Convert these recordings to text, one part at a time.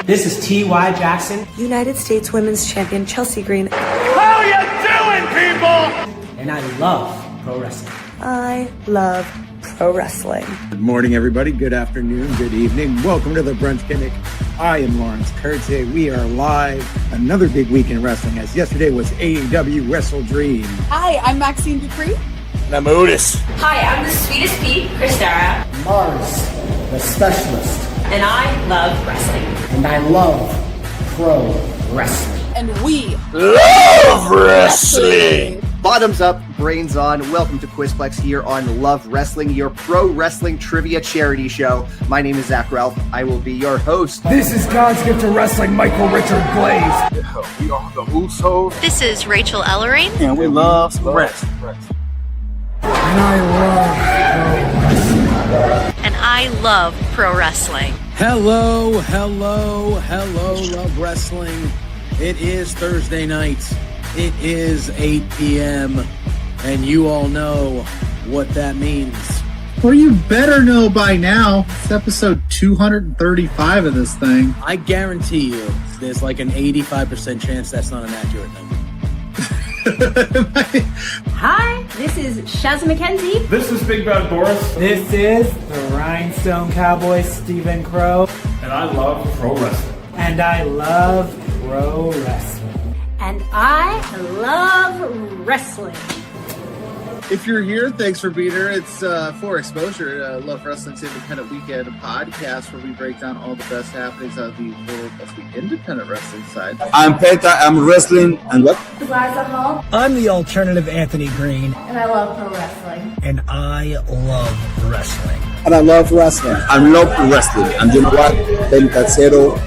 This is T.Y. Jackson. United States Women's Champion Chelsea Green. How you doing, people? And I love pro wrestling. I love pro wrestling. Good morning, everybody. Good afternoon. Good evening. Welcome to the Brunch Clinic. I am Lawrence Kurtze. We are live. Another big week in wrestling, as yesterday was AEW Wrestle Dream. Hi, I'm Maxine Dupree. And I'm Otis. Hi, I'm the sweetest Pete, Christara. Mars, the specialist. And I love wrestling. And I love pro wrestling. And we love wrestling. Bottoms up, brains on. Welcome to Quizplex here on Love Wrestling, your pro wrestling trivia charity show. My name is Zach Ralph. I will be your host. This is God's gift to wrestling, Michael Richard Blaze. Yeah, we are the Usos. This is Rachel Ellering. And we love wrestling. And I love pro wrestling. And I love pro wrestling. Hello, Love Wrestling. It is Thursday night. It is 8 p.m. And you all know what that means. Well, you better know by now. It's episode 235 of this thing. I guarantee you there's like an 85% chance that's not an accurate number. Hi, this is Shaz McKenzie. This is Big Bad Boris. This is the Rhinestone Cowboy, Stephen Crow. And I love pro wrestling. And I love pro wrestling. And I love wrestling. If you're here, thanks for being here. It's for Exposure, Love Wrestling's Independent Weekend podcast, where we break down all the best happenings on the world of the independent wrestling side. I'm Penta. I'm wrestling. And what? Liza Hall. I'm the alternative Anthony Green. And I love pro wrestling. And I love wrestling. And I love wrestling. I love wrestling. And you know what? Pentacero.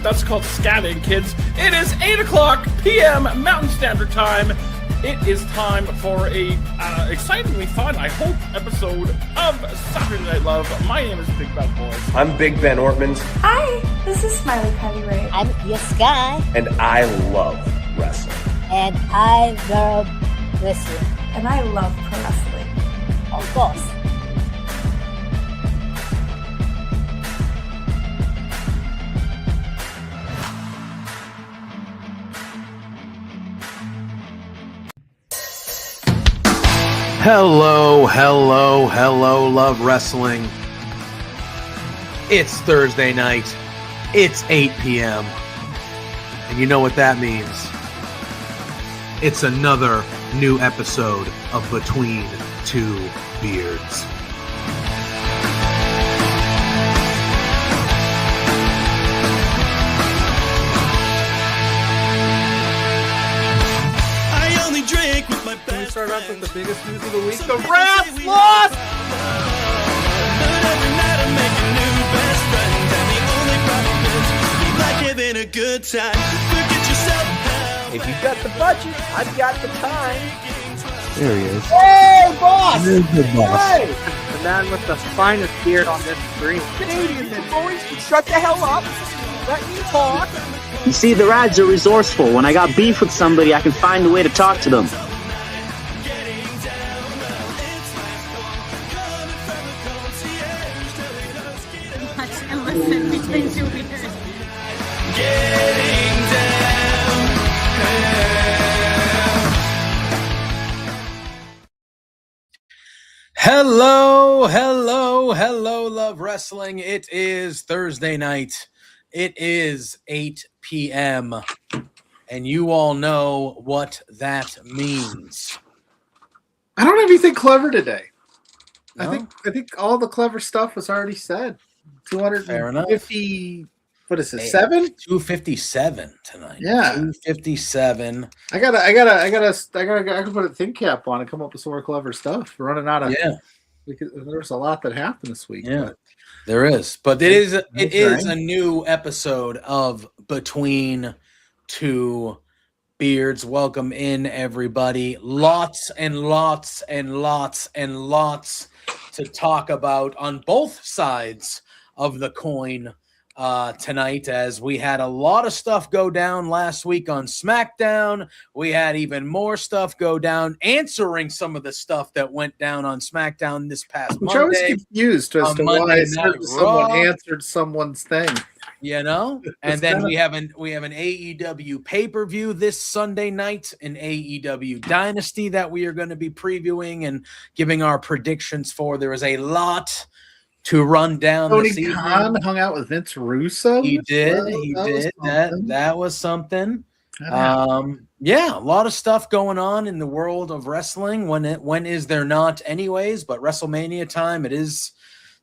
That's called scanning, kids. It is 8 o'clock p.m. Mountain Standard Time. It is time for a excitingly fun, I hope, episode of Saturday Night Love. My name is Big Bad Boy. I'm Big Ben Ortmans. Hi, this is Smiley Patty Ray. I'm Sky. And I love wrestling. And I love wrestling. And I love pro wrestling. Of course. Hello, Love Wrestling. It's Thursday night. It's 8 p.m. And you know what that means. It's another new episode of Between Two Beards. I only drink with my best. Can we start off with the biggest news of the week? The Rats lost! But every night I make a new best friend, and the only problem is we like having a good time. Forget yourself, pal. If you've got the budget, I've got the time. There he is. Hey, boss! There's the boss. Hey! The man with the finest beard on this screen. Canadians and boys, shut the hell up. Let me talk. You see, the Rads are resourceful. When I got beef with somebody, I can find a way to talk to them. Hello, Love Wrestling. It is Thursday night. It is 8 p.m. And you all know what that means. I don't have anything clever today. No? I think all the clever stuff was already said. 250. What is it? 257 tonight. Yeah, 257. I can put a thin cap on and come up with some more clever stuff. We're running out of. Yeah. There's a lot that happened this week. Yeah, there is. But it is a new episode of Between Two Beards. Welcome in, everybody. Lots and lots and lots and lots to talk about on both sides of the coin. tonight, as we had a lot of stuff go down last week on SmackDown. We had even more stuff go down, answering some of the stuff that went down on SmackDown this past Monday. I was confused as to why someone answered someone's thing. You know, and then we have an AEW pay-per-view this Sunday night, an AEW Dynasty that we are going to be previewing and giving our predictions for. There is a lot to run down. Tony Khan hung out with Vince Russo. He did. That was something. Yeah, a lot of stuff going on in the world of wrestling. When is there not, anyways? But WrestleMania time, it is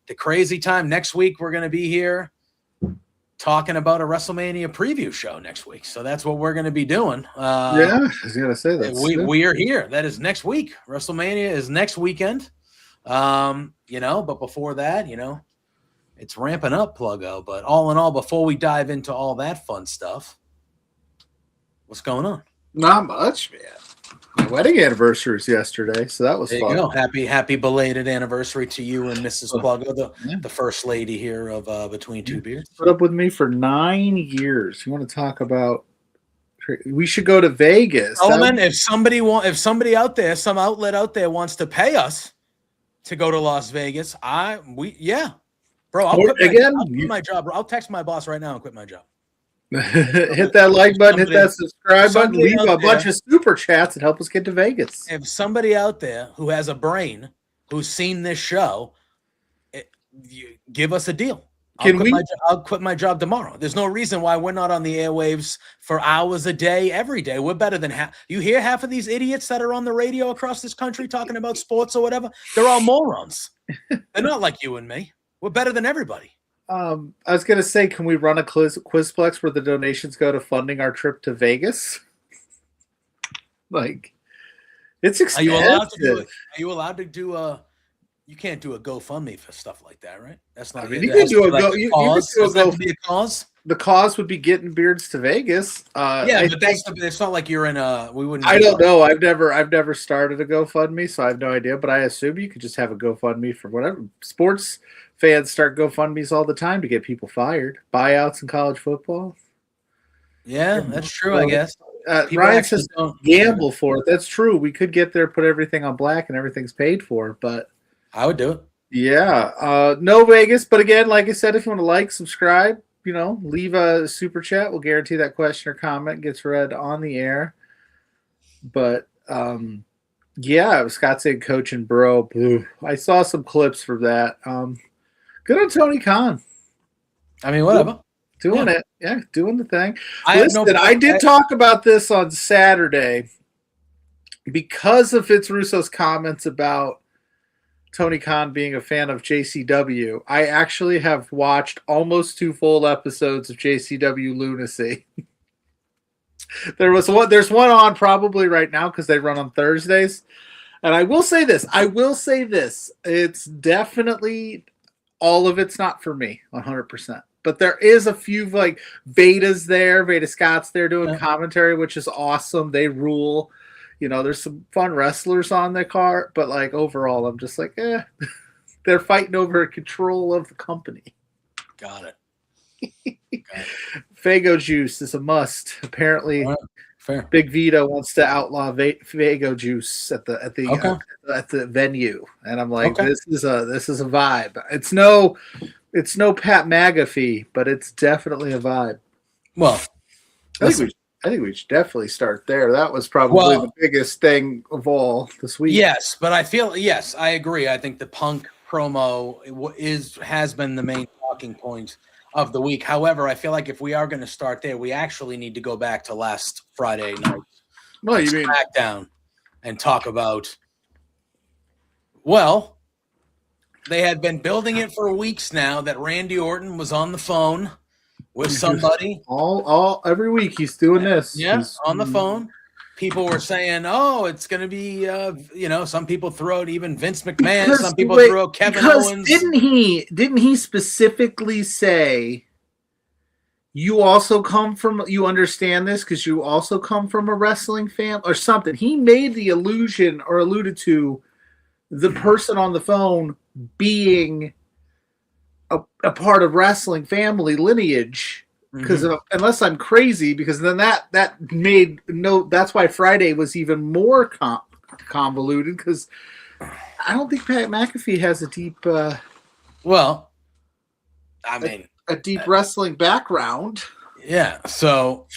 the crazy time. Next week we're going to be here talking about a WrestleMania preview show next week. So that's what we're going to be doing. I was going to say that. We are here. That is next week. WrestleMania is next weekend. But before that, it's ramping up, Pluggo. But all in all, before we dive into all that fun stuff, what's going on? Not much, man. My wedding anniversary was yesterday, so that was there fun. You go. Happy belated anniversary to you and Mrs. Pluggo, the first lady here of Between Two Beards. Put up with me for 9 years. You want to talk about? We should go to Vegas. Solomon, if somebody out there, some outlet out there wants to pay us to go to Las Vegas, bro. I'll quit my job. I'll text my boss right now and quit my job. Hit that like button, hit that subscribe button, leave a bunch of super chats and help us get to Vegas. If somebody out there who has a brain, who's seen this show, give us a deal. I'll quit my job tomorrow. There's no reason why we're not on the airwaves for hours a day, every day. We're better than half. You hear half of these idiots that are on the radio across this country talking about sports or whatever? They're all morons. They're not like you and me. We're better than everybody. I was going to say, can we run a Quizplex where the donations go to funding our trip to Vegas? It's expensive. Are you allowed to do it? Are you allowed to do a? You can't do a GoFundMe for stuff like that, right? That's not. You can do a cause. be a cause. The cause would be getting Beards to Vegas. But it's not like you're in a. We wouldn't. I don't know. I've never started a GoFundMe, so I have no idea. But I assume you could just have a GoFundMe for whatever. Sports fans start GoFundMes all the time to get people fired. Buyouts in college football. Yeah, that's true. I guess. Ryan says gamble for it. That's true. We could get there, put everything on black, and everything's paid for. But I would do it. Yeah. No Vegas. But again, like I said, if you want to like, subscribe, leave a super chat. We'll guarantee that question or comment gets read on the air. But Scott saying coach and bro. Boo. I saw some clips from that. Good on Tony Khan. I mean, whatever. Doing it. Yeah, doing the thing. I did talk about this on Saturday because of Vince Russo's comments about Tony Khan being a fan of JCW. I actually have watched almost 2 full episodes of JCW Lunacy. There's one on probably right now because they run on Thursdays. And I will say this. It's definitely, all of it's not for me 100%. But there is a few Veda's there. Veda Scott's there doing commentary, which is awesome. They rule. There's some fun wrestlers on their card, but overall, I'm just they're fighting over control of the company. Got it. Fago juice is a must. Apparently, fair. Big Vito wants to outlaw Fago juice at the venue, and I'm like, this is a vibe. It's no Pat McAfee, but it's definitely a vibe. Well, I think we should definitely start there. That was probably the biggest thing of all this week. Yes, but I agree. I think the Punk promo has been the main talking point of the week. However, I feel like if we are going to start there, we actually need to go back to last Friday night. Well, you mean SmackDown and talk about. Well, they had been building it for weeks now that Randy Orton was on the phone with somebody. Every week he's doing this. Yeah, on the phone. People were saying, "Oh, it's going to be," some people throw out even Vince McMahon. Some people throw out Kevin Owens. Didn't he specifically say, "You also come from? You understand this because you also come from a wrestling family or something?" He made the allusion or alluded to the person on the phone being a part of wrestling family lineage. Because unless I'm crazy, because then that made that's why Friday was even more convoluted, because I don't think Pat McAfee has a deep a deep wrestling background. Yeah, so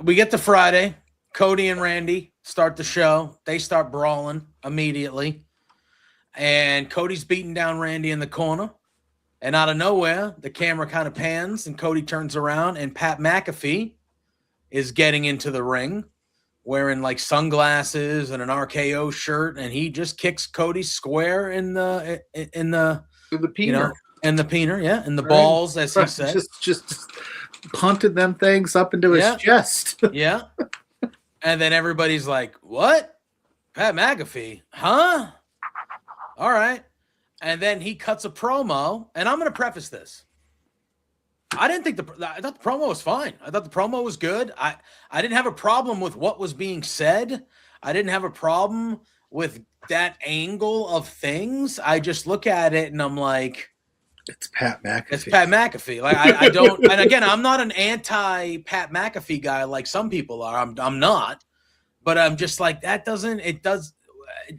we get to Friday. Cody and Randy start the show. They start brawling immediately. And Cody's beating down Randy in the corner. And out of nowhere, the camera kind of pans and Cody turns around and Pat McAfee is getting into the ring wearing like sunglasses and an RKO shirt. And he just kicks Cody square in the peener. In the peener, yeah. In the balls, as he said. Just punted them things up into his chest. Yeah. And then everybody's like, what? Pat McAfee? Huh? All right. And then he cuts a promo, and I'm going to preface this. I thought the promo was fine. I thought the promo was good. I didn't have a problem with what was being said. I didn't have a problem with that angle of things. I just look at it and I'm like, it's Pat McAfee. It's Pat McAfee. Like I don't. And again, I'm not an anti Pat McAfee guy like some people are. I'm not. But I'm just like it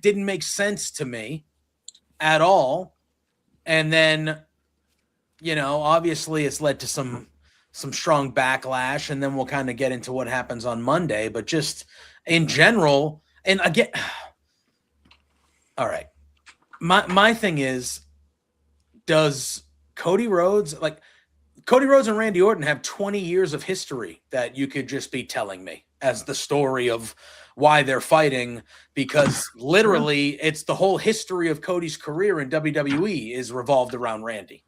didn't make sense to me at all. And then, obviously it's led to some strong backlash, and then we'll kind of get into what happens on Monday. But just in general, and again, all right, my thing is, does Cody Rhodes and Randy Orton have 20 years of history that you could just be telling me as the story of why they're fighting? Because literally it's the whole history of Cody's career in WWE is revolved around Randy.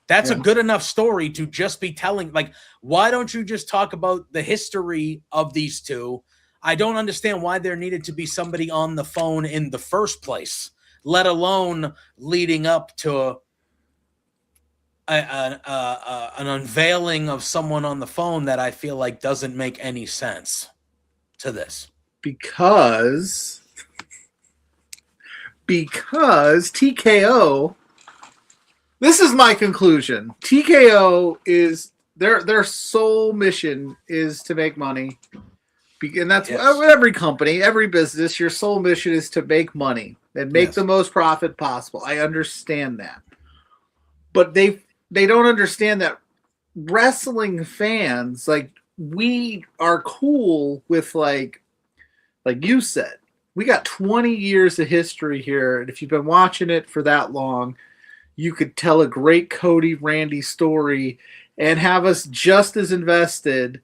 That's a good enough story to just be telling. Like, why don't you just talk about the history of these two? I don't understand why there needed to be somebody on the phone in the first place, let alone leading up to an unveiling of someone on the phone that I feel like doesn't make any sense to this. Because TKO, this is my conclusion. TKO is their sole mission is to make money. And that's every company, every business, your sole mission is to make money and make the most profit possible. I understand that. But they don't understand that wrestling fans, like, we are cool with like you said, we got 20 years of history here. And if you've been watching it for that long, you could tell a great Cody Randy story and have us just as invested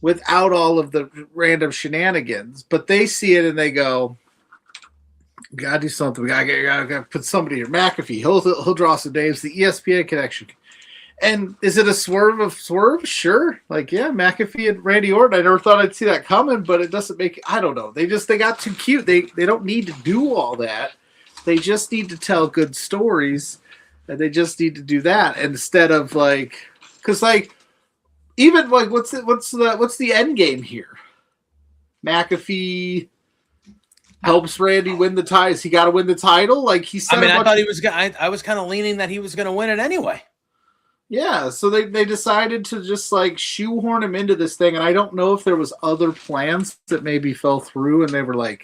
without all of the random shenanigans. But they see it and they go, we gotta do something. We gotta put somebody here. McAfee, he'll draw some names. The ESPN connection. And is it a swerve of swerve? Sure. Like, yeah, McAfee and Randy Orton. I never thought I'd see that coming, but it doesn't make. I don't know. They got too cute. They don't need to do all that. They just need to tell good stories, and they just need to do that instead of because even what's the end game here? McAfee helps Randy win the title. He got to win the title. Like he said. I thought he was. I was kind of leaning that he was going to win it anyway. Yeah, so they decided to just shoehorn him into this thing, and I don't know if there was other plans that maybe fell through, and they were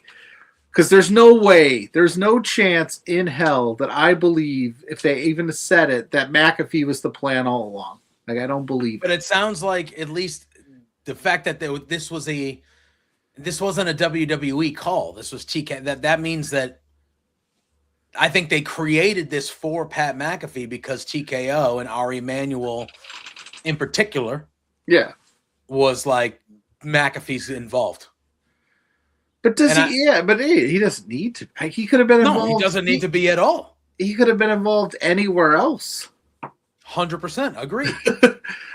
because there's no chance in hell that I believe, if they even said it, that McAfee was the plan all along. I don't believe it. But it sounds like at least the fact that this wasn't a WWE call. This was TK. That means that I think they created this for Pat McAfee because TKO and Ari Emanuel in particular was McAfee's involved. But he doesn't need to. He could have been involved. No, he doesn't need to be at all. He could have been involved anywhere else. 100% agree.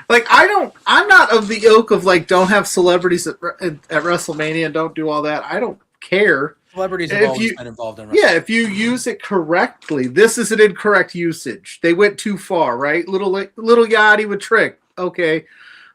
I'm not of the ilk of don't have celebrities at WrestleMania and don't do all that. I don't care. Celebrities have always been involved in wrestling. Yeah, if you use it correctly. This is an incorrect usage. They went too far, right? Little Yachty with Trick. Okay.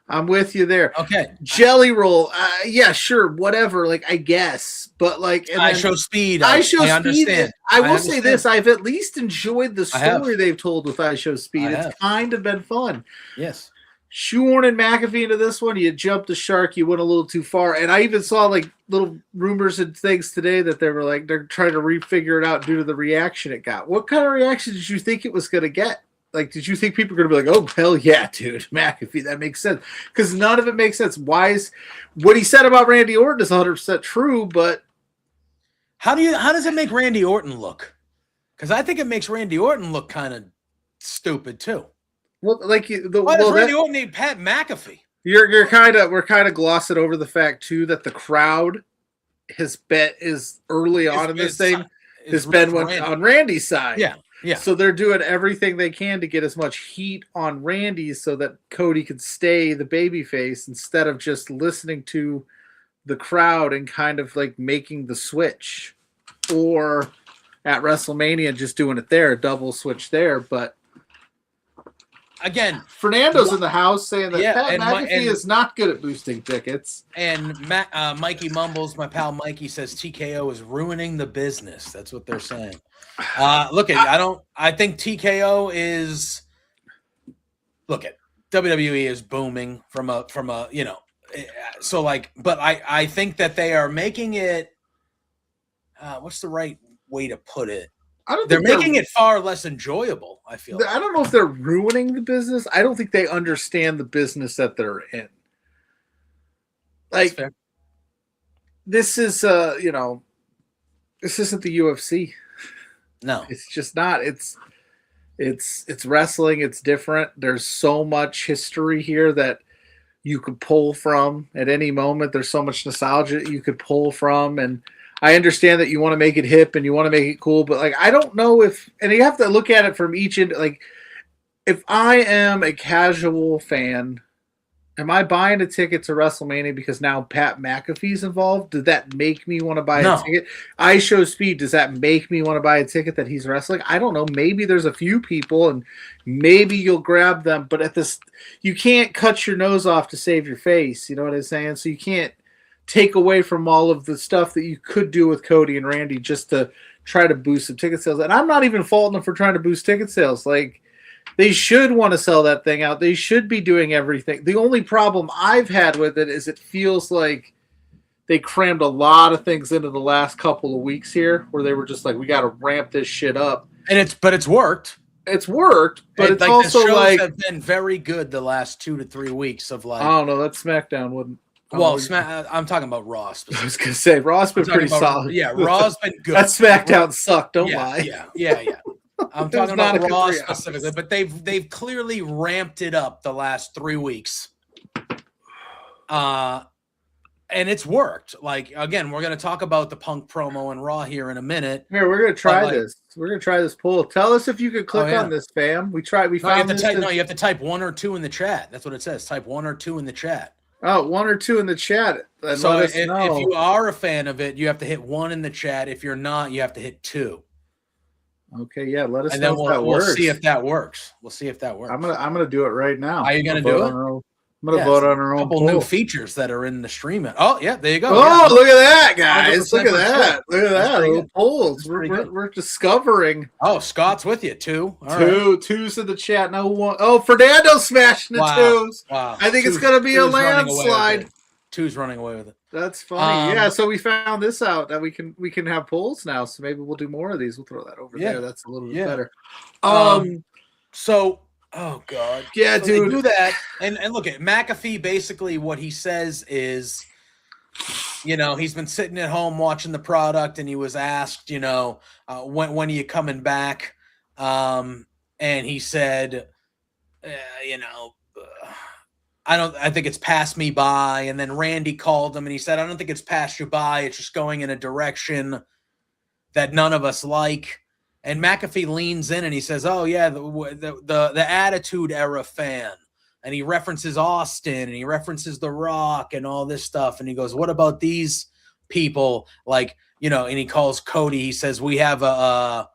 I'm with you there. Okay. Jelly Roll. Yeah, sure. Whatever. Like, I guess. But like, and I Show Speed. I Show Speed. Understand. I will say this. I've at least enjoyed the story they've told with I Show Speed. It's kind of been fun. Yes. Shoehorning McAfee into this one, you jumped the shark, you went a little too far. And I even saw like little rumors and things today that they were like, they're trying to refigure it out due to the reaction it got. What kind of reaction did you think it was going to get? Like, did you think people were going to be like, oh, hell yeah, dude, McAfee, that makes sense? Because none of it makes sense. Why is what he said about Randy Orton is 100% true, but how does it make Randy Orton look? Because I think it makes Randy Orton look kind of stupid too. Well, like why does Randy Orton need Pat McAfee? We're kind of glossing over the fact too that the crowd has bet is early on in this thing has been on Randy's side. Yeah. Yeah. So they're doing everything they can to get as much heat on Randy so that Cody can stay the babyface instead of just listening to the crowd and kind of like making the switch, or at WrestleMania just doing it there, double switch there. But again, Fernando's in the house saying that Pat McAfee is not good at boosting tickets. And Mikey Mumbles, my pal Mikey, says TKO is ruining the business. That's what they're saying. I think TKO is. Look at WWE is booming from a so like, but I think that they are making it. What's the right way to put it? They're making it far less enjoyable, I feel. I don't know if they're ruining the business. I don't think they understand the business that they're in. Like, this is, this isn't the UFC. No. It's just not. It's wrestling. It's different. There's so much history here that you could pull from at any moment. There's so much nostalgia you could pull from, and I understand that you want to make it hip and you want to make it cool, but like, I don't know if, and you have to look at it from each end. Like, if I am a casual fan, am I buying a ticket to WrestleMania because now Pat McAfee's involved? Did that make me want to buy a ticket? I Show Speed, does that make me want to buy a ticket that he's wrestling? I don't know. Maybe there's a few people and maybe you'll grab them, but at this, you can't cut your nose off to save your face. You know what I'm saying? So you can't take away from all of the stuff that you could do with Cody and Randy just to try to boost some ticket sales. And I'm not even faulting them for trying to boost ticket sales. Like, they should want to sell that thing out. They should be doing everything. The only problem I've had with it is it feels like they crammed a lot of things into the last couple of weeks here where they were just like, we got to ramp this shit up. And it's worked. It's worked, but it's like also the shows like have been very good the last 2 to 3 weeks of like. I don't know. That SmackDown wouldn't. Well, I'm talking about Raw. I was going to say, Raw's been pretty solid. Yeah, Raw's been good. That SmackDown sucked, don't lie. Yeah. I'm talking about Raw specifically, but they've clearly ramped it up the last 3 weeks. And it's worked. Like, again, we're going to talk about the Punk promo and Raw here in a minute. Here, we're going to try this. We're going to try this poll. Tell us if you could click on this, fam. We found this. You have to type 1 or 2 in the chat. That's what it says. Type 1 or 2 in the chat. Oh, 1 or 2 in the chat. So if you are a fan of it, you have to hit 1 in the chat. If you're not, you have to hit 2. Okay, yeah. Let us and know then if that works. We'll see if that works. We'll see if that works. I'm gonna do it right now. Are you gonna do it? I'm gonna vote on our own. Couple new features that are in the stream. Oh yeah, there you go. Oh, look at that, guys! Look at that! Look at that! Little polls. We're discovering. Oh, Scott's with you. 2. Twos in the chat. No one. Oh, Fernando's smashing the 2s. Wow. I think it's gonna be a landslide. 2's running away with it. That's funny. Yeah, so we found this out that we can have polls now. So maybe we'll do more of these. We'll throw that over there. That's a little bit better. So, oh god, yeah, so dude, they do that. And look at McAfee. Basically, what he says is, he's been sitting at home watching the product, and he was asked, when are you coming back? And he said, I think it's passed me by. And then Randy called him and he said, I don't think it's passed you by. It's just going in a direction that none of us like. And McAfee leans in and he says, oh yeah, the Attitude Era fan. And he references Austin and he references The Rock and all this stuff. And he goes, what about these people? Like, and he calls Cody, he says, we have a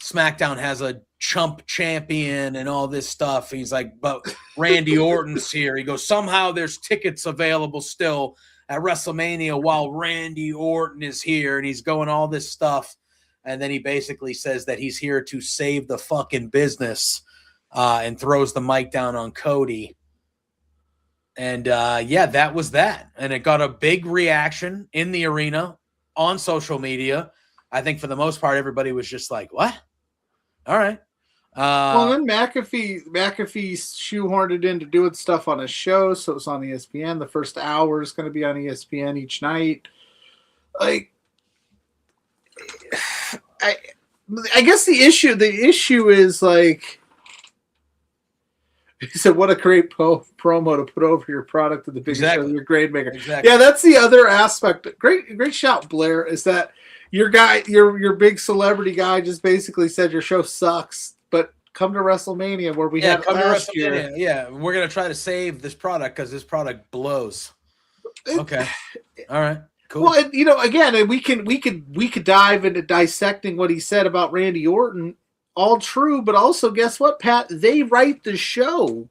SmackDown has a chump champion and all this stuff. He's like, but Randy Orton's here. He goes, somehow there's tickets available still at WrestleMania while Randy Orton is here, and he's going all this stuff. And then he basically says that he's here to save the fucking business, and throws the mic down on Cody. And that was that. And it got a big reaction in the arena on social media. I think for the most part, everybody was just like, what? All right. Well, then McAfee shoehorned it into doing stuff on his show, so it's on ESPN. The first hour is going to be on ESPN each night. Like, I guess the issue is like, he said, what a great promo to put over your product at the biggest show of your grade maker. Exactly. Yeah, that's the other aspect. Great shout, Blair, is that your guy, your big celebrity guy just basically said your show sucks, but come to WrestleMania where we had last year. Yeah, we're going to try to save this product because this product blows. Okay. All right. Cool. Well, and, again, we could dive into dissecting what he said about Randy Orton. All true, but also guess what, Pat? They write the show.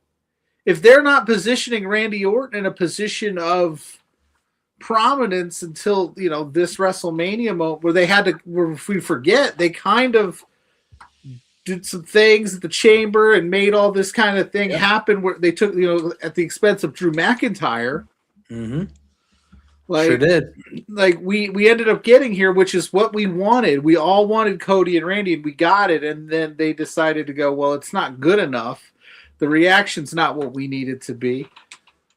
If they're not positioning Randy Orton in a position of prominence until this WrestleMania moment, where if we forget, they kind of did some things at the Chamber and made all this kind of thing happen, where they took at the expense of Drew McIntyre. Mm-hmm. Sure did. Like we ended up getting here, which is what we wanted. We all wanted Cody and Randy, and we got it. And then they decided to go, well, it's not good enough. The reaction's not what we need it to be.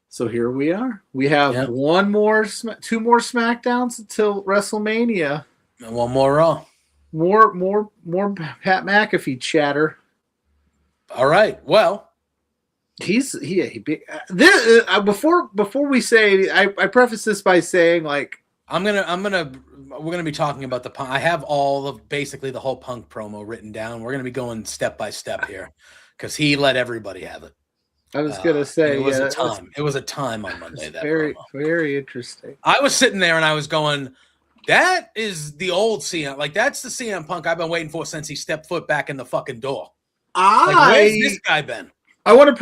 So here we are. We have two more SmackDowns until WrestleMania, and one more Raw. More Pat McAfee chatter. All right. Well. Before we say, I preface this by saying, like, we're gonna be talking about the Punk. I have basically the whole Punk promo written down. We're gonna be going step by step here because he let everybody have it. I was gonna say it was a time. It was a time on Monday. That very interesting. I was sitting there and I was going, that is the old CM. Like, that's the CM Punk I've been waiting for since he stepped foot back in the fucking door. Where's this guy been? I do want to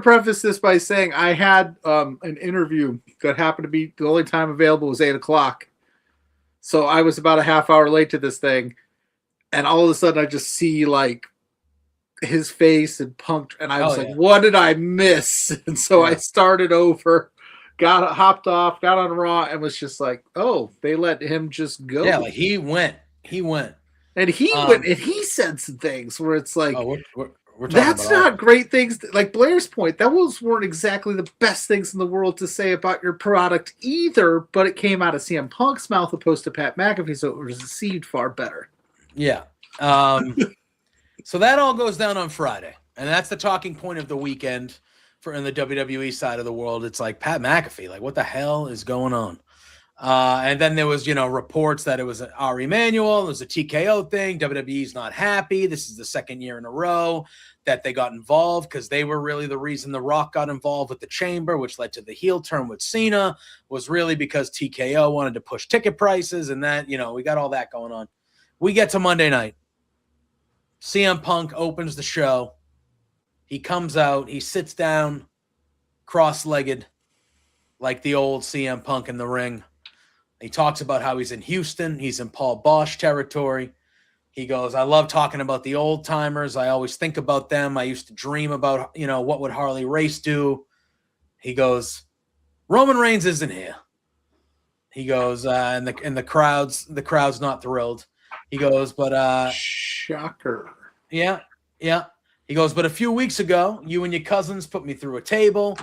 preface this by saying I had an interview that happened to be the only time available was 8:00. So I was about a half hour late to this thing. And all of a sudden I just see like his face and Punk. And I was like, what did I miss? And so I started over, hopped off, got on Raw, and was just like, oh, they let him just go. Yeah, like he went. And he went and he said some things where it's like, that's not great things. Like Blair's point, weren't exactly the best things in the world to say about your product either, but it came out of CM Punk's mouth opposed to Pat McAfee, so it was received far better. Yeah. So that all goes down on Friday, and that's the talking point of the weekend in the WWE side of the world. It's like Pat McAfee, like what the hell is going on? And then there was, reports that it was an Ari Emanuel. It was a TKO thing. WWE's not happy. This is the second year in a row that they got involved because they were really the reason The Rock got involved with the Chamber, which led to the heel turn with Cena, was really because TKO wanted to push ticket prices. And that, we got all that going on. We get to Monday night. CM Punk opens the show. He comes out. He sits down cross-legged like the old CM Punk in the ring. He talks about how he's in Houston. He's in Paul Bosch territory. He goes, I love talking about the old timers. I always think about them. I used to dream about, what would Harley Race do? He goes, Roman Reigns isn't here. He goes, and the crowd's not thrilled. He goes, but shocker. Yeah. He goes, but a few weeks ago, you and your cousins put me through a table.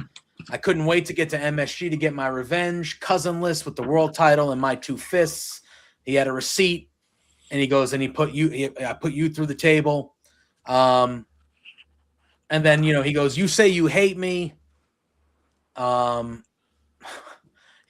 I couldn't wait to get to MSG to get my revenge. Cousinless with the world title in my two fists. He had a receipt, and he goes, and I put you through the table. And then, he goes, you say you hate me. He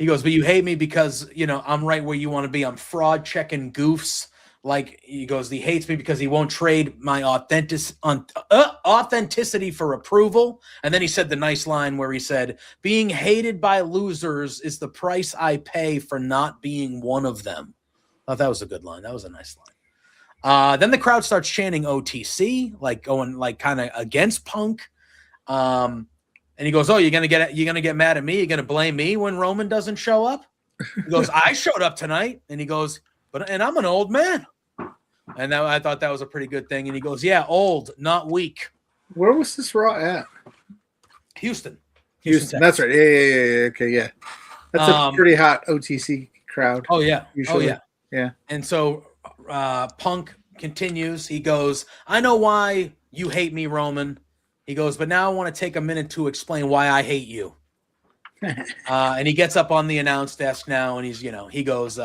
goes, but you hate me because, I'm right where you want to be. I'm fraud checking goofs. Like, he goes, he hates me because he won't trade my authenticity for approval. And then he said the nice line where he said, being hated by losers is the price I pay for not being one of them. I thought that was a good line. That was a nice Then the crowd starts chanting OTC, like going like kind of against Punk. And he goes, "Oh, you're gonna get mad at me? You're gonna blame me when Roman doesn't show up?" He goes, "I showed up tonight," and he goes, and I'm an old man." And now I thought that was a pretty good thing. And he goes, "Yeah, old, not weak." Where was this Raw at? Houston. That's right. Yeah. Okay, yeah. That's a pretty hot OTC crowd. Oh yeah. Usually. Oh yeah. Yeah. And so Punk continues. He goes, "I know why you hate me, Roman." He goes, "But now I want to take a minute to explain why I hate you." And he gets up on the announce desk now, and he goes,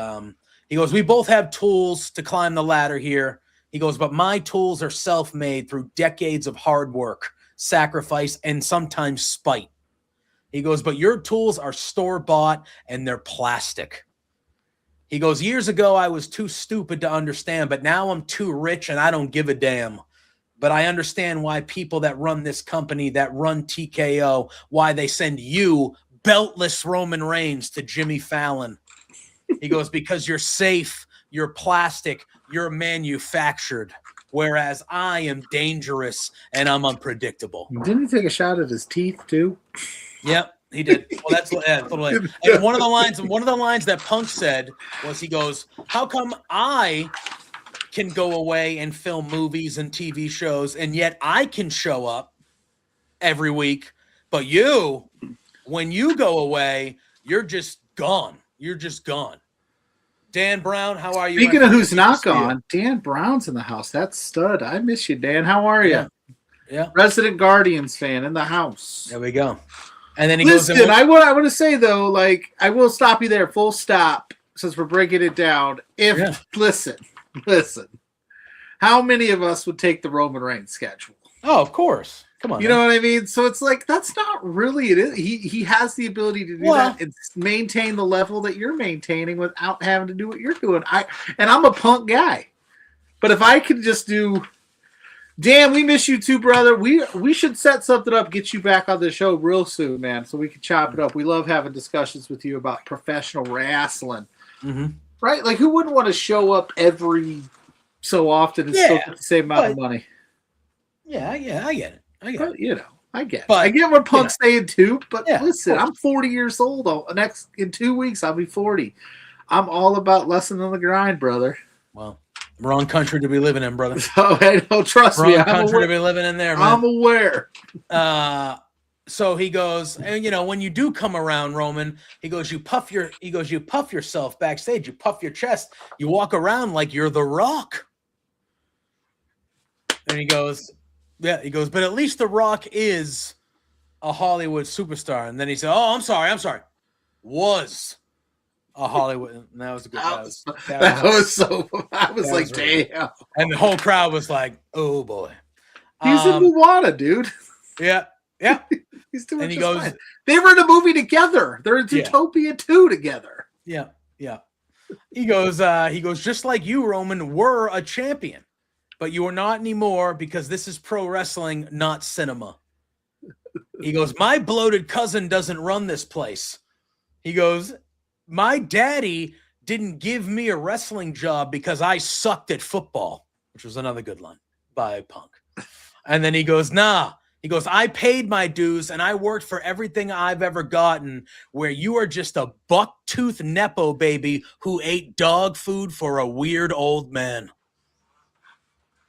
"We both have tools to climb the ladder here." He goes, "But my tools are self-made through decades of hard work, sacrifice, and sometimes spite." He goes, "But your tools are store-bought and they're plastic." He goes, "Years ago, I was too stupid to understand, but now I'm too rich and I don't give a damn. But I understand why people that run this company, that run TKO, why they send you, beltless Roman Reigns, to Jimmy Fallon." He goes, "Because you're safe, you're plastic, you're manufactured, whereas I am dangerous and I'm unpredictable." Didn't he take a shot at his teeth too? Yep, he did. Well, that's and one of the lines that Punk said was, he goes, "How come I can go away and film movies and TV shows, and yet I can show up every week, but you, when you go away, you're just gone. You're just gone." Dan Brown, how are you? Speaking of who's not gone, Dan Brown's in the house. That's stud. I miss you, Dan. How are you? Yeah. Resident Guardians fan in the house. There we go. And then he Listen, goes. I want to say though, like, I will stop you there. Full stop. Since we're breaking it down, listen, how many of us would take the Roman Reigns schedule? Oh, of course. Come on. You know what I mean? So it's like, that's not really it. Is he has the ability to do that and maintain the level that you're maintaining without having to do what you're doing. I'm a Punk guy, but if I could just do, Dan, we miss you too, brother. We should set something up, get you back on the show real soon, man, so we can chop it up. We love having discussions with you about professional wrestling, right? Like, who wouldn't want to show up every so often and still get the same amount of money? Yeah, I get it. I get it. I get it. I get what Punk's saying too, but listen, I'm 40 years old. In 2 weeks, I'll be 40. I'm all about lesson on the grind, brother. Well, wrong country to be living in, brother. Oh, I know. Trust me. Wrong country to be living in there, man. I'm aware. So he goes, and when you do come around, Roman, he goes, you puff yourself backstage, you puff your chest, you walk around like you're The Rock. And he goes, but at least The Rock is a Hollywood superstar. And then he said, "Oh, I'm sorry. Was a Hollywood." And that was a good. I was like, damn. And the whole crowd was like, "Oh boy." He's in Moana, dude. Yeah. He's doing. And he goes, fine. They were in a movie together. They're in Zootopia 2 together. Yeah. He goes, just like you, Roman, were a champion. But you are not anymore because this is pro wrestling, not cinema. He goes, "My bloated cousin doesn't run this place." He goes, "My daddy didn't give me a wrestling job because I sucked at football," which was another good line by Punk. And then he goes, "Nah." He goes, "I paid my dues and I worked for everything I've ever gotten, where you are just a buck-toothed Nepo baby who ate dog food for a weird old man."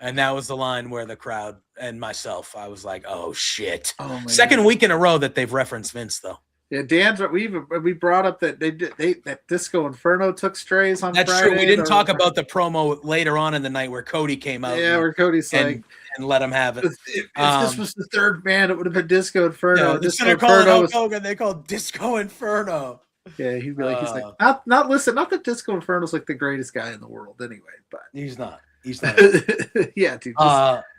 And that was the line where the crowd and myself, I was like, "Oh shit!" Second week in a row that they've referenced Vince, though. Yeah, Dan's. We brought up that that Disco Inferno took strays on. That's Friday. True. We didn't talk about the promo later on in the night where Cody came out. Yeah, where Cody's and let him have it. If this was the third man, it would have been Disco Inferno. Yeah, Disco Inferno. Hogan, they called Disco Inferno. Yeah, he'd be like, he's like, not that Disco Inferno's like the greatest guy in the world, anyway. But he's not. Yeah, dude.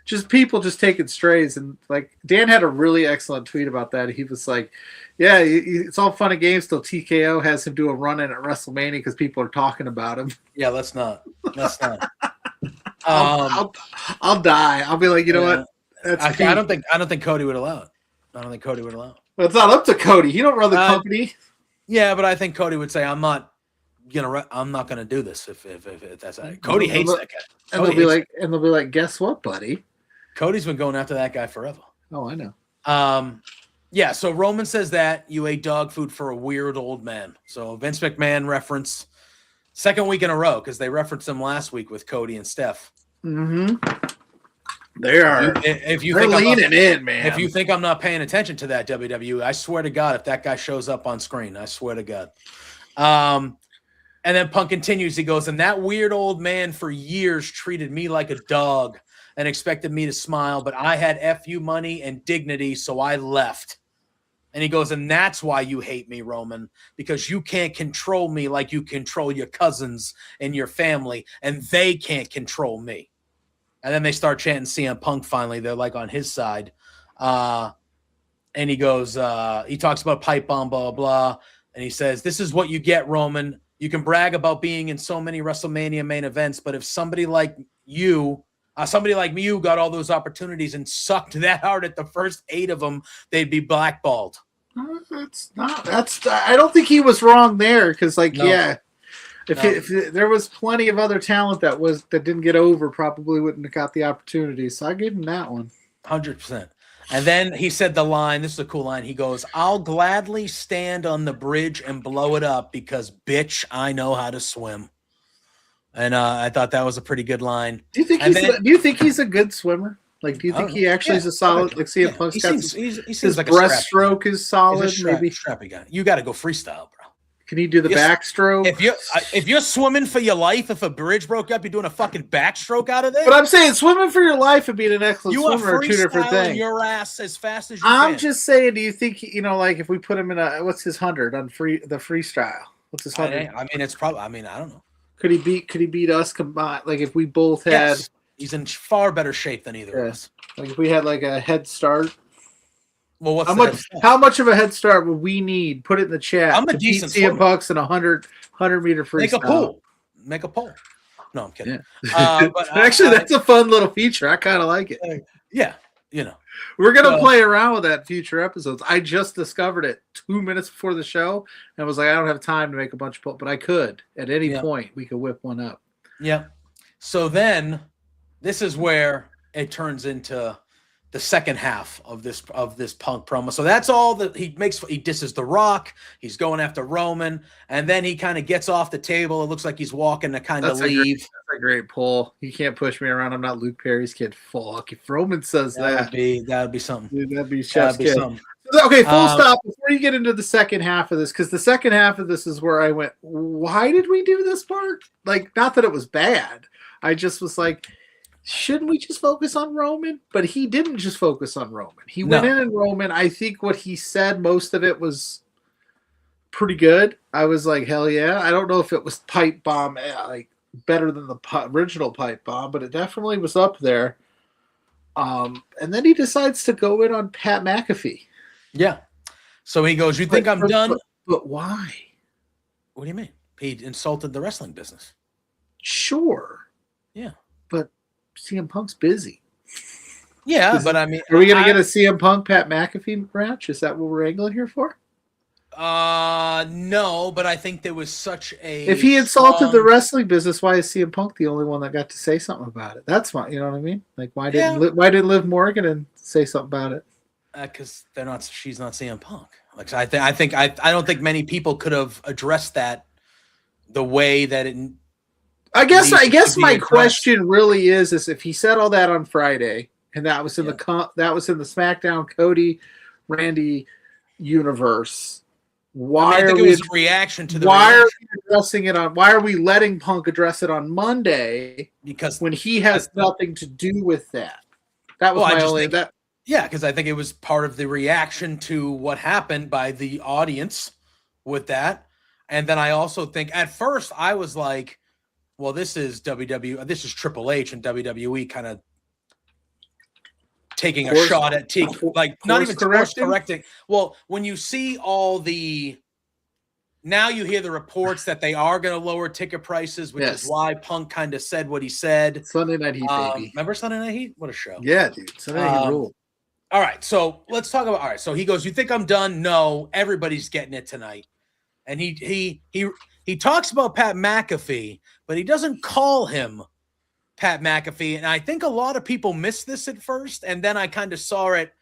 Just people just taking strays, and like Dan had a really excellent tweet about that. He was like, "Yeah, it's all fun and games till TKO has him do a run in at WrestleMania because people are talking about him." Yeah, let's not. I'll die. I'll be like, you know what? That's I don't think Cody would allow it. Well, it's not up to Cody. He don't run the company. Yeah, but I think Cody would say, "I'm not I'm not gonna do this if that's Cody hates that guy. And they'll be like, guess what, buddy? Cody's been going after that guy forever. Oh, I know. Yeah, so Roman says that you ate dog food for a weird old man. So Vince McMahon reference second week in a row because they referenced him last week with Cody and Steph. Mm-hmm. They are. If you they're think leaning in, man. If you think I'm not paying attention to that WWE, I swear to God, if that guy shows up on screen, I swear to God. And then Punk continues. He goes, and that weird old man for years treated me like a dog and expected me to smile, but I had FU money and dignity, so I left. And he goes, and that's why you hate me, Roman, because you can't control me like you control your cousins and your family, and they can't control me. And then they start chanting CM Punk finally. They're like on his side. And he goes, he talks about pipe bomb, blah, blah, blah. And he says, this is what you get, Roman. You can brag about being in so many WrestleMania main events, but if somebody like you got all those opportunities and sucked that hard at the first 8 of them, they'd be blackballed. I don't think he was wrong there because, if there was plenty of other talent that didn't get over, probably wouldn't have got the opportunity. So I gave him that one. 100%. And then he said the line. This is a cool line. He goes, "I'll gladly stand on the bridge and blow it up because, bitch, I know how to swim." And I thought that was a pretty good line. Do you think he's a good swimmer? Like, do you think he actually is a solid? Like, CM Punk's got he seems like a breaststroke is solid. Maybe strappy guy. You got to go freestyle, bro. Can he do the backstroke? If you're swimming for your life, if a bridge broke up, you're doing a fucking backstroke out of there. But I'm saying swimming for your life and being an excellent swimmer are two different things. Your ass as fast as you I'm can. just saying. Do you think like if we put him in what's his 100 on the freestyle? What's his 100? I mean, it's probably. I mean, I don't know. Could he beat us combined? Like if we both had. Yes. He's in far better shape than either of us. Like if we had like a head start. Well, how much of a head start would we need? Put it in the chat. I'm a decent CM Punk's in 100 meter freestyle. Make a poll. No, I'm kidding. Yeah. But actually, that's a fun little feature. I kind of like it. Yeah, we're gonna play around with that in future episodes. I just discovered it 2 minutes before the show, and was like, I don't have time to make a bunch of polls, but I could at any point. We could whip one up. Yeah. So then, this is where it turns into the second half of this Punk promo. So that's all that he makes. He disses The Rock. He's going after Roman, and then he kind of gets off the table. It looks like he's walking to kind of leave. That's a great pull. You can't push me around. I'm not Luke Perry's kid. Fuck. If Roman says that would be something. Dude, that'd be chef's kid. Okay, full stop. Before you get into the second half of this, because the second half of this is where I went, why did we do this part? Like, not that it was bad. I just was like, shouldn't we just focus on Roman? But he didn't just focus on Roman. He went in and Roman. I think what he said, most of it was pretty good. I was like, hell yeah. I don't know if it was pipe bomb, like better than the original pipe bomb, but it definitely was up there. And then he decides to go in on Pat McAfee. Yeah. So he goes, you think I'm done? But why? What do you mean? He insulted the wrestling business. Sure. Yeah. But CM Punk's busy. Yeah, but I mean, are we going to get a CM Punk Pat McAfee match? Is that what we're angling here for? No, but I think there was such a. If he insulted the wrestling business, why is CM Punk the only one that got to say something about it? That's why, you know what I mean? Like, why didn't Liv Morgan and say something about it? Because she's not CM Punk. Like, I don't think many people could have addressed that the way that it. I guess my question really is if he said all that on Friday, and that was in the SmackDown Cody Randy universe. Why are we? It was a reaction to the. Why are we addressing it on? Why are we letting Punk address it on Monday? Because when he has nothing to do with that. That was my only. Yeah, because I think it was part of the reaction to what happened by the audience with that, and then I also think at first I was like, well, this is WWE. This is Triple H and WWE kind of taking a shot at not even correcting. Well, when you see all the now you hear the reports that they are going to lower ticket prices, which is why Punk kind of said what he said. Sunday Night Heat, baby. Remember Sunday Night Heat? What a show! Yeah, dude. Sunday Night Heat ruled. All right, so let's talk about. All right, so he goes, "You think I'm done? No, everybody's getting it tonight." and he talks about Pat McAfee, but he doesn't call him Pat McAfee. And I think a lot of people missed this at first, and then I kind of saw it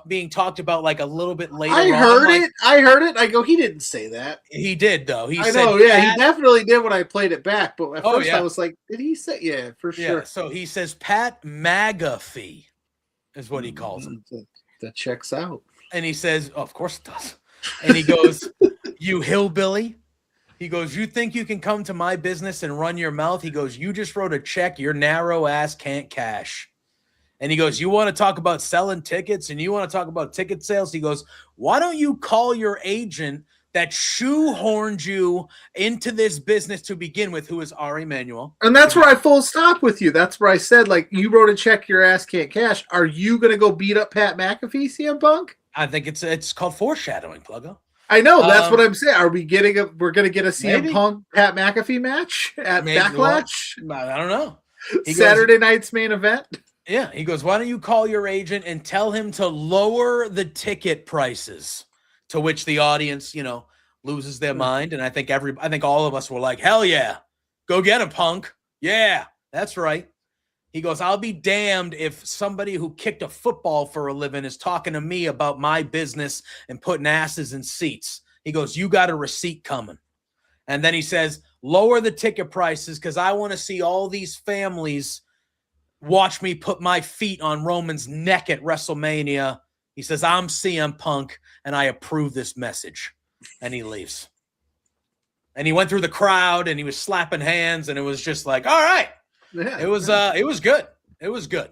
being talked about like a little bit later. I heard it. I go, he didn't say that. He did though. He definitely did when I played it back. But at first I was like, did he say? Yeah, for sure. Yeah, so he says Pat McAfee is what he calls him. That checks out. And he says, oh, of course it does. And he goes, you hillbilly. He goes, you think you can come to my business and run your mouth? He goes, you just wrote a check your narrow ass can't cash. And he goes, you want to talk about selling tickets and you want to talk about ticket sales? He goes, why don't you call your agent that shoehorned you into this business to begin with, who is Ari Emanuel? And that's where I full stop with you. That's where I said, like, you wrote a check your ass can't cash. Are you going to go beat up Pat McAfee, CM Punk? I think it's called foreshadowing, Pluggo. I know. That's what I'm saying. Are we we're going to get a CM maybe. Punk Pat McAfee match at Backlash? I don't know. Saturday night's main event? Yeah. He goes, why don't you call your agent and tell him to lower the ticket prices? To which the audience, loses their mind. And I think all of us were like, hell yeah, go get him, Punk. Yeah, that's right. He goes, I'll be damned if somebody who kicked a football for a living is talking to me about my business and putting asses in seats. He goes, you got a receipt coming. And then he says, lower the ticket prices because I want to see all these families watch me put my feet on Roman's neck at WrestleMania. He says, I'm CM Punk, and I approve this message. And he leaves. And he went through the crowd, and he was slapping hands, and it was just like, all right. Yeah, it was good. It was good.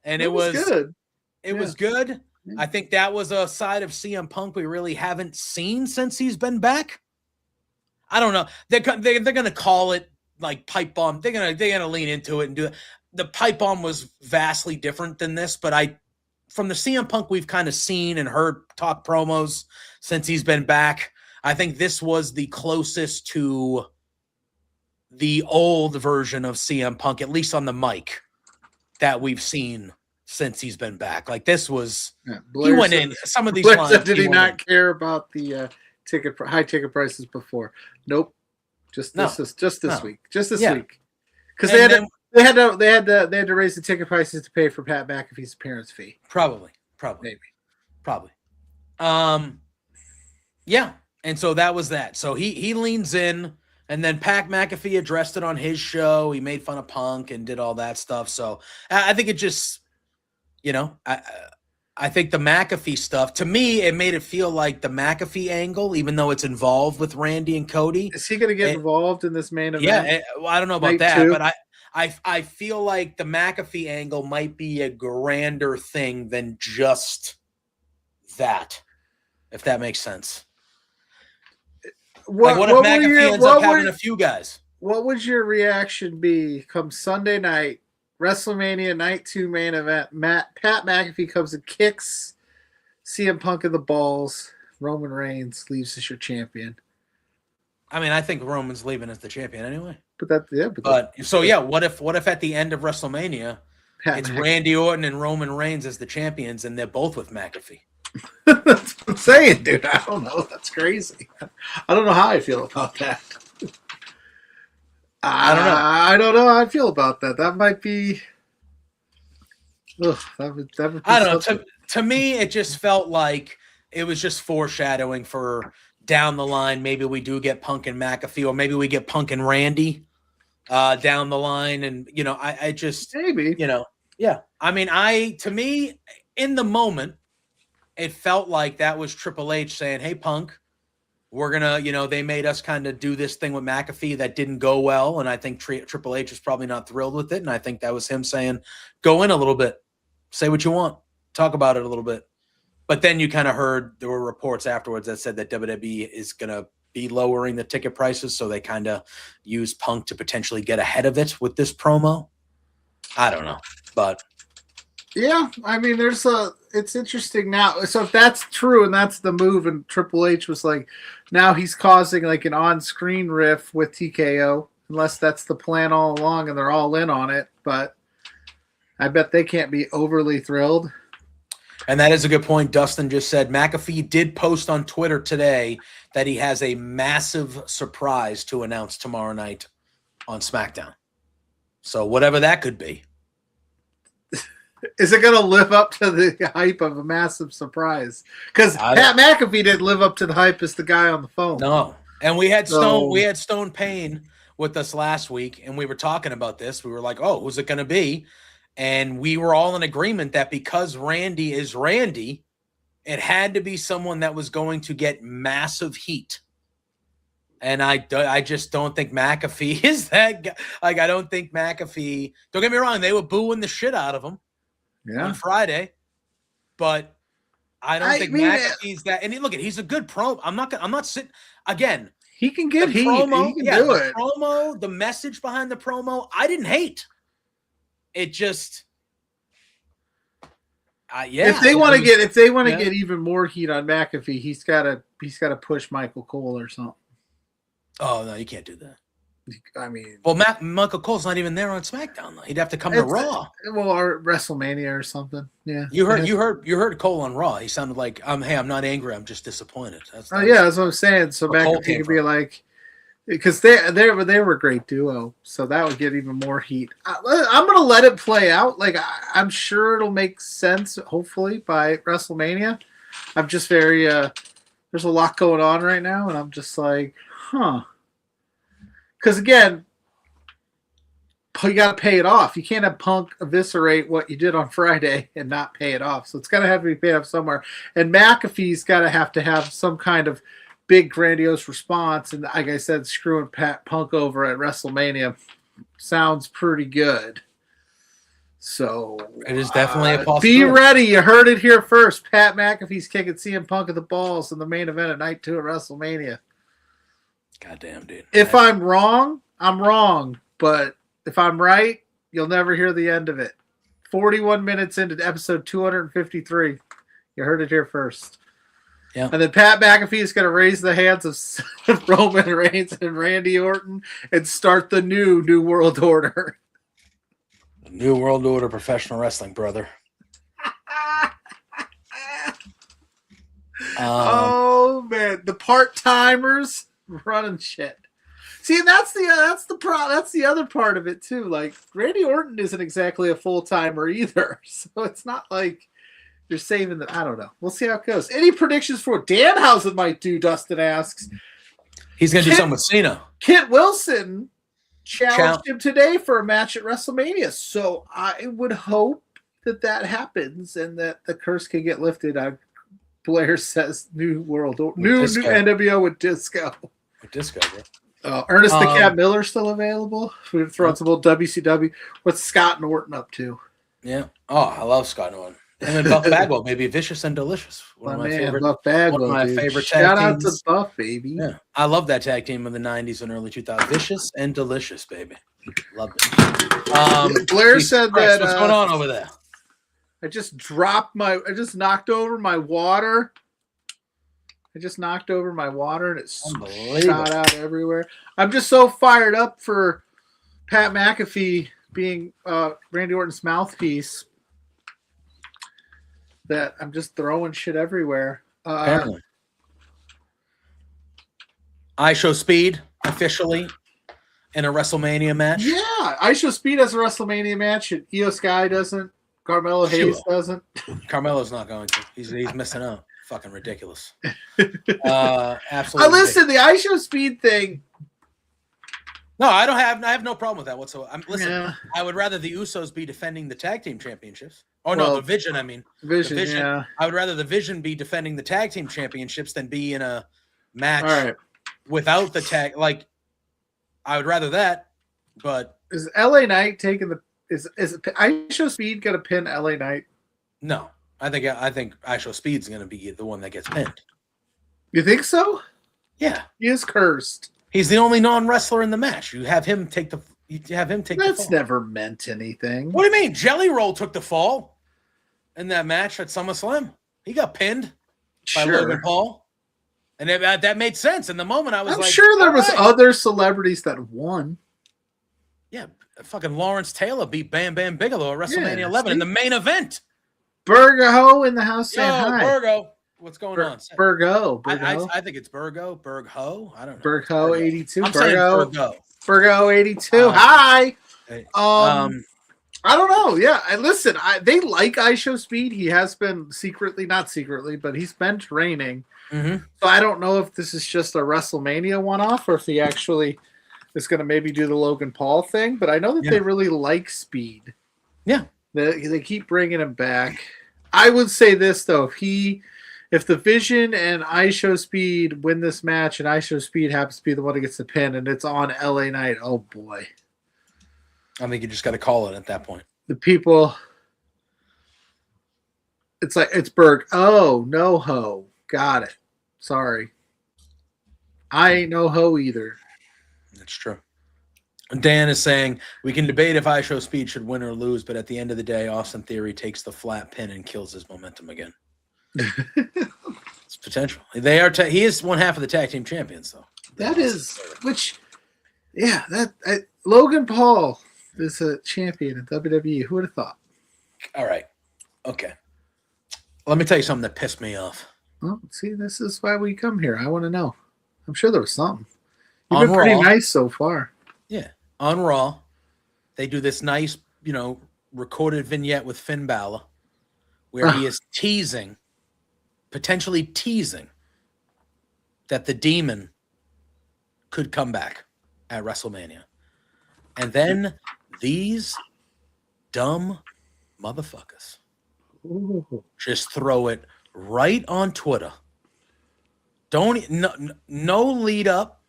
And it was good. It was good. I think that was a side of CM Punk we really haven't seen since he's been back. I don't know. They're going to call it like pipe bomb. They're going to lean into it and do it. The pipe bomb was vastly different than this, but from the CM Punk we've kind of seen and heard talk promos since he's been back, I think this was the closest to the old version of CM Punk, at least on the mic, that we've seen since he's been back. Like this was, he went in some of these lines. Did he not care about the high ticket prices before? Nope. Just this week. Just this week. Because they had to raise the ticket prices to pay for Pat McAfee's appearance fee. Probably. Yeah. And so that was that. So he leans in, and then Pat McAfee addressed it on his show. He made fun of Punk and did all that stuff. So I think it just, I think the McAfee stuff, to me, it made it feel like the McAfee angle, even though it's involved with Randy and Cody. Is he going to get involved in this main event? Yeah, I don't know about that, but I feel like the McAfee angle might be a grander thing than just that, if that makes sense. What if McAfee ends up having a few guys? What would your reaction be come Sunday night, WrestleMania Night 2 main event? Pat McAfee comes and kicks CM Punk in the balls. Roman Reigns leaves as your champion. I mean, I think Roman's leaving as the champion anyway. What if at the end of WrestleMania, it's Randy Orton and Roman Reigns as the champions, and they're both with McAfee? That's what I'm saying, dude. I don't know. That's crazy. I don't know how I feel about that. I don't know. I don't know how I feel about that. That might be. That would be I don't know. To me, it just felt like it was just foreshadowing for down the line. Maybe we do get Punk and McAfee, or maybe we get Punk and Randy down the line. And I just maybe yeah. I mean, to me, in the moment, it felt like that was Triple H saying, hey, Punk, we're going to, they made us kind of do this thing with McAfee that didn't go well. And I think Triple H was probably not thrilled with it. And I think that was him saying, go in a little bit, say what you want, talk about it a little bit. But then you kind of heard there were reports afterwards that said that WWE is going to be lowering the ticket prices. So they kind of use Punk to potentially get ahead of it with this promo. I don't know, but. Yeah, I mean, it's interesting now. So if that's true and that's the move, and Triple H was like, now he's causing like an on-screen riff with TKO, unless that's the plan all along and they're all in on it. But I bet they can't be overly thrilled. And that is a good point. Dustin just said McAfee did post on Twitter today that he has a massive surprise to announce tomorrow night on SmackDown. So whatever that could be. Is it going to live up to the hype of a massive surprise? Because Pat McAfee didn't live up to the hype as the guy on the phone. No. And we had Stone Payne with us last week, and we were talking about this. We were like, oh, who's it going to be? And we were all in agreement that because Randy is Randy, it had to be someone that was going to get massive heat. And I just don't think McAfee is that guy. Like, I don't think McAfee – don't get me wrong, they were booing the shit out of him on Friday. But I don't think McAfee's that – and look, he's a good pro. I'm not sitting – again – he can get heat. Promo, he can do it. Promo, the message behind the promo, I didn't hate. It just, If they want to get even more heat on McAfee, he's got to push Michael Cole or something. Oh no, you can't do that. I mean, well, Michael Cole's not even there on SmackDown though. He'd have to come to Raw. Or WrestleMania or something. Yeah. You heard Cole on Raw. He sounded like, hey, I'm not angry. I'm just disappointed. That's what I'm saying. So McAfee could be like, because they were a great duo, so that would get even more heat. I'm gonna let it play out. Like I'm sure it'll make sense. Hopefully by WrestleMania. I'm just very there's a lot going on right now, and I'm just like, huh. Because again, you got to pay it off. You can't have Punk eviscerate what you did on Friday and not pay it off. So it's got to have to be paid off somewhere. And McAfee's got to have some kind of big, grandiose response. And like I said, screwing Punk over at WrestleMania sounds pretty good. So it is definitely a possibility. Be ready. You heard it here first. Pat McAfee's kicking CM Punk in the balls in the main event at night 2 at WrestleMania. Goddamn, dude. If I'm wrong, I'm wrong. But if I'm right, you'll never hear the end of it. 41 minutes into episode 253. You heard it here first. Yeah. And then Pat McAfee is going to raise the hands of Roman Reigns and Randy Orton and start the new World Order. The New World Order professional wrestling, brother. Oh, man. The part-timers running shit. See, that's the other part of it too. Like Randy Orton isn't exactly a full timer either, so it's not like you're saving them. I don't know. We'll see how it goes. Any predictions for what Danhausen might do? Dustin asks. He's gonna do something with Cena. Kent Wilson challenged him today for a match at WrestleMania, so I would hope that happens and that the curse can get lifted. Blair says New World Order, new NWO with Disco. Disco, bro. Ernest the Cat Miller still available. We've thrown some old WCW. What's Scott Norton up to? Yeah. Oh, I love Scott Norton. And then Buff Bagwell, maybe Vicious and Delicious. Buff Bagwell, one of my favorite tag Shout out teams. to Buff, baby. Yeah, I love that tag team in the '90s and early 2000s. Vicious and Delicious, baby. Love it. Blair said that. What's going on over there? I just knocked over my water. And it shot out everywhere. I'm just so fired up for Pat McAfee being Randy Orton's mouthpiece that I'm just throwing shit everywhere. I Show Speed officially in a WrestleMania match. Yeah, I Show Speed has a WrestleMania match, and Io Sky doesn't. Carmelo Hayes doesn't. Carmelo's not going to. He's missing out. Fucking ridiculous. Absolutely. Listen, the I Show Speed thing. No, I have no problem with that whatsoever. I would rather the Usos be defending the tag team championships. Oh no, the Vision. I mean, Vision. Yeah. I would rather the Vision be defending the tag team championships than be in a match without the tag. Like, I would rather that. But is LA Knight taking the? Is I Show Speed going to pin LA Knight? No. I think I Show Speed's going to be the one that gets pinned. You think so? Yeah. He is cursed. He's the only non-wrestler in the match. You have him take the That's never meant anything. What do you mean? Jelly Roll took the fall in that match at SummerSlam. He got pinned by Logan Paul. And that made sense. In the moment, I was I'm sure there was other celebrities that won. Yeah. Fucking Lawrence Taylor beat Bam Bam Bigelow at WrestleMania 11 in the main event. Burgo in the house saying hi. Burgo. What's going on? Burgo. I think it's Burgo. Burgo. I don't know. Burgo 82. I'm saying Burgo. Burgo 82. Hi. I don't know. Yeah. Listen, they like iShow Speed. He has been not secretly, but he's been training. Mm-hmm. So I don't know if this is just a WrestleMania one-off or if he actually is going to maybe do the Logan Paul thing. But I know that they really like Speed. Yeah. They keep bringing him back. I would say this, though. If the Vision and iShow Speed win this match and iShow Speed happens to be the one that gets the pin and it's on LA Knight, oh boy. I think you just got to call it at that point. The people, it's Berg. Oh, no ho. Got it. Sorry. I ain't no ho either. That's true. Dan is saying, we can debate if iShow Speed should win or lose, but at the end of the day, Austin Theory takes the flat pin and kills his momentum again. It's potential. They are. He is one half of the tag team champions, though. That is, Logan Paul is a champion in WWE. Who would have thought? All right. Okay. Let me tell you something that pissed me off. Well, see, this is why we come here. I want to know. I'm sure there was something. You've been pretty nice so far. Yeah. On Raw, they do this nice, recorded vignette with Finn Balor where he is potentially teasing that the Demon could come back at WrestleMania. And then these dumb motherfuckers just throw it right on Twitter. No lead up,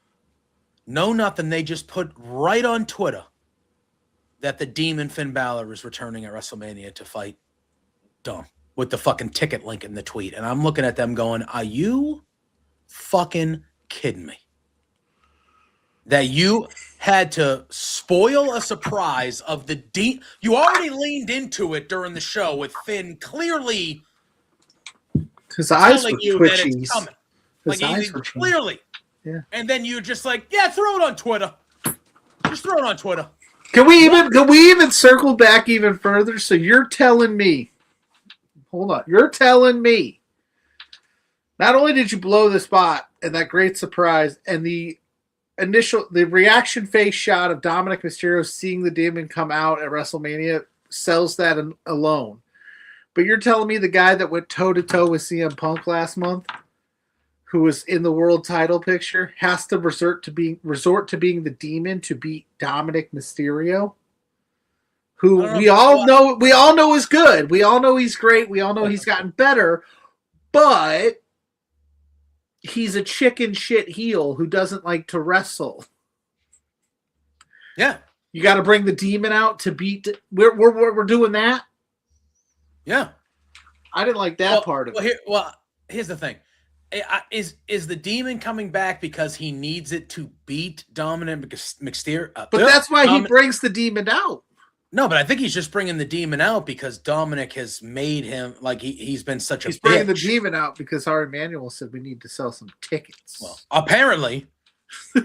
no nothing. They just put right on Twitter that the Demon Finn Balor is returning at WrestleMania to fight Dom with the fucking ticket link in the tweet. And I'm looking at them going, are you fucking kidding me? That you had to spoil a surprise of the you already leaned into it during the show with Finn clearly his eyes telling were you twitchy. that it's coming. His eyes were clearly. Yeah. And then you're just like, yeah, throw it on Twitter. Just throw it on Twitter. Can we even circle back even further? So you're telling me, hold on, you're telling me not only did you blow the spot and that great surprise and the reaction face shot of Dominic Mysterio seeing the Demon come out at WrestleMania sells that alone. But you're telling me the guy that went toe-to-toe with CM Punk last month, who was in the world title picture, has to resort to being the Demon to beat Dominic Mysterio, who we all know is good. We all know he's great. We all know he's gotten better, but he's a chicken shit heel who doesn't like to wrestle. Yeah, you got to bring the Demon out to beat. We're doing that. Yeah, I didn't like that part of it. Here's the thing. Is the Demon coming back because he needs it to beat Dominic Mysterio? But that's why he brings the Demon out. No, but I think he's just bringing the Demon out because Dominic has made him like he's been such a. He's bringing the Demon out because our Emmanuel said we need to sell some tickets. Well, apparently.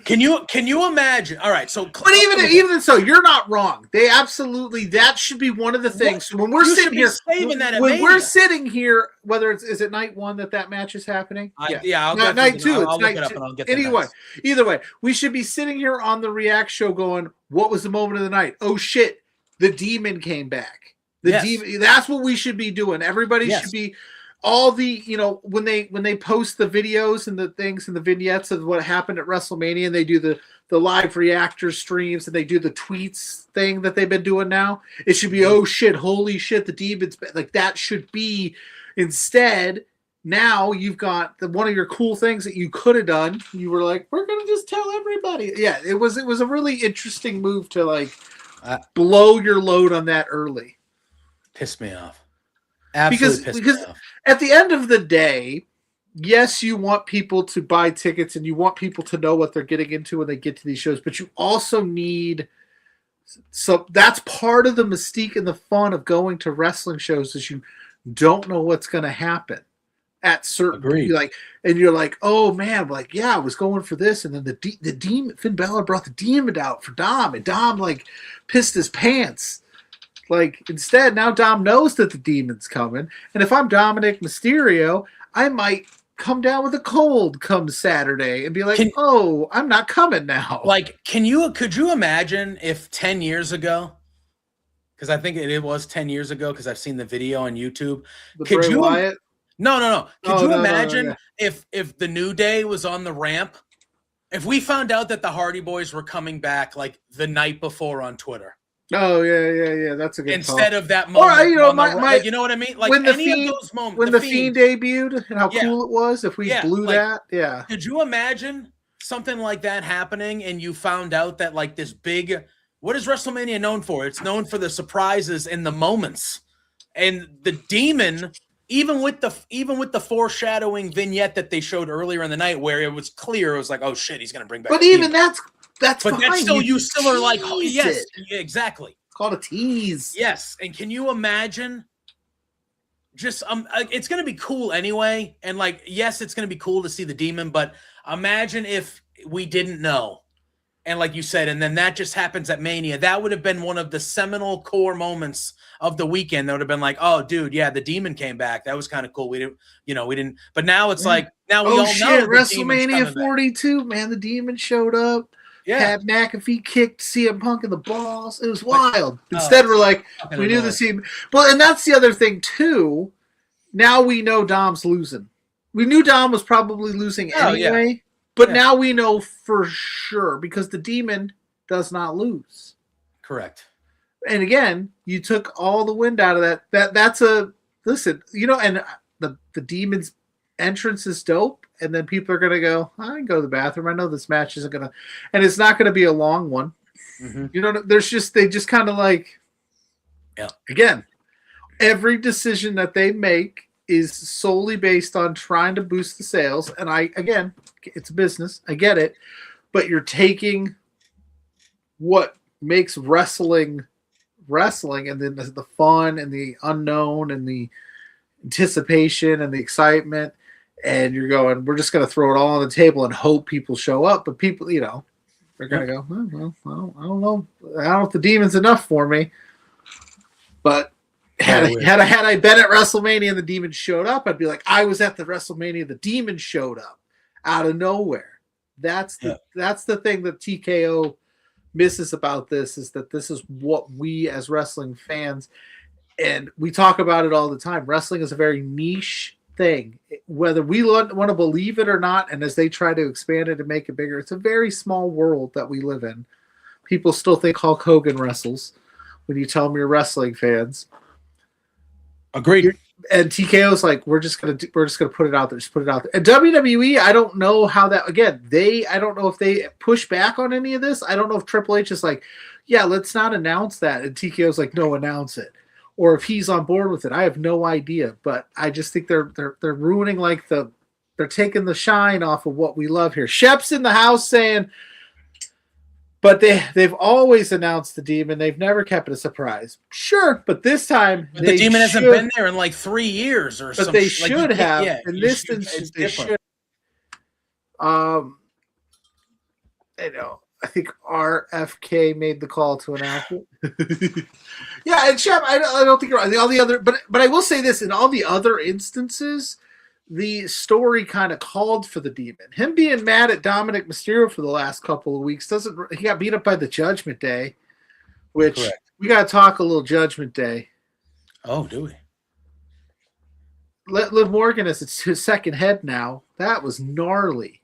Can you imagine? All right, so but even so, you're not wrong. They absolutely that should be one of the things. When we're sitting here, we're sitting here, whether is it night one that match is happening? I'll night two. I'll it's night look it up two. and I'll get anyway. Either way, we should be sitting here on the React show going, "What was the moment of the night? Oh shit, the Demon came back." Demon. That's what we should be doing. Everybody should be. All the when they post the videos and the things and the vignettes of what happened at WrestleMania, and they do the live reactor streams and they do the tweets thing that they've been doing now, it should be oh shit, holy shit, the Demon's like that should be. Instead, now you've got one of your cool things that you could have done. You were like, we're gonna just tell everybody. Yeah, it was a really interesting move to blow your load on that early. Pissed me off. Absolutely because at the end of the day, yes, you want people to buy tickets and you want people to know what they're getting into when they get to these shows, but you also need that's part of the mystique and the fun of going to wrestling shows is you don't know what's going to happen at certain and you're like, oh man, I was going for this, and then the Demon Finn Balor brought the Demon out for Dom, and Dom pissed his pants. Like, instead, now Dom knows that the demon's coming. And if I'm Dominic Mysterio, I might come down with a cold come Saturday and be like, I'm not coming now. Like, could you imagine if 10 years ago, because I think it was 10 years ago because I've seen the video on YouTube. Could you Wyatt? No. Could you imagine if the New Day was on the ramp? If we found out that the Hardy Boys were coming back like the night before on Twitter. Oh yeah. That's a good instead of that moment. Or, you know what I mean? Like any of those moments. When the Fiend debuted and how cool it was, if we blew that, Could you imagine something like that happening and you found out that like this big, what is WrestleMania known for? It's known for the surprises and the moments. And the Demon, even with the foreshadowing vignette that they showed earlier in the night where it was clear, it was like, oh shit, he's gonna bring back. But even that's but fine. that's still you still are like, oh, yes, exactly. It's called a tease. Yes, and can you imagine? Just it's gonna be cool anyway, and like, yes, it's gonna be cool to see the Demon, but imagine if we didn't know, and like you said, and then that just happens at Mania. That would have been one of the seminal core moments of the weekend. That would have been like, oh, dude, yeah, the Demon came back. That was kind of cool. We didn't. But now it's like now we all know. WrestleMania 42, man, the Demon showed up. Yeah, had McAfee kicked CM Punk in the balls. It was wild. Instead, we're like, we knew the scene. Well, and that's the other thing too. Now we know Dom's losing. We knew Dom was probably losing anyway, but now we know for sure because the Demon does not lose. Correct. And again, you took all the wind out of that. That's a listen. And the Demon's entrance is dope. And then people are going to go, I can go to the bathroom. I know this match isn't going to, and it's not going to be a long one. Mm-hmm. They just kind of like, again, every decision that they make is solely based on trying to boost the sales. And it's a business. I get it. But you're taking what makes wrestling, and then the fun and the unknown and the anticipation and the excitement. And you're going, we're just going to throw it all on the table and hope people show up. But people, they're going to go, well, I don't know. I don't know if the Demon's enough for me. But had I been at WrestleMania and the Demon showed up, I'd be like, I was at the WrestleMania, the Demon showed up out of nowhere. That's the thing that TKO misses about this, is that this is what we as wrestling fans, and we talk about it all the time. Wrestling is a very niche thing, whether we want to believe it or not. And as they try to expand it and make it bigger, it's a very small world that we live in. People still think Hulk Hogan wrestles when you tell them you're wrestling fans. Agreed. And TKO's like, we're just gonna put it out there. Just put it out there. And WWE, I don't know how that. Again, I don't know if they push back on any of this. I don't know if Triple H is like, yeah, let's not announce that, and TKO's like, no, announce it. Or if he's on board with it, I have no idea. But I just think they're ruining they're taking the shine off of what we love here. Shep's in the house saying, but they've always announced the Demon. They've never kept it a surprise. Sure, but this time the Demon hasn't been there in like 3 years or something. But they should have. In this instance, they should. I think RFK made the call to announce it. Yeah, and Shep, I don't think you're right. All the other, but I will say this: in all the other instances, the story kind of called for the Demon. Him being mad at Dominic Mysterio for the last couple of weeks he got beat up by the Judgment Day, which we got to talk a little Judgment Day. Oh, do we? Liv Morgan is his second head now. That was gnarly.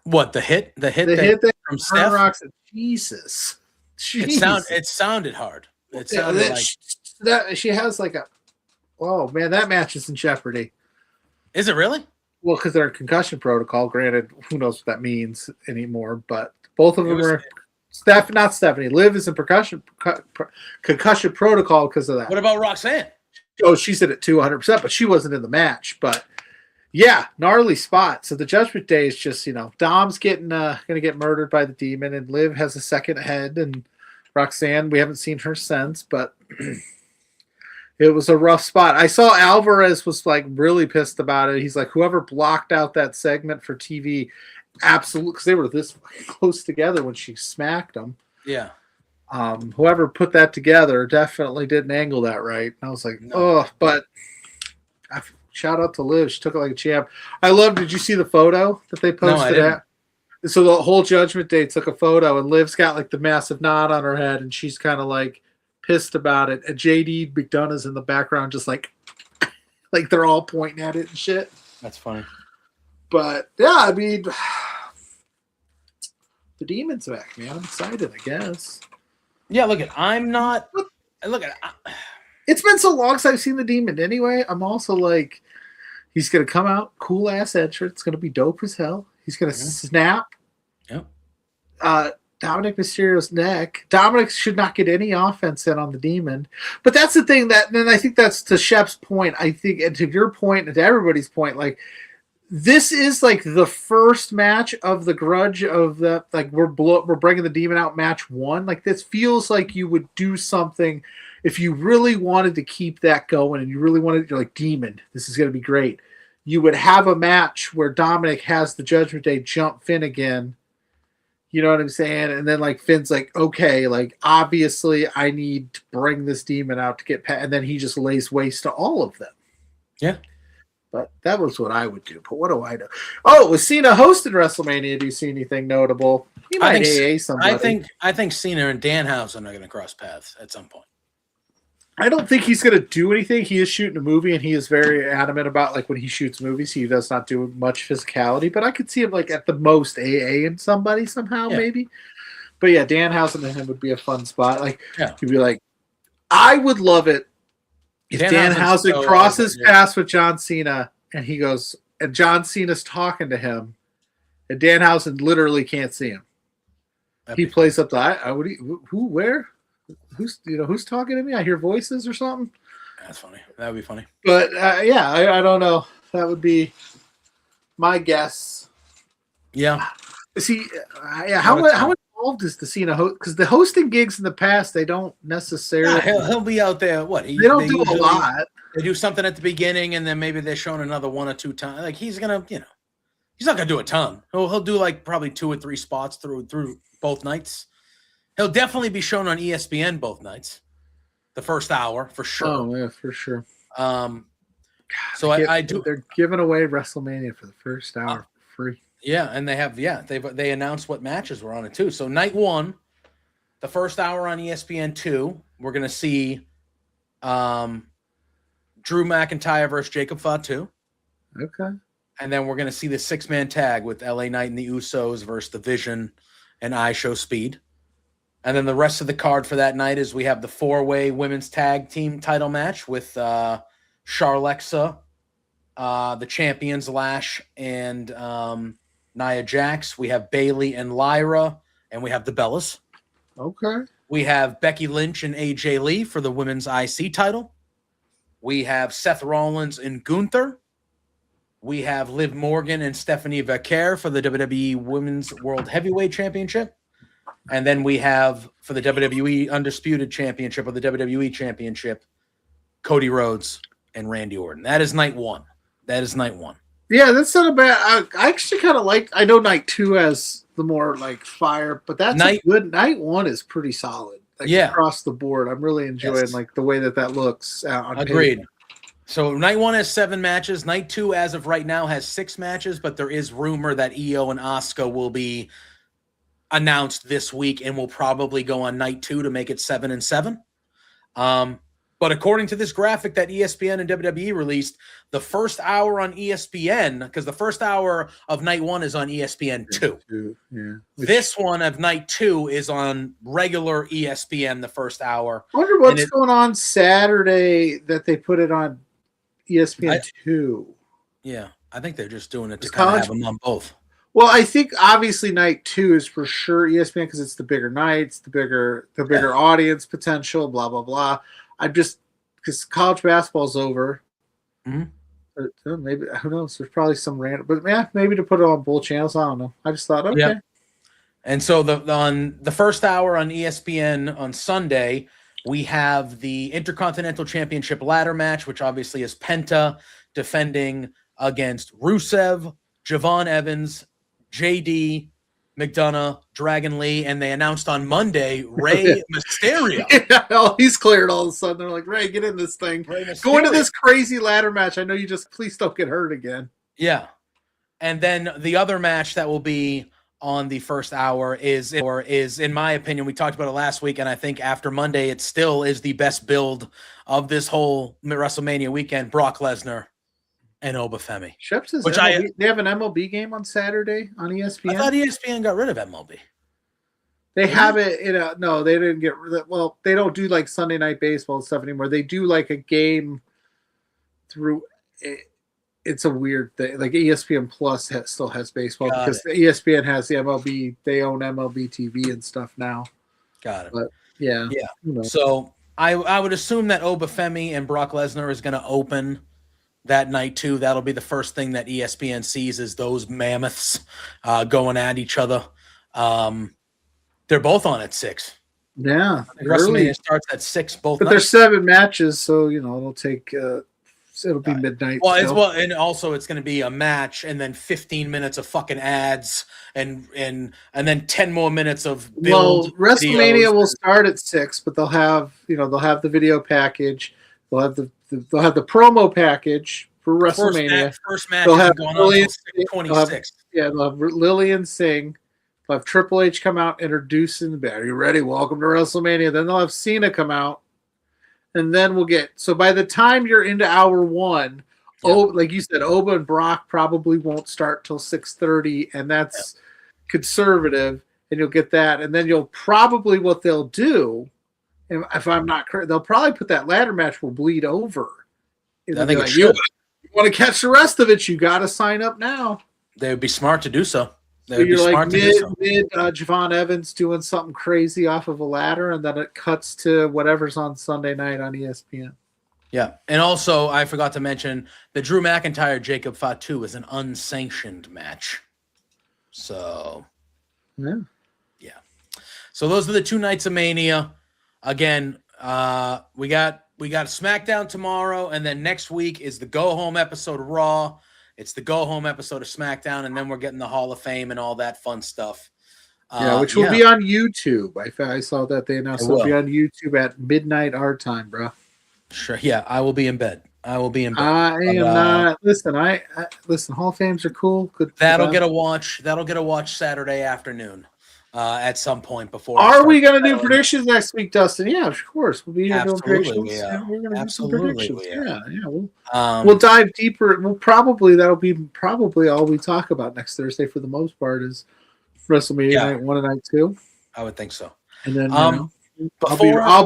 What, the hit from Steph? Jesus. It sounded hard. It sounded like she has like a. Oh man, that match is in jeopardy. Is it really? Well, because they're in concussion protocol. Granted, who knows what that means anymore? But both of them are. Not Stephanie. Liv is in concussion protocol because of that. What about Roxanne? Oh, she's in it too, 100%. But she wasn't in the match. But. Yeah, gnarly spot. So the Judgment Day is just, Dom's going to get murdered by the Demon, and Liv has a second head, and Roxanne, we haven't seen her since, but it was a rough spot. I saw Alvarez was like really pissed about it. He's like, whoever blocked out that segment for TV, absolutely, because they were this close together when she smacked him. Yeah. Whoever put that together definitely didn't angle that right. And I was like, but shout out to Liv. She took it like a champ. Did you see the photo that they posted at? So the whole Judgment Day took a photo, and Liv's got like the massive knot on her head, and she's kind of like pissed about it. And JD McDonough's in the background, just like they're all pointing at it and shit. That's funny. But yeah, I mean, the Demon's back, man. I'm excited, I guess. Yeah, it's been so long since I've seen the Demon anyway. I'm also like, he's going to come out, cool ass entrance. It's going to be dope as hell. He's going to snap Dominic Mysterio's neck. Dominic should not get any offense in on the Demon. But that's the thing and I think that's to Shep's point. I think, and to your point and to everybody's point, like, this is like the first match of the grudge of the, like, we're bringing the Demon out match 1. Like, this feels like you would do something if you really wanted to keep that going and you really wanted to, like, Demon, this is going to be great. You would have a match where Dominic has the Judgment Day jump Finn again. You know what I'm saying? And then, like, Finn's like, okay, like, obviously I need to bring this Demon out to get and then he just lays waste to all of them. Yeah. But that was what I would do. But what do I know? Oh, was Cena hosting WrestleMania? Do you see anything notable? He might AA somebody. I think Cena and Danhausen are going to cross paths at some point. I don't think he's going to do anything. He is shooting a movie, and he is very adamant about, like, when he shoots movies, he does not do much physicality. But I could see him, like, at the most AA in somebody somehow, maybe. But yeah, Danhausen and him would be a fun spot. Like, he'd be like, I would love it if Danhausen crosses paths with John Cena, and he goes, and John Cena's talking to him, and Danhausen literally can't see him. He plays up the who, where? Who's talking to me? I hear voices or something. That's funny. That would be funny. But I don't know. That would be my guess. Yeah. See, how involved is the Cena host? Because the hosting gigs in the past, they don't necessarily. He'll be out there. They don't do a lot. They do something at the beginning, and then maybe they're showing another 1 or 2 times. Like, he's gonna, he's not gonna do a ton. He'll do like probably 2 or 3 spots through both nights. He'll definitely be shown on ESPN both nights, the first hour for sure. Oh yeah, for sure. So I do. They're giving away WrestleMania for the first hour for free. Yeah, and they have. Yeah, they announced what matches were on it too. So night 1, the first hour on ESPN 2, we're gonna see Drew McIntyre versus Jacob Fatu. Okay. And then we're gonna see the 6-man tag with LA Knight and the Usos versus the Vision and I Show Speed. And then the rest of the card for that night is we have the 4-way women's tag team title match with Charlexa, the champions Lash and Nia Jax. We have Bayley and Lyra, and we have the Bellas. Okay. We have Becky Lynch and AJ Lee for the women's IC title. We have Seth Rollins and Gunther. We have Liv Morgan and Stephanie Vaquer for the WWE Women's World Heavyweight Championship. And then we have, for the WWE Undisputed Championship or the WWE Championship, Cody Rhodes and Randy Orton. That is night 1. Yeah, that's not a bad. I actually kind of like. I know night 2 has the more like fire, but that's good. Night 1 is pretty solid. Like, across the board. I'm really enjoying like the way that looks. Agreed. Paper. So night 1 has 7 matches. Night 2, as of right now, has 6 matches, but there is rumor that Io and Asuka will be announced this week and will probably go on night 2 to make it 7 and 7. But according to this graphic that ESPN and WWE released, the first hour on ESPN, because the first hour of night 1 is on ESPN 2. Yeah. This one of night 2 is on regular ESPN, the first hour. I wonder what's going on Saturday that they put it on ESPN 2. Yeah, I think they're just doing it to kind of have them on both. Well, I think obviously night 2 is for sure ESPN because it's the bigger nights, the bigger audience potential, blah blah blah. I'm just because college basketball's over. Mm-hmm. Or maybe who knows? There's probably some random, but yeah, maybe to put it on both channels. I don't know. I just thought okay. Yeah. And so on the first hour on ESPN on Sunday, we have the Intercontinental Championship ladder match, which obviously is Penta defending against Rusev, Javon Evans, JD, McDonough, Dragon Lee, and they announced on Monday Rey Mysterio. Yeah, he's cleared all of a sudden. They're like, Ray, get in this thing. Go into this crazy ladder match. I know you just please don't get hurt again. Yeah. And then the other match that will be on the first hour is, in my opinion, we talked about it last week, and I think after Monday, it still is the best build of this whole WrestleMania weekend, Brock Lesnar and Obafemi. Shep says Which they have an MLB game on Saturday on ESPN. I thought ESPN got rid of MLB. They have it. No, they didn't get rid of. Well, they don't do like Sunday Night Baseball and stuff anymore. They do like a game through. It's a weird thing. Like ESPN Plus still has baseball because ESPN has the MLB. They own MLB TV and stuff now. Got it. But yeah. So I would assume that Obafemi and Brock Lesnar is going to open that night too. That'll be the first thing that ESPN sees is those mammoths going at each other. They're both on at 6. Yeah, WrestleMania starts at 6 both. But there's 7 matches, so it'll take. It'll be midnight. And also it's going to be a match, and then 15 minutes of fucking ads, and then 10 more minutes of build. Well, WrestleMania will start at 6, but they'll have the video package. They'll have the promo package for WrestleMania. First match they'll have going on until 26. They'll have Lillian sing. They'll have Triple H come out introducing the band. Are you ready? Welcome to WrestleMania. Then they'll have Cena come out. And then we'll get, so by the time you're into hour 1, like you said, Oba and Brock probably won't start till 6:30, and that's conservative, and you'll get that. And then you'll probably, what they'll do, and if I'm not correct, they'll probably put that ladder match will bleed over. I think like, you want to catch the rest of it, you got to sign up now. They would be smart to do so. So you're like mid Javon Evans doing something crazy off of a ladder, and then it cuts to whatever's on Sunday night on ESPN. Yeah, and also I forgot to mention the Drew McIntyre Jacob Fatu is an unsanctioned match. So yeah. So those are the 2 nights of Mania. Again, we got SmackDown tomorrow, and then next week is the go home episode of Raw. It's the go-home episode of SmackDown, and then we're getting the Hall of Fame and all that fun stuff. Which will be on YouTube. I saw that they announced it'll be on YouTube at midnight our time, bro. Sure. Yeah, I will be in bed. I am not. Listen, listen. Hall of Fames are cool. Good. That'll get a watch. That'll get a watch Saturday afternoon. At some point before. Are we going to do predictions next week, Dustin? Yeah, of course. We'll be here doing predictions. We're going to do some predictions. We'll dive deeper. That'll be probably all we talk about next Thursday for the most part is WrestleMania night 1 and night 2. I would think so. And then I'll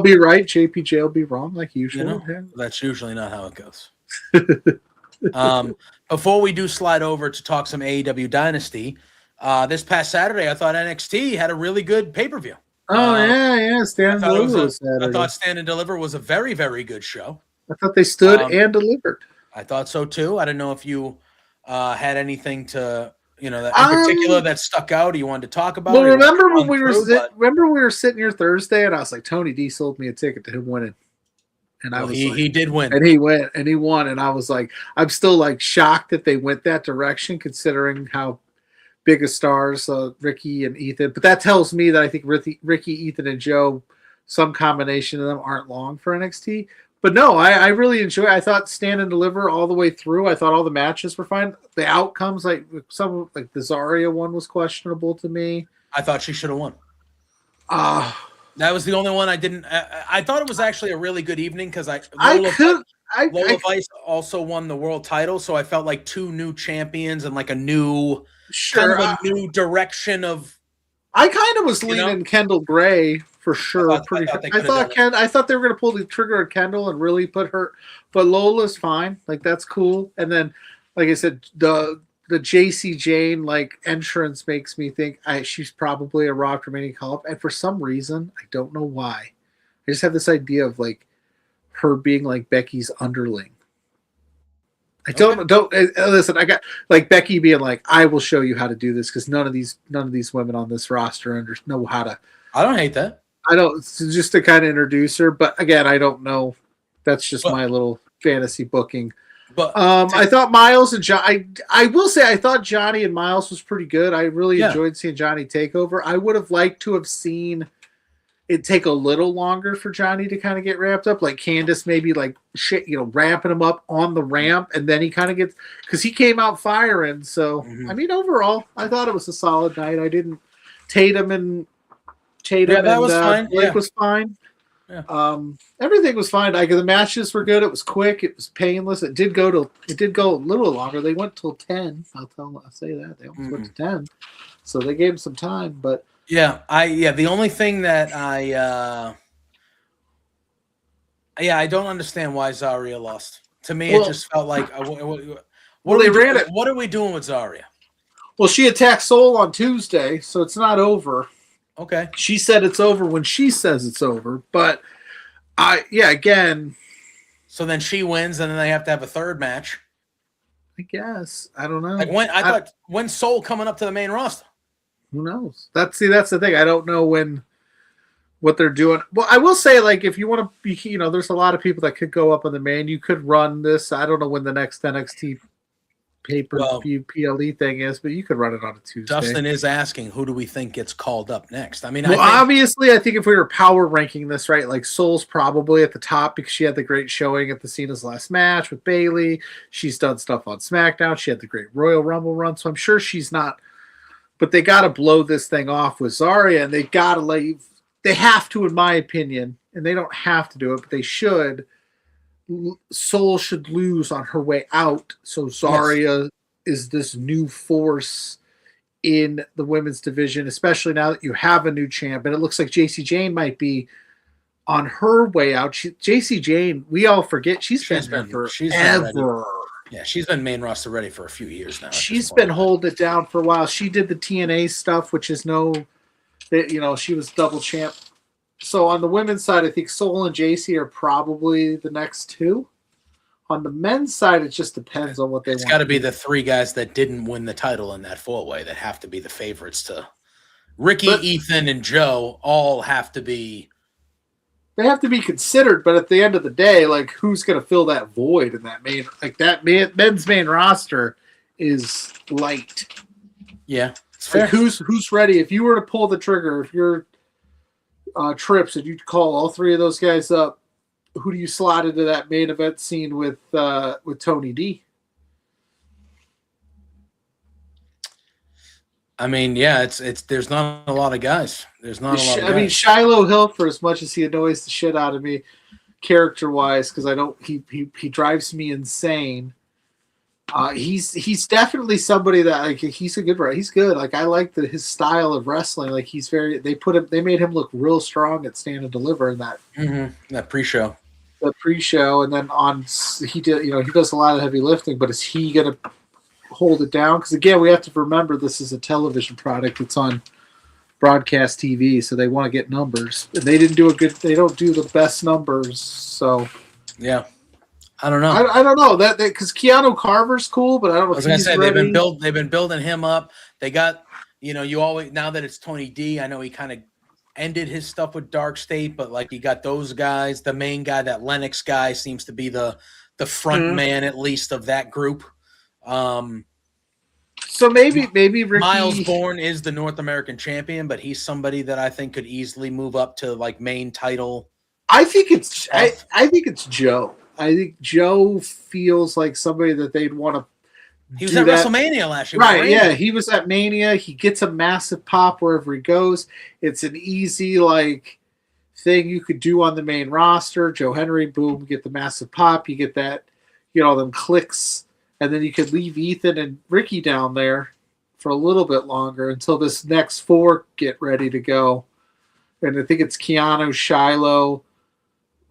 be right. JPJ will be wrong like usual. That's usually not how it goes. Before we do slide over to talk some AEW Dynasty. This past Saturday, I thought NXT had a really good pay-per-view. Stand and Deliver was Saturday. I thought Stand and Deliver was a very, very good show. I thought they stood and delivered. I thought so too. I didn't know if you had anything to, that in particular that stuck out or you wanted to talk about. Well, remember when we were sitting here Thursday and I was like, Tony D sold me a ticket to him winning. And he did win. And he went and he won. And I was like, I'm still like shocked that they went that direction considering how big of stars, Ricky and Ethan. But that tells me that I think Ricky, Ethan, and Joe, some combination of them aren't long for NXT. But no, I really enjoy it. I thought Stand and Deliver all the way through. I thought all the matches were fine. The outcomes, like the Zarya one was questionable to me. I thought she should have won. That was the only one I didn't. I thought it was actually a really good evening because Lola Vice also won the world title, so I felt like 2 new champions and like a new kind of a new direction of. I kind of was leaning Kendall Gray for sure. I thought they were going to pull the trigger on Kendall and really put her, but Lola's fine. Like that's cool. And then, like I said, the JC Jane like entrance makes me think she's probably a Raw remaining call-up. And for some reason, I don't know why, I just have this idea of like her being like Becky's underling. Don't listen. I got like Becky being like, I will show you how to do this because none of these women on this roster know how to. I don't hate that. I don't, just to kind of introduce her, but again, I don't know. That's just my little fantasy booking. But I thought Miles and John. I will say I thought Johnny and Miles was pretty good. I really enjoyed seeing Johnny take over. I would have liked to have seen it take a little longer for Johnny to kind of get ramped up, like Candace maybe like ramping him up on the ramp, and then he kind of gets, because he came out firing. So I mean, overall, I thought it was a solid night. I didn't Tatum and was fine. Blake was fine. Yeah. Everything was fine. Like the matches were good. It was quick. It was painless. It did go a little longer. They went till 10. I'll say that they almost went to 10. So they gave him some time, but. The only thing that I don't understand why Zarya lost. To me, it just felt like what are we doing with Zarya? Well, she attacked Soul on Tuesday, so it's not over. Okay. She said it's over when she says it's over, but again. So then she wins, and then they have to have a third match. I guess. I don't know. Like when's Soul coming up to the main roster? Who knows? That's the thing. I don't know what they're doing. Well, I will say, like, if you want to, there's a lot of people that could go up on the main. You could run this. I don't know when the next NXT pay-per-view PLE thing is, but you could run it on a Tuesday. Dustin is asking, who do we think gets called up next? I mean, obviously, I think if we were power ranking this, right, like Soul's probably at the top because she had the great showing at the Cena's last match with Bayley. She's done stuff on SmackDown. She had the great Royal Rumble run, so I'm sure she's not. But they got to blow this thing off with Zarya, and they got to leave. They have to, in my opinion, and they don't have to do it, but they should. Soul should lose on her way out, so Zarya is this new force in the women's division, especially now that you have a new champ. And it looks like JC Jane might be on her way out. JC Jane, we all forget she's been forever. Yeah, she's been main roster ready for a few years now. She's been holding it down for a while. She did the TNA stuff, which is she was double champ. So on the women's side, I think Soul and JC are probably the next two. On the men's side, it just depends on what they want. It's got to be the three guys that didn't win the title in that four-way that have to be the favorites to. Ricky, Ethan, and Joe all have to be. They have to be considered, but at the end of the day, like, who's going to fill that void in that men's main roster is light. Yeah, like who's ready? If you were to pull the trigger, if you're Trips and you'd call all three of those guys up, who do you slot into that main event scene with Tony D? I mean, yeah, it's there's not a lot of guys. There's not a lot of guys. I mean, Shiloh Hill, for as much as he annoys the shit out of me character-wise, because he drives me insane. He's definitely somebody that, like, he's a good. He's good. Like, I like his style of wrestling. Like, he's very. They made him look real strong at Stand and Deliver in that that pre-show. The pre-show, and then he does a lot of heavy lifting. But is he gonna hold it down? Because again, we have to remember this is a television product. It's on broadcast TV, so they want to get numbers. And they didn't do they don't do the best numbers. So yeah. I don't know. I don't know that because Keanu Carver's cool, but I don't know. I was gonna say they've been building him up. They got you always, now that it's Tony D. I know he kind of ended his stuff with Dark State, but like you got those guys. The main guy, that Lennox guy, seems to be the front man at least of that group. So maybe Ricky Miles Bourne is the North American champion, but he's somebody that I think could easily move up to like main title. I think it's Joe. I think Joe feels like somebody that they'd want to. He was at WrestleMania last year, right? Yeah, he was at Mania. He gets a massive pop wherever he goes. It's an easy thing you could do on the main roster. Joe Henry, boom, get the massive pop. You get that, them clicks, and then you could leave Ethan and Ricky down there for a little bit longer until this next four get ready to go. And I think it's Keanu, Shiloh,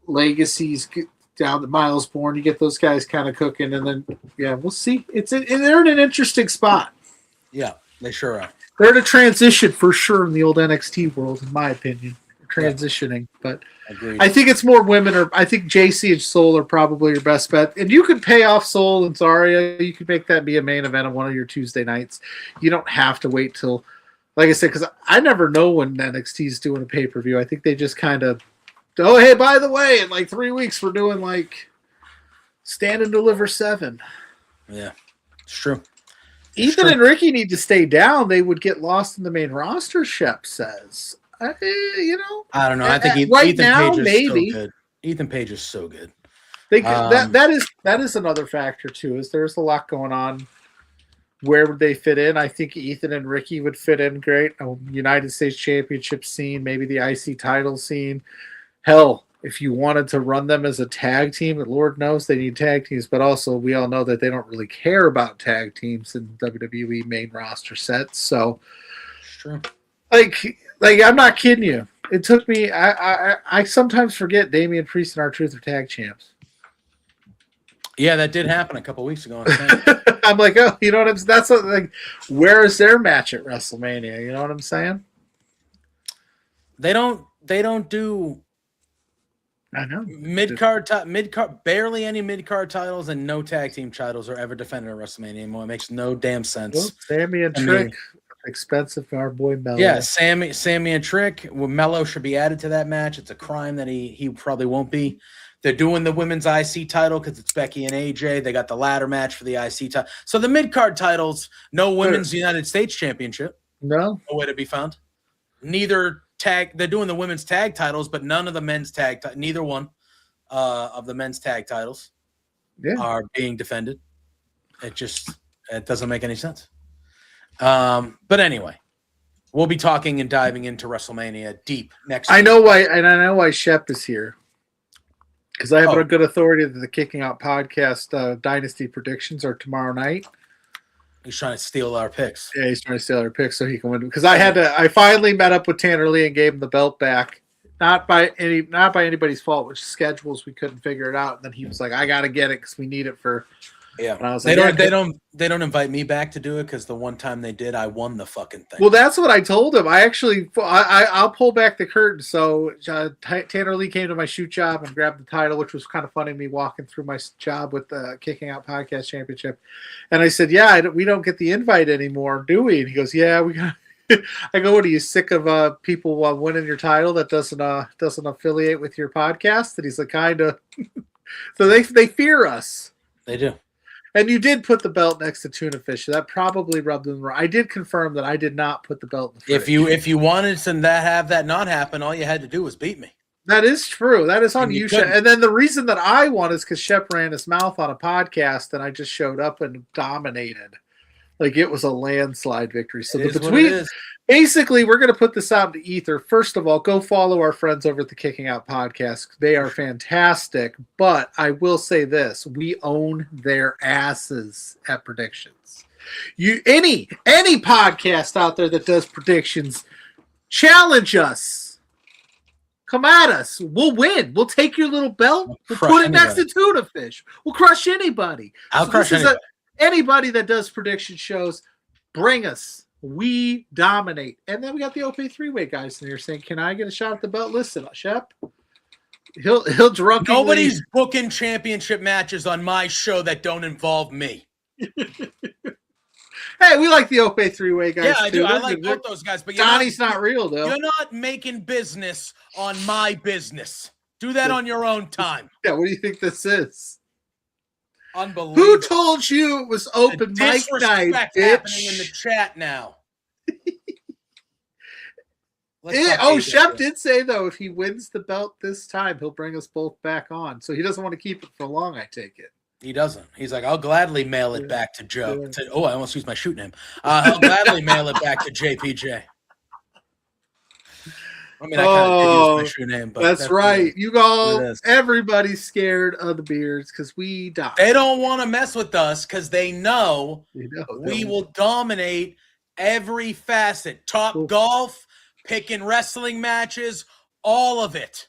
Legacies down to Miles Bourne. You get those guys kind of cooking, and then we'll see. They're in an interesting spot. Yeah, they sure are. They're in a transition for sure in the old NXT world, in my opinion. Transitioning, but agreed. I think it's more women. I think JC and Soul are probably your best bet, and you could pay off Soul and Zarya. You could make that be a main event on one of your Tuesday nights. You don't have to wait till, like I said, because I never know when NXT is doing a pay-per-view. I think they just kind of, oh, hey, by the way, in 3 weeks we're doing Stand and deliver 7. Yeah, it's true. Ethan and Ricky need to stay down. They would get lost in the main roster, Shep says. I don't know. I think Ethan Page is so good. Ethan Page is so good. That is another factor too. Is there's a lot going on. Where would they fit in? I think Ethan and Ricky would fit in great. A United States Championship scene, maybe the IC title scene. Hell, if you wanted to run them as a tag team, Lord knows they need tag teams, but also we all know that they don't really care about tag teams in WWE main roster sets. So, true. Like I'm not kidding you. It took me. I sometimes forget Damian Priest and R-Truth are tag champs. Yeah, that did happen a couple weeks ago. I'm like, oh, you know what I'm saying? That's like, where is their match at WrestleMania? You know what I'm saying? They don't do. I know mid-card, barely any mid-card titles, and no tag team titles are ever defended at WrestleMania anymore. It makes no damn sense. Well, Sammy and Trick, expensive for our boy Mello. Yeah, Sammy and Trick. Well, Mello should be added to that match. It's a crime that he probably won't be. They're doing the women's IC title because it's Becky and AJ. They got the ladder match for the IC title. So the mid-card titles, no women's United States Championship. No way to be found. Neither tag. They're doing the women's tag titles, but none of the men's tag. Neither one of the men's tag titles are being defended. It doesn't make any sense. But anyway, we'll be talking and diving into WrestleMania deep next week. I know why Shep is here. Because I have a good authority that the Kicking Out podcast Dynasty predictions are tomorrow night. He's trying to steal our picks. Yeah, he's trying to steal our picks so he can win. Because I finally met up with Tanner Lee and gave him the belt back. Not by anybody's fault, which schedules we couldn't figure it out. And then he was like, "I got to get it because we need it for." Yeah, and I was they like, don't invite me back to do it because the one time they did, I won the fucking thing. Well, that's what I told him. I'll pull back the curtain. So Tanner Lee came to my shoot job and grabbed the title, which was kind of funny. Me walking through my job with the Kicking Out Podcast Championship, and I said, "Yeah, we don't get the invite anymore, do we?" And he goes, "Yeah, we got." I go, "What are you sick of people winning your title that doesn't affiliate with your podcast?" And he's like, "Kind of." So they fear us. They do. And you did put the belt next to Tuna Fish. So that probably rubbed them wrong. I did confirm that I did not put the belt in the fridge. If you wanted to have that not happen, all you had to do was beat me. That is true. That is on you, Shep. And then the reason that I won is because Shep ran his mouth on a podcast, and I just showed up and dominated. Like it was a landslide victory. So basically, we're going to put this out into ether. First of all, go follow our friends over at the Kicking Out Podcast. They are fantastic. But I will say this: we own their asses at predictions. Any podcast out there that does predictions, challenge us. Come at us. We'll win. We'll take your little belt. We'll put it next to Tuna Fish. We'll crush anybody. I'll crush anybody. Anybody that does prediction shows, bring us. We dominate. And then we got the OP 3-way guys in here saying, "Can I get a shot at the belt?" Listen, Shep, he'll drunkenly... Nobody's booking championship matches on my show that don't involve me. Hey, we like the OP 3-way guys. Yeah, I do. Too. I like both those guys. But Donnie's not real, though. You're not making business on my business. Do that on your own time. Yeah, what do you think this is? Unbelievable. Who told you it was open mic night, bitch? Happening in the chat now. Shep did say, though, if he wins the belt this time, he'll bring us both back on. So he doesn't want to keep it for long, I take it. He doesn't. He's like, I'll gladly mail it back to Joe. Yeah. I almost used my shoot name. I'll gladly mail it back to JPJ. I mean, I kind of did use my shoe name, but that's right. You go. Everybody's scared of the Beards because we die. They don't want to mess with us because they know we will dominate every facet. Top golf, picking wrestling matches, all of it.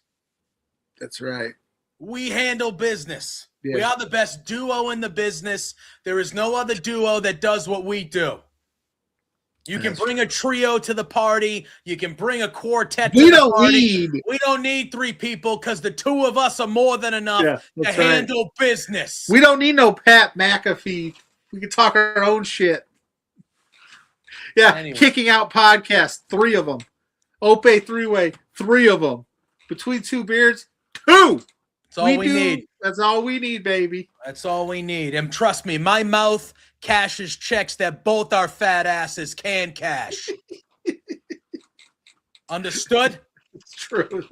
That's right. We handle business. Yeah. We are the best duo in the business. There is no other duo that does what we do. You can bring a trio to the party. You can bring a quartet to the party. We don't need 3 people because the 2 of us are more than enough to handle business. We don't need no Pat McAfee. We can talk our own shit. Yeah, anyway. Kicking Out podcast, 3 of them. Ope 3-way, 3 of them. Between 2 beards, 2. That's That's all we need. That's all we need, baby. That's all we need. And trust me, my mouth cashes checks that both our fat asses can cash. Understood? It's true.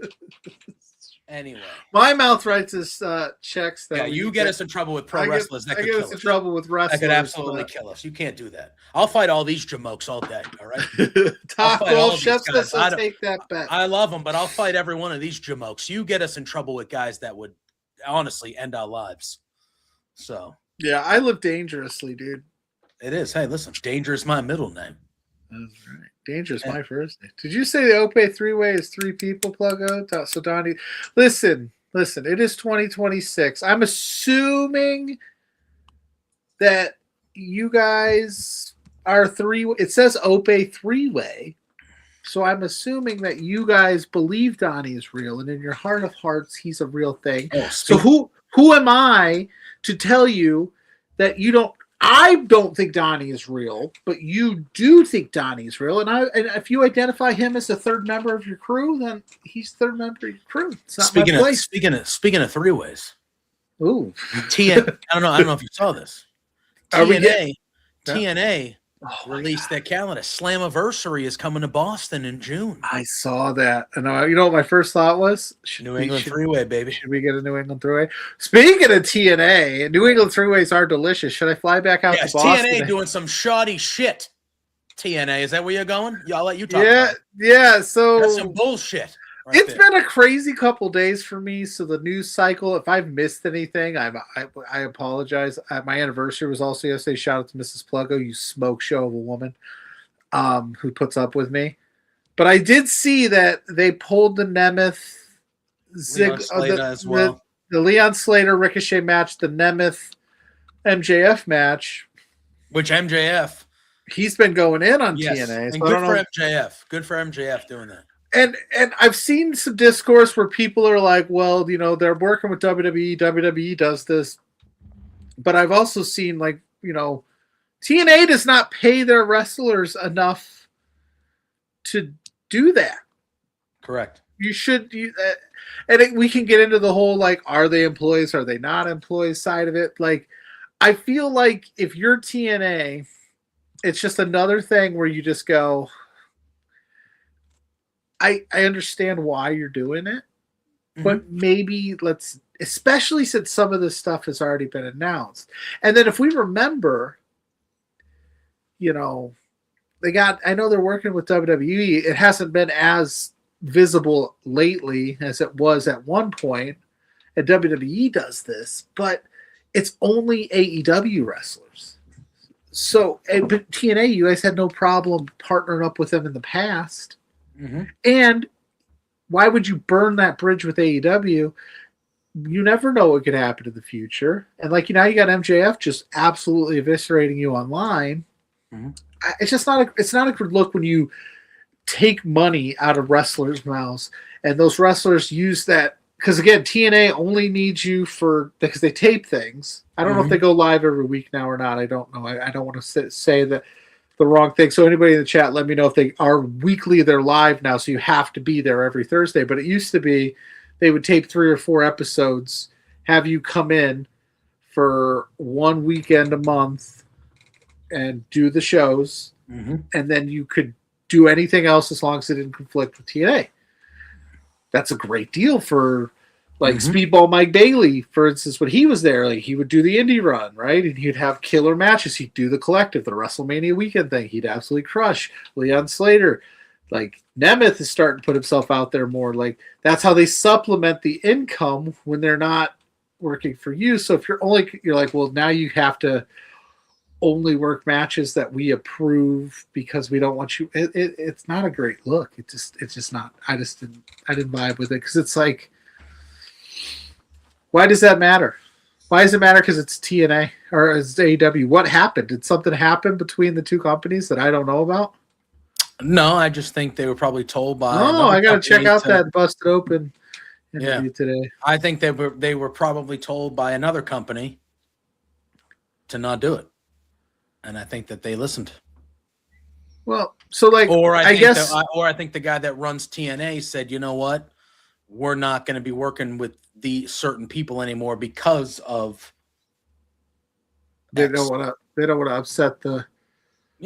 Anyway, my mouth writes us checks that you get us in trouble with pro wrestlers. I get us in trouble with wrestlers. That could absolutely kill us. You can't do that. I'll fight all these jamokes all day. All right. Top 12 chefs will take that bet. I love them, but I'll fight every one of these jamokes. You get us in trouble with guys that would honestly end our lives. So yeah, I live dangerously, dude. It is. Hey, listen, Danger is my middle name. That's right. Danger is my first name. Did you say the Ope three-way is 3 people, Pluggo? So Donnie, listen. It is 2026. I'm assuming that you guys are it says Ope three-way. So I'm assuming that you guys believe Donnie is real, and in your heart of hearts, he's a real thing. So who am I to tell you that you don't? I don't think Donnie is real, but you do think Donnie is real, and if you identify him as the third member of your crew, then he's the third member of your crew. It's not speaking my place. Speaking of three-ways. Ooh, TNA. I don't know if you saw this. TNA released their calendar. Slammiversary is coming to Boston in June. I saw that, and you know what my first thought was? New England three-way, baby. Should we get a New England three-way? Speaking of TNA, New England three-ways are delicious. Should I fly back out to Boston? TNA doing some shoddy shit. TNA, is that where you're going? Yeah, I'll let you talk. Yeah. So that's some bullshit. It's been a crazy couple days for me. So the news cycle, if I've missed anything, I apologize. My anniversary was also yesterday. Shout out to Mrs. Pluggo, you smoke show of a woman who puts up with me. But I did see that they pulled the Nemeth the Leon Slater Ricochet match, the Nemeth MJF match. Which MJF? He's been going in on TNA. And so good for MJF. Good for MJF doing that. And I've seen some discourse where people are like, well, you know, they're working with WWE. WWE does this. But I've also seen, like, you know, TNA does not pay their wrestlers enough to do that. Correct. You should. We can get into the whole, like, are they employees? Are they not employees side of it? Like, I feel like if you're TNA, it's just another thing where you just go, I understand why you're doing it, but maybe especially since some of this stuff has already been announced. And then if we remember, you know, I know they're working with WWE. It hasn't been as visible lately as it was at one point, and WWE does this, but it's only AEW wrestlers. So, but TNA, you guys had no problem partnering up with them in the past. And why would you burn that bridge with AEW? You never know what could happen in the future. And like, now you got MJF just absolutely eviscerating you online. It's just not a good look when you take money out of wrestlers' mouths and those wrestlers use that. Because again, TNA only needs you because they tape things. I don't know if they go live every week now or not. I don't know. I don't want to say that the wrong thing. So anybody in the chat, let me know if they are weekly. They're live now, so you have to be there every Thursday. But it used to be they would tape 3 or 4 episodes, have you come in for 1 weekend a month and do the shows, and then you could do anything else as long as it didn't conflict with TNA. That's a great deal for like Speedball Mike Bailey, for instance, when he was there, like he would do the indie run, right? And he'd have killer matches. He'd do the collective, the WrestleMania weekend thing. He'd absolutely crush Leon Slater. Like Nemeth is starting to put himself out there more. Like that's how they supplement the income when they're not working for you. So if you're like, well, now you have to only work matches that we approve because we don't want you. It's not a great look. It's just not. I didn't vibe with it because it's like, why does that matter? Why does it matter? Because it's TNA or it's AEW. What happened? Did something happen between the two companies that I don't know about? No, I just think they were probably told by. Oh, I got to check out that Busted Open interview today. I think they were probably told by another company to not do it, and I think that they listened. Well, so like, I think the guy that runs TNA said, you know what? we're not going to be working with the certain people anymore because of they don't want to upset the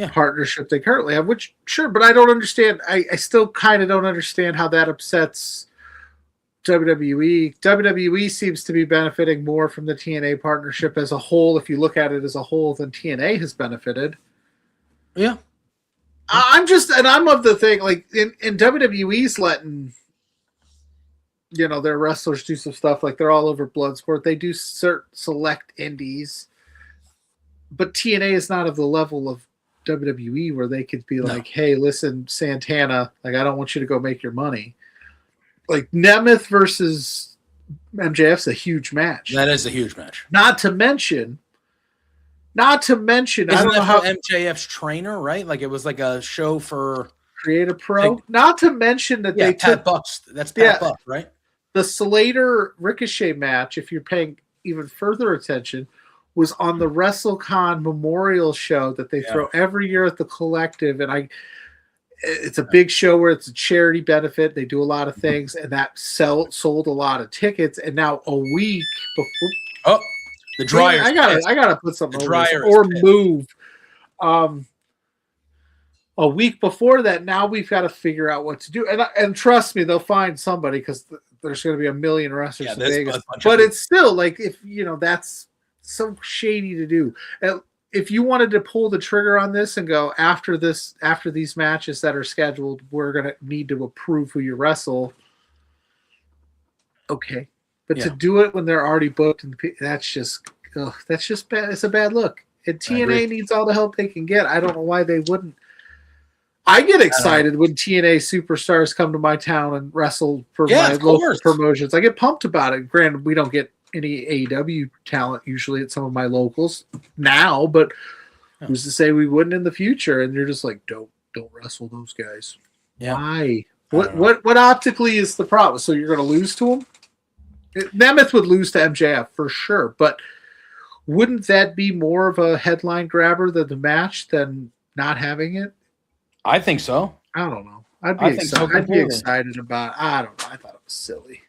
partnership they currently have, which sure, but I don't understand. I still kind of don't understand how that upsets WWE. WWE seems to be benefiting more from the TNA partnership as a whole, if you look at it as a whole, than TNA has benefited. Yeah. I'm of the thing, like in WWE's letting their wrestlers do some stuff, like they're all over Bloodsport. They do select indies, but TNA is not of the level of WWE where they could be like, hey, listen, Santana, like I don't want you to go make your money. Like Nemeth versus MJF's a huge match. That is a huge match. Not to mention, I don't know how MJF's trainer, right? Like it was like a show for Create a Pro. Not to mention that they Pat took Bucks. That's Pat Buck, right? The Slater Ricochet match, if you're paying even further attention, was on the WrestleCon Memorial show that they throw every year at the Collective, and it's a big show where it's a charity benefit. They do a lot of things, and that sold a lot of tickets. And now a week before, the dryer. I gotta put something over this, or move. A week before that, now we've got to figure out what to do. And trust me, they'll find somebody because there's going to be a million wrestlers in Vegas. But it's still like that's so shady to do. If you wanted to pull the trigger on this and go after these matches that are scheduled, we're going to need to approve who you wrestle. Okay. But to do it when they're already booked, that's just bad. It's a bad look. And TNA needs all the help they can get. I don't know why they wouldn't. I get excited when TNA superstars come to my town and wrestle for my local promotions. I get pumped about it. Granted, we don't get any AEW talent usually at some of my locals now, but who's to say we wouldn't in the future? And you're just like, don't wrestle those guys. Yeah. Why? What optically is the problem? So you're going to lose to them? Nemeth would lose to MJF for sure, but wouldn't that be more of a headline grabber than the match than not having it? I think so. I don't know. I'd be excited about it. I don't know. I thought it was silly.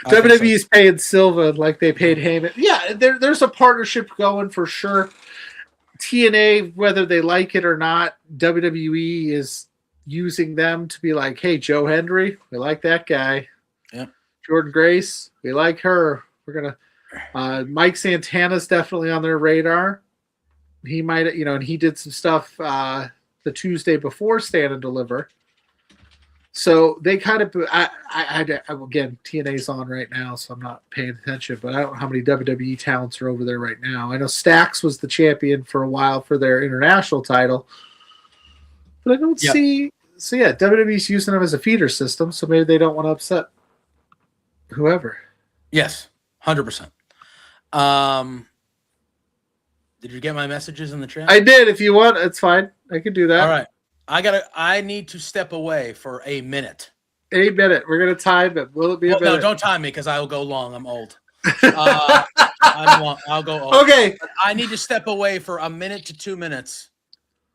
WWE's paying Silva like they paid Heyman. Yeah, there's a partnership going for sure. TNA, whether they like it or not, WWE is using them to be like, hey, Joe Hendry, we like that guy. Yeah. Jordan Grace, we like her. We're going to Mike Santana's definitely on their radar. He might, and he did some stuff the Tuesday before Stand and Deliver. So they kind of, again, TNA's on right now, so I'm not paying attention, but I don't know how many WWE talents are over there right now. I know Stax was the champion for a while for their international title, but I don't see. So yeah, WWE's using them as a feeder system, so maybe they don't want to upset whoever. Yes, 100%. Did you get my messages in the chat? I did. If you want, it's fine. I can do that. All right. I need to step away for a minute. A minute. We're gonna time it. Will it be a minute? No, don't time me because I'll go long. I'm old. I'll go old. Okay. But I need to step away for a minute to 2 minutes,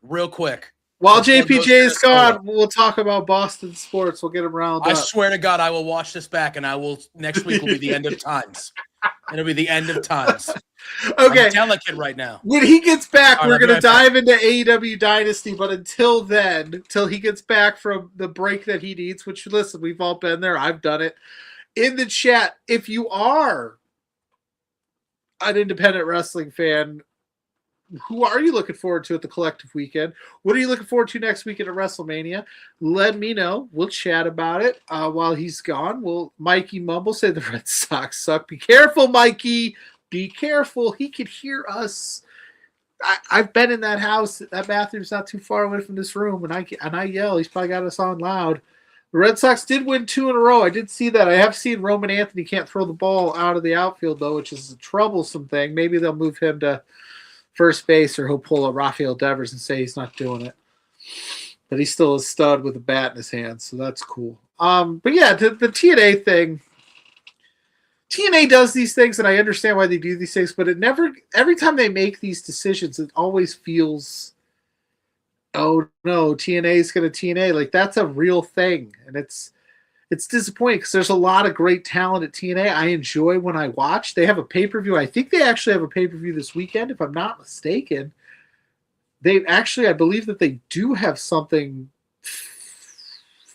real quick. While JPJ is gone, we'll talk about Boston sports. We'll get him round up. I swear to God, I will watch this back, and next week will be the end of times. It'll be the end of times. Okay. I'm delicate right now. When he gets back, we're going to dive into AEW Dynasty, but until then, till he gets back from the break that he needs, which, listen, we've all been there. I've done it. In the chat, if you are an independent wrestling fan, who are you looking forward to at the Collective weekend? What are you looking forward to next weekend at WrestleMania? Let me know. We'll chat about it while he's gone. Mikey Mumble say the Red Sox suck. Be careful, Mikey. Be careful. He could hear us. I've been in that house. That bathroom's not too far away from this room, and I yell. He's probably got us on loud. The Red Sox did win 2 in a row. I did see that. I have seen Roman Anthony can't throw the ball out of the outfield, though, which is a troublesome thing. Maybe they'll move him to first base, or he'll pull a Rafael Devers and say he's not doing it. But he's still a stud with a bat in his hand, so that's cool. But yeah, the TNA thing. TNA does these things, and I understand why they do these things, but every time they make these decisions, it always feels, oh no, TNA is going to TNA. Like, that's a real thing. And it's disappointing because there's a lot of great talent at TNA. I enjoy when I watch. They have a pay-per-view. I think they actually have a pay-per-view this weekend, if I'm not mistaken. They actually, I believe that they do have something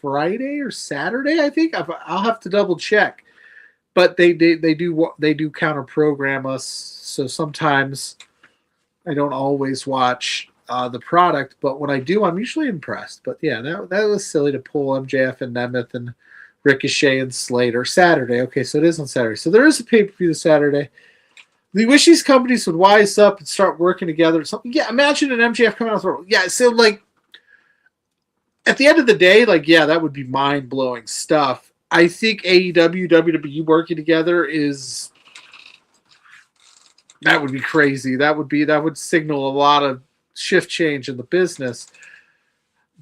Friday or Saturday, I think. I'll have to double check. But they do counter program us, so sometimes I don't always watch the product, but when I do, I'm usually impressed. But yeah, that was silly to pull MJF and Nemeth and Ricochet and Slater Saturday. Okay, so it is on Saturday. So there is a pay-per-view this Saturday. We wish these companies would wise up and start working together or something. Yeah, imagine an MJF coming out of yeah, so like at the end of the day, like, yeah, that would be mind-blowing stuff. I think AEW, WWE working together that would be crazy. That would signal a lot of shift change in the business.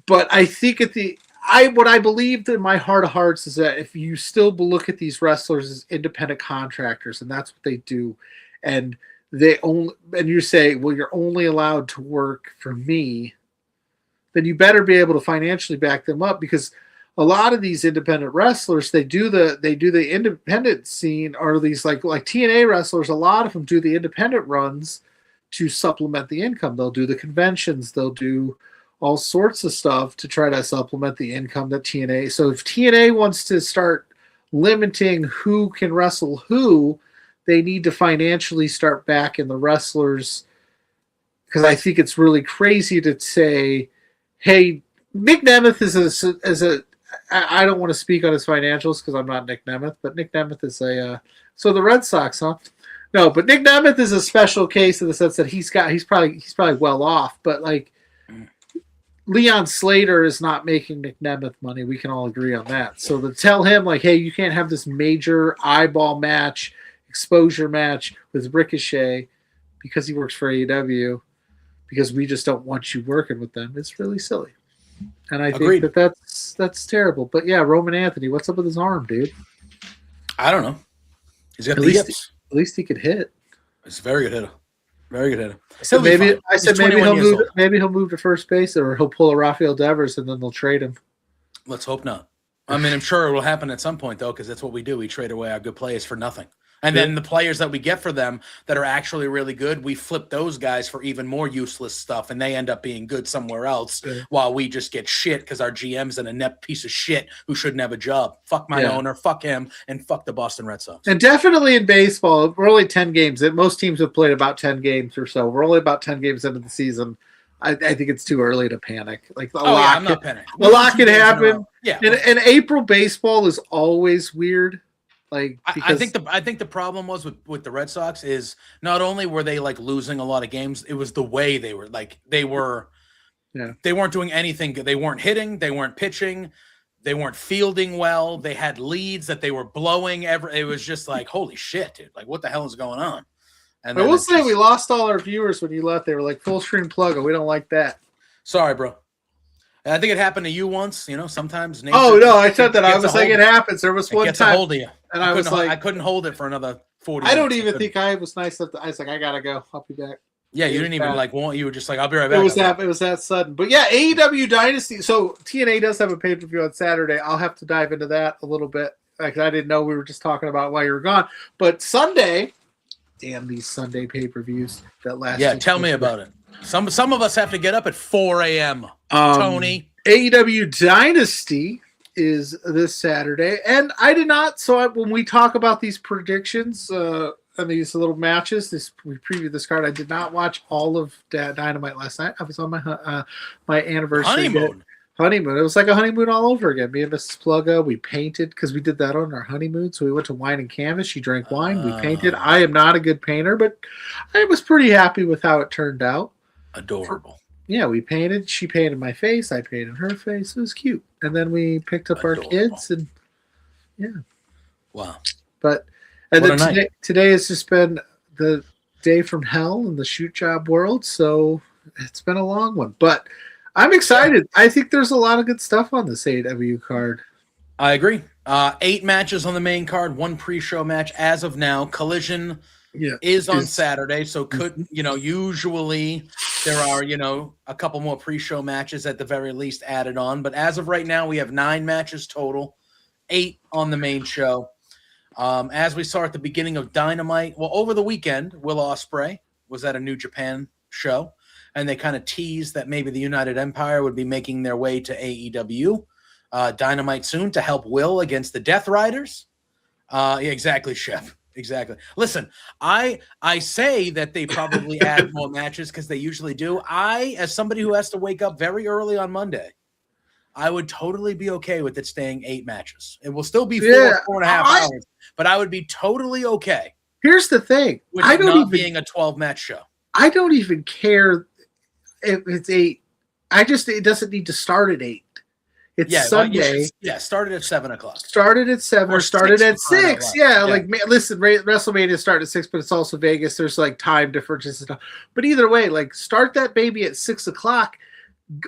But I think what I believed in my heart of hearts is that if you still look at these wrestlers as independent contractors, and that's what they do, and you say, well, you're only allowed to work for me, then you better be able to financially back them up, because a lot of these independent wrestlers, they do the independent scene, or these like TNA wrestlers, a lot of them do the independent runs to supplement the income. They'll do the conventions, they'll do all sorts of stuff to try to supplement the income that TNA. So if TNA wants to start limiting who can wrestle who, they need to financially start backing the wrestlers, because I think it's really crazy to say, hey, Nick Nemeth is a I don't want to speak on his financials because I'm not Nick Nemeth, but Nick Nemeth is so the Red Sox, huh? No, but Nick Nemeth is a special case in the sense that he's probably well off, but like Leon Slater is not making Nick Nemeth money. We can all agree on that. So to tell him like, hey, you can't have this major eyeball match, exposure match with Ricochet because he works for AEW, because we just don't want you working with them, it's really silly. And I think that's terrible. But yeah, Roman Anthony, what's up with his arm, dude? I don't know. He's got at least he could hit. He's a very good hitter. Very good hitter. So maybe he'll move to first base, or he'll pull a Rafael Devers and then they'll trade him. Let's hope not. I mean, I'm sure it will happen at some point though, because that's what we do. We trade away our good players for nothing. And then the players that we get for them that are actually really good, we flip those guys for even more useless stuff, and they end up being good somewhere else, while we just get shit because our GM's an inept piece of shit who shouldn't have a job. Fuck my owner, fuck him, and fuck the Boston Red Sox. And definitely in baseball, we're only 10 games. Most teams have played about 10 games or so. We're only about 10 games into the season. I think it's too early to panic. Like I'm not panicking. A lot could happen. Yeah. And April baseball is always weird. Like, I think the problem was with the Red Sox is not only were they like losing a lot of games, it was the way they were they weren't doing anything good. They weren't hitting, they weren't pitching, they weren't fielding well. They had leads that they were blowing. It was just like, holy shit, dude! Like, what the hell is going on? And I will say we lost all our viewers when you left. They were like, full screen Pluggo. We don't like that. Sorry, bro. And I think it happened to you once. You know, sometimes. Oh no, I said that. I was like, it happens. There was one time. Hold of you. And I was like, I couldn't hold it for another 40 minutes. I don't even think I was nice enough. I was like, I gotta go. I'll be back. Yeah, you didn't even like want. You were just like, I'll be right back. It was that sudden. But yeah, AEW Dynasty. So TNA does have a pay per view on Saturday. I'll have to dive into that a little bit. Like, I didn't know we were just talking about while you were gone. But Sunday, damn these Sunday pay per views that last. Yeah, tell me about it. Some of us have to get up at 4 a.m. Tony. AEW Dynasty is this Saturday, and I did not. So when we talk about these predictions and these little matches, we previewed this card. I did not watch all of Dynamite last night. I was on my anniversary honeymoon. It was like a honeymoon all over again. Me and Mrs. Pluggo, we painted because we did that on our honeymoon. So we went to Wine and Canvas. She drank wine. We painted. I am not a good painter, but I was pretty happy with how it turned out. Adorable. Yeah, we painted. She painted my face. I painted her face. It was cute. And then we picked up our kids, and yeah. Wow. But and then today has just been the day from hell in the shoot job world. So it's been a long one, but I'm excited. I think there's a lot of good stuff on this AEW card. I agree. 8 matches on the main card, 1 pre-show match as of now. Collision is on Saturday, so usually there are, a couple more pre-show matches at the very least added on. But as of right now, we have 9 matches total. 8 on the main show. As we saw at the beginning of Dynamite, well, over the weekend, Will Ospreay was at a New Japan show, and they kind of teased that maybe the United Empire would be making their way to AEW Dynamite soon to help Will against the Death Riders. Yeah, exactly, Chef. Exactly. Listen, I say that they probably add more matches because they usually do. As somebody who has to wake up very early on Monday, I would totally be okay with it staying 8 matches. It will still be 4.5 hours, but I would be totally okay. Here's the thing. With it not being a 12-match show. I don't even care if it's 8. It doesn't need to start at 8. It's Sunday. Started at 7 o'clock. Started at 7 or started at 6. Yeah, like listen, WrestleMania started at 6, but it's also Vegas. There's like time differences and stuff. But either way, like start that baby at 6 o'clock.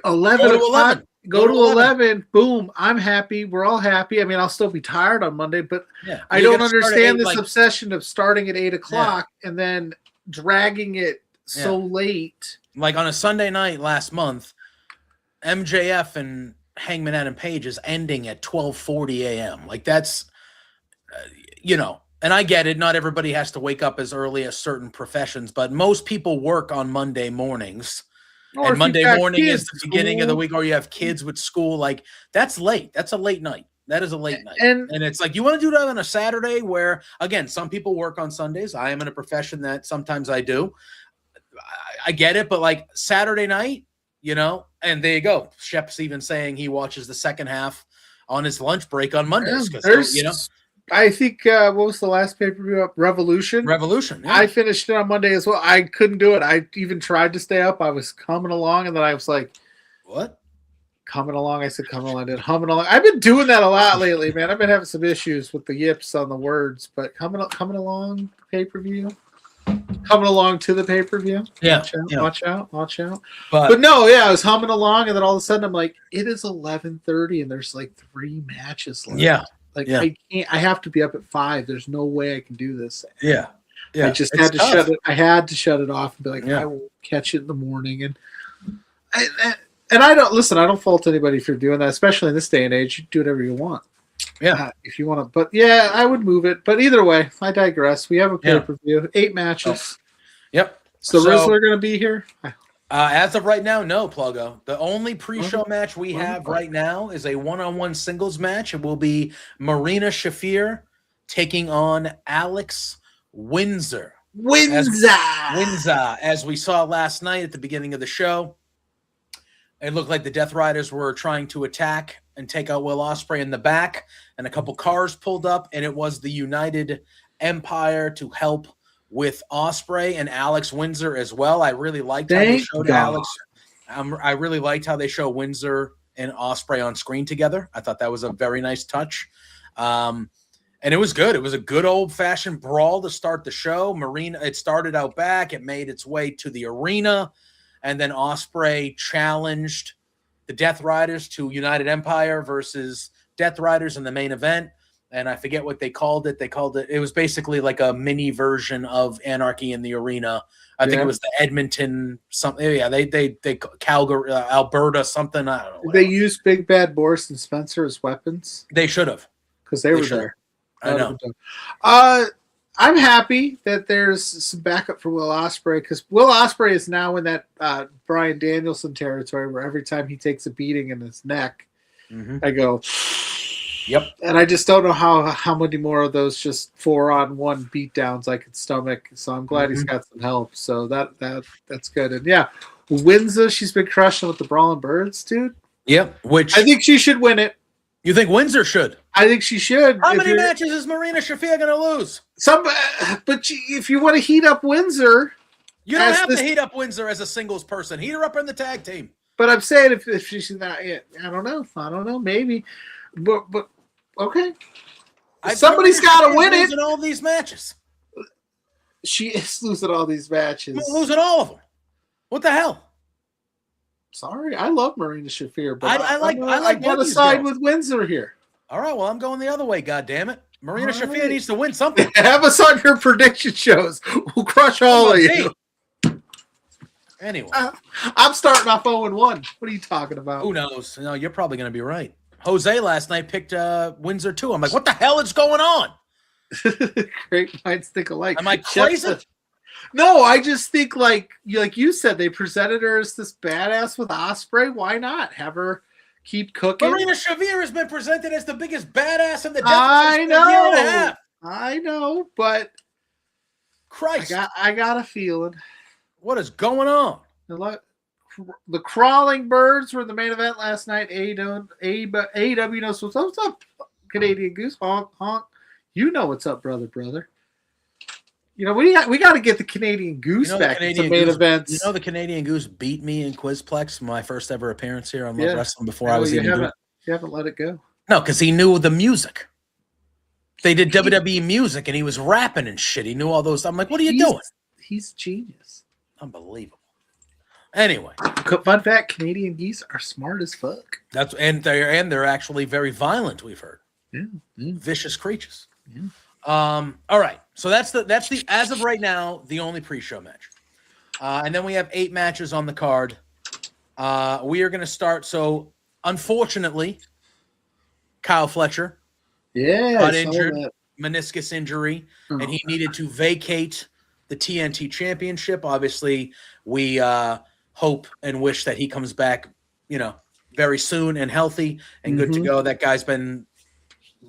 11 o'clock. Go to 11. Boom. I'm happy. We're all happy. I mean, I'll still be tired on Monday, but I don't understand this obsession of starting at 8 o'clock and then dragging it so late. Like on a Sunday night last month, MJF and Hangman Adam Page is ending at 12:40 a.m. Like that's, and I get it. Not everybody has to wake up as early as certain professions, but most people work on Monday mornings. Or and Monday morning is the beginning of the week, or you have kids with school. Like that's late. That's a late night. That is a late night. And it's like, you want to do that on a Saturday where, again, some people work on Sundays. I am in a profession that sometimes I do. I get it. But like Saturday night, and there you go. Shep's even saying he watches the second half on his lunch break on Mondays. I think, what was the last pay-per-view up? Revolution. Yeah. I finished it on Monday as well. I couldn't do it. I even tried to stay up. I was coming along, and then I was like, what? Coming along. I said, coming along. I did humming along. I've been doing that a lot lately, man. I've been having some issues with the yips on the words, but coming along pay-per-view. Coming along to the pay-per-view. Yeah. Watch out. But no, I was humming along, and then all of a sudden I'm like, it is 11:30, and there's like 3 matches left. Yeah. I can't. I have to be up at 5. There's no way I can do this. Yeah. I just had to shut it. I had to shut it off and be like, I will catch it in the morning. And I don't listen. I don't fault anybody for doing that, especially in this day and age. You do whatever you want. Yeah. If you want to, but I would move it. But either way, I digress. We have a pay-per-view, 8 matches. Yep. So Rizzler going to be here? As of right now, no, Pluggo. The only pre-show match we have right now is a one-on-one singles match. It will be Marina Shafir taking on Alex Windsor. As we saw last night at the beginning of the show, it looked like the Death Riders were trying to attack and take out Will Ospreay in the back, and a couple cars pulled up, and it was the United Empire to help with Ospreay and Alex Windsor as well. I really liked how they showed Alex. I really liked how they show Windsor and Ospreay on screen together. I thought that was a very nice touch. And it was good. It was a good old-fashioned brawl to start the show. It started out back. It made its way to the arena. And then Ospreay challenged the Death Riders to United Empire versus Death Riders in the main event. And I forget what they called it. It was basically like a mini version of Anarchy in the Arena. I think it was the Edmonton something. Yeah, they Calgary, Alberta something. I don't know. Did they use Big Bad Boris and Spencer as weapons? They should have, because they were there. I know. I'm happy that there's some backup for Will Ospreay, because Will Ospreay is now in that Bryan Danielson territory where every time he takes a beating in his neck, I go, yep. And I just don't know how many more of those just 4-on-1 beatdowns I could stomach. So I'm glad he's got some help. So that's good. And Windsor, she's been crushing with the Brawling Birds, dude. Yep. Which I think she should win it. You think Windsor should? I think she should. How many matches is Marina Shafir going to lose? But if you want to heat up Windsor, you don't have to heat up Windsor as a singles person. Heat her up in the tag team. But I'm saying if she's not, I don't know, maybe. But okay. Somebody's got to win it. Losing all these matches. She is losing all these matches. Losing all of them. What the hell? Sorry, I love Marina Shafir, but I got to side with Windsor here. All right, well, I'm going the other way. God damn it, Marina Shafir needs to win something. Have us on your prediction shows. We'll crush all of you. Anyway, I'm starting off 0-1. What are you talking about? Who knows? No, you're probably going to be right. Jose last night picked Windsor too. I'm like, what the hell is going on? Great minds think alike. Am I crazy? No, I just think like you said, they presented her as this badass with Ospreay. Why not have her keep cooking? Marina Shafir has been presented as the biggest badass in the I know. year and a half. I know, but Christ, I got a feeling. What is going on? The Crawling Birds were the main event last night. AEW knows what's up. Canadian Goose, honk, honk. You know what's up, brother. You know, we got to get the Canadian Goose back to main events. You know, the Canadian Goose beat me in Quizplex, my first ever appearance here on Love Wrestling before I was even doing it. You haven't let it go. No, because he knew the music. They did WWE music, and he was rapping and shit. He knew all those. I'm like, what are you doing? He's genius. Unbelievable. Anyway, fun fact: Canadian geese are smart as fuck. They're actually very violent. We've heard. Yeah. Vicious creatures. Yeah. All right. So that's the as of right now the only pre-show match, and then we have 8 matches on the card. We are going to start. So unfortunately, Kyle Fletcher, got injured, meniscus injury, and he needed to vacate the TNT Championship. Obviously, we hope and wish that he comes back, very soon and healthy and good to go. That guy's been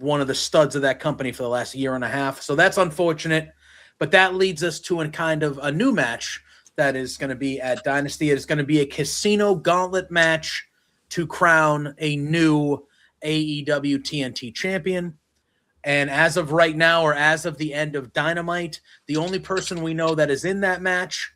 one of the studs of that company for the last year and a half. So that's unfortunate, but that leads us to a new match that is going to be at Dynasty. It's going to be a casino gauntlet match to crown a new AEW TNT champion. And as of right now, or as of the end of Dynamite, the only person we know that is in that match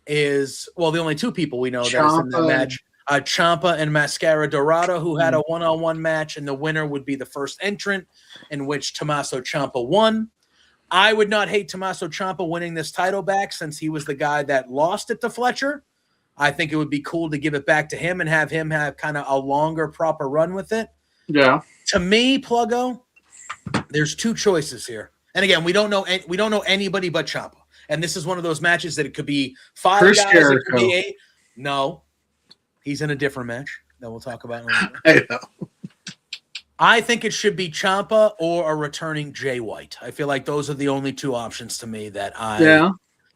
is, the only 2 people we know that is in that match. Ciampa and Mascara Dorado, who had a one-on-one match, and the winner would be the first entrant, in which Tommaso Ciampa won. I would not hate Tommaso Ciampa winning this title back, since he was the guy that lost it to Fletcher. I think it would be cool to give it back to him and have him have kind of a longer, proper run with it. Yeah. To me, Pluggo, there's 2 choices here. And again, we don't know anybody but Ciampa. And this is one of those matches that it could be 5 Chris guys, Jericho. it could be 8. No. He's in a different match that we'll talk about in a little bit. I know. I think it should be Ciampa or a returning Jay White. I feel like those are the only 2 options to me that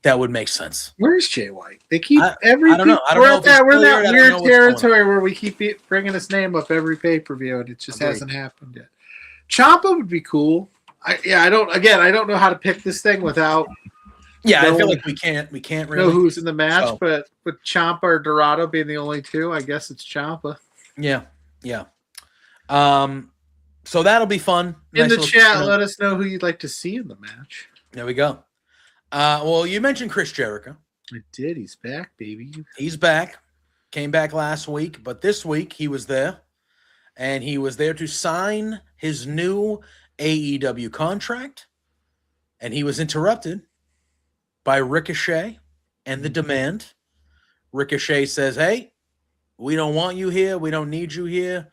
that would make sense. Where's Jay White? They keep I don't know. We're in that weird territory where we keep bringing his name up every pay-per-view, and it just hasn't happened yet. Ciampa would be cool. I don't know how to pick this thing without. Yeah, I feel like we can't really know who's in the match, but with Ciampa or Dorado being the only 2, I guess it's Ciampa. Yeah. So that'll be fun. In the chat, let us know who you'd like to see in the match. There we go. You mentioned Chris Jericho. I did. He's back, baby. He's back. Came back last week, but this week he was there, and he was there to sign his new AEW contract, and he was interrupted by Ricochet and the Demand. Ricochet says, "Hey, we don't want you here. We don't need you here.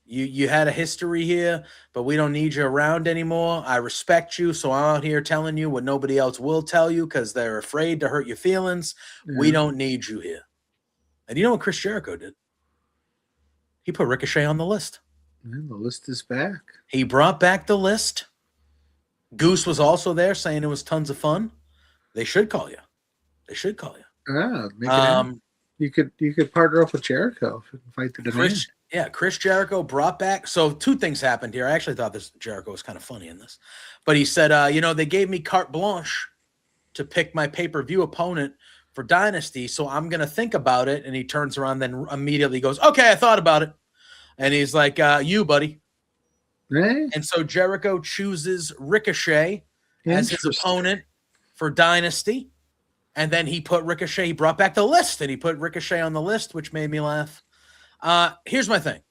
You had a history here, but we don't need you around anymore. I respect you, so I'm out here telling you what nobody else will tell you because they're afraid to hurt your feelings. We don't need you here." And you know what Chris Jericho did? He put Ricochet on the list. And the list is back. He brought back the list. Goose was also there saying it was tons of fun. They should call you. Yeah, make it you could partner up with Jericho and fight the Demand. Chris Jericho brought back. So 2 things happened here. I actually thought Jericho was kind of funny in this. But he said, they gave me carte blanche to pick my pay-per-view opponent for Dynasty, so I'm going to think about it. And he turns around, then immediately goes, "Okay, I thought about it." And he's like, you, buddy. Right. And so Jericho chooses Ricochet as his opponent for Dynasty. And then he brought back the list, and he put Ricochet on the list, which made me laugh. Here's my thing.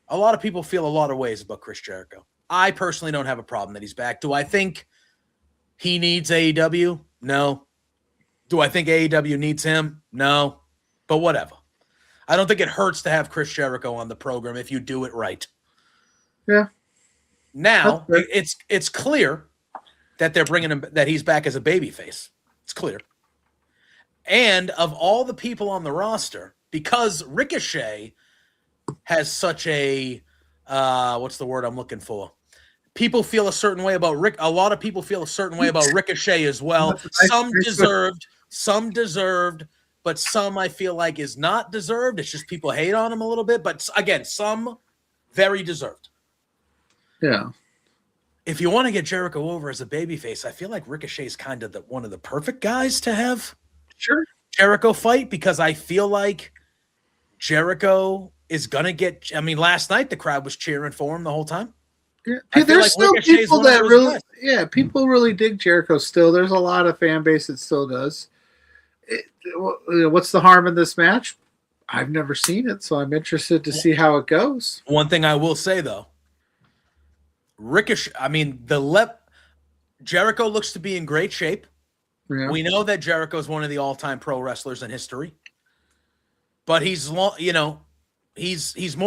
A lot of people feel a lot of ways about Chris Jericho. I personally don't have a problem that he's back. Do I think he needs AEW? No. Do I think AEW needs him? No. But whatever. I don't think it hurts to have Chris Jericho on the program if you do it right. Yeah. Now, it's clear that they're bringing him, that he's back as a babyface. It's clear. And of all the people on the roster, because Ricochet has such a what's the word I'm looking for? People feel a certain way about Rick. A lot of people feel a certain way about Ricochet as well. Some deserved, but some I feel like is not deserved. It's just people hate on him a little bit. But again, some very deserved. Yeah. If you want to get Jericho over as a babyface, I feel like Ricochet is kind of one of the perfect guys to have Jericho fight, because I feel like Jericho is going to get – I mean, last night the crowd was cheering for him the whole time. Yeah. There's still people that really – people really dig Jericho still. There's a lot of fan base that still does. What's the harm in this match? I've never seen it, so I'm interested to see how it goes. One thing I will say, though, Jericho looks to be in great shape. Yeah. We know that Jericho is one of the all-time pro wrestlers in history, but he's more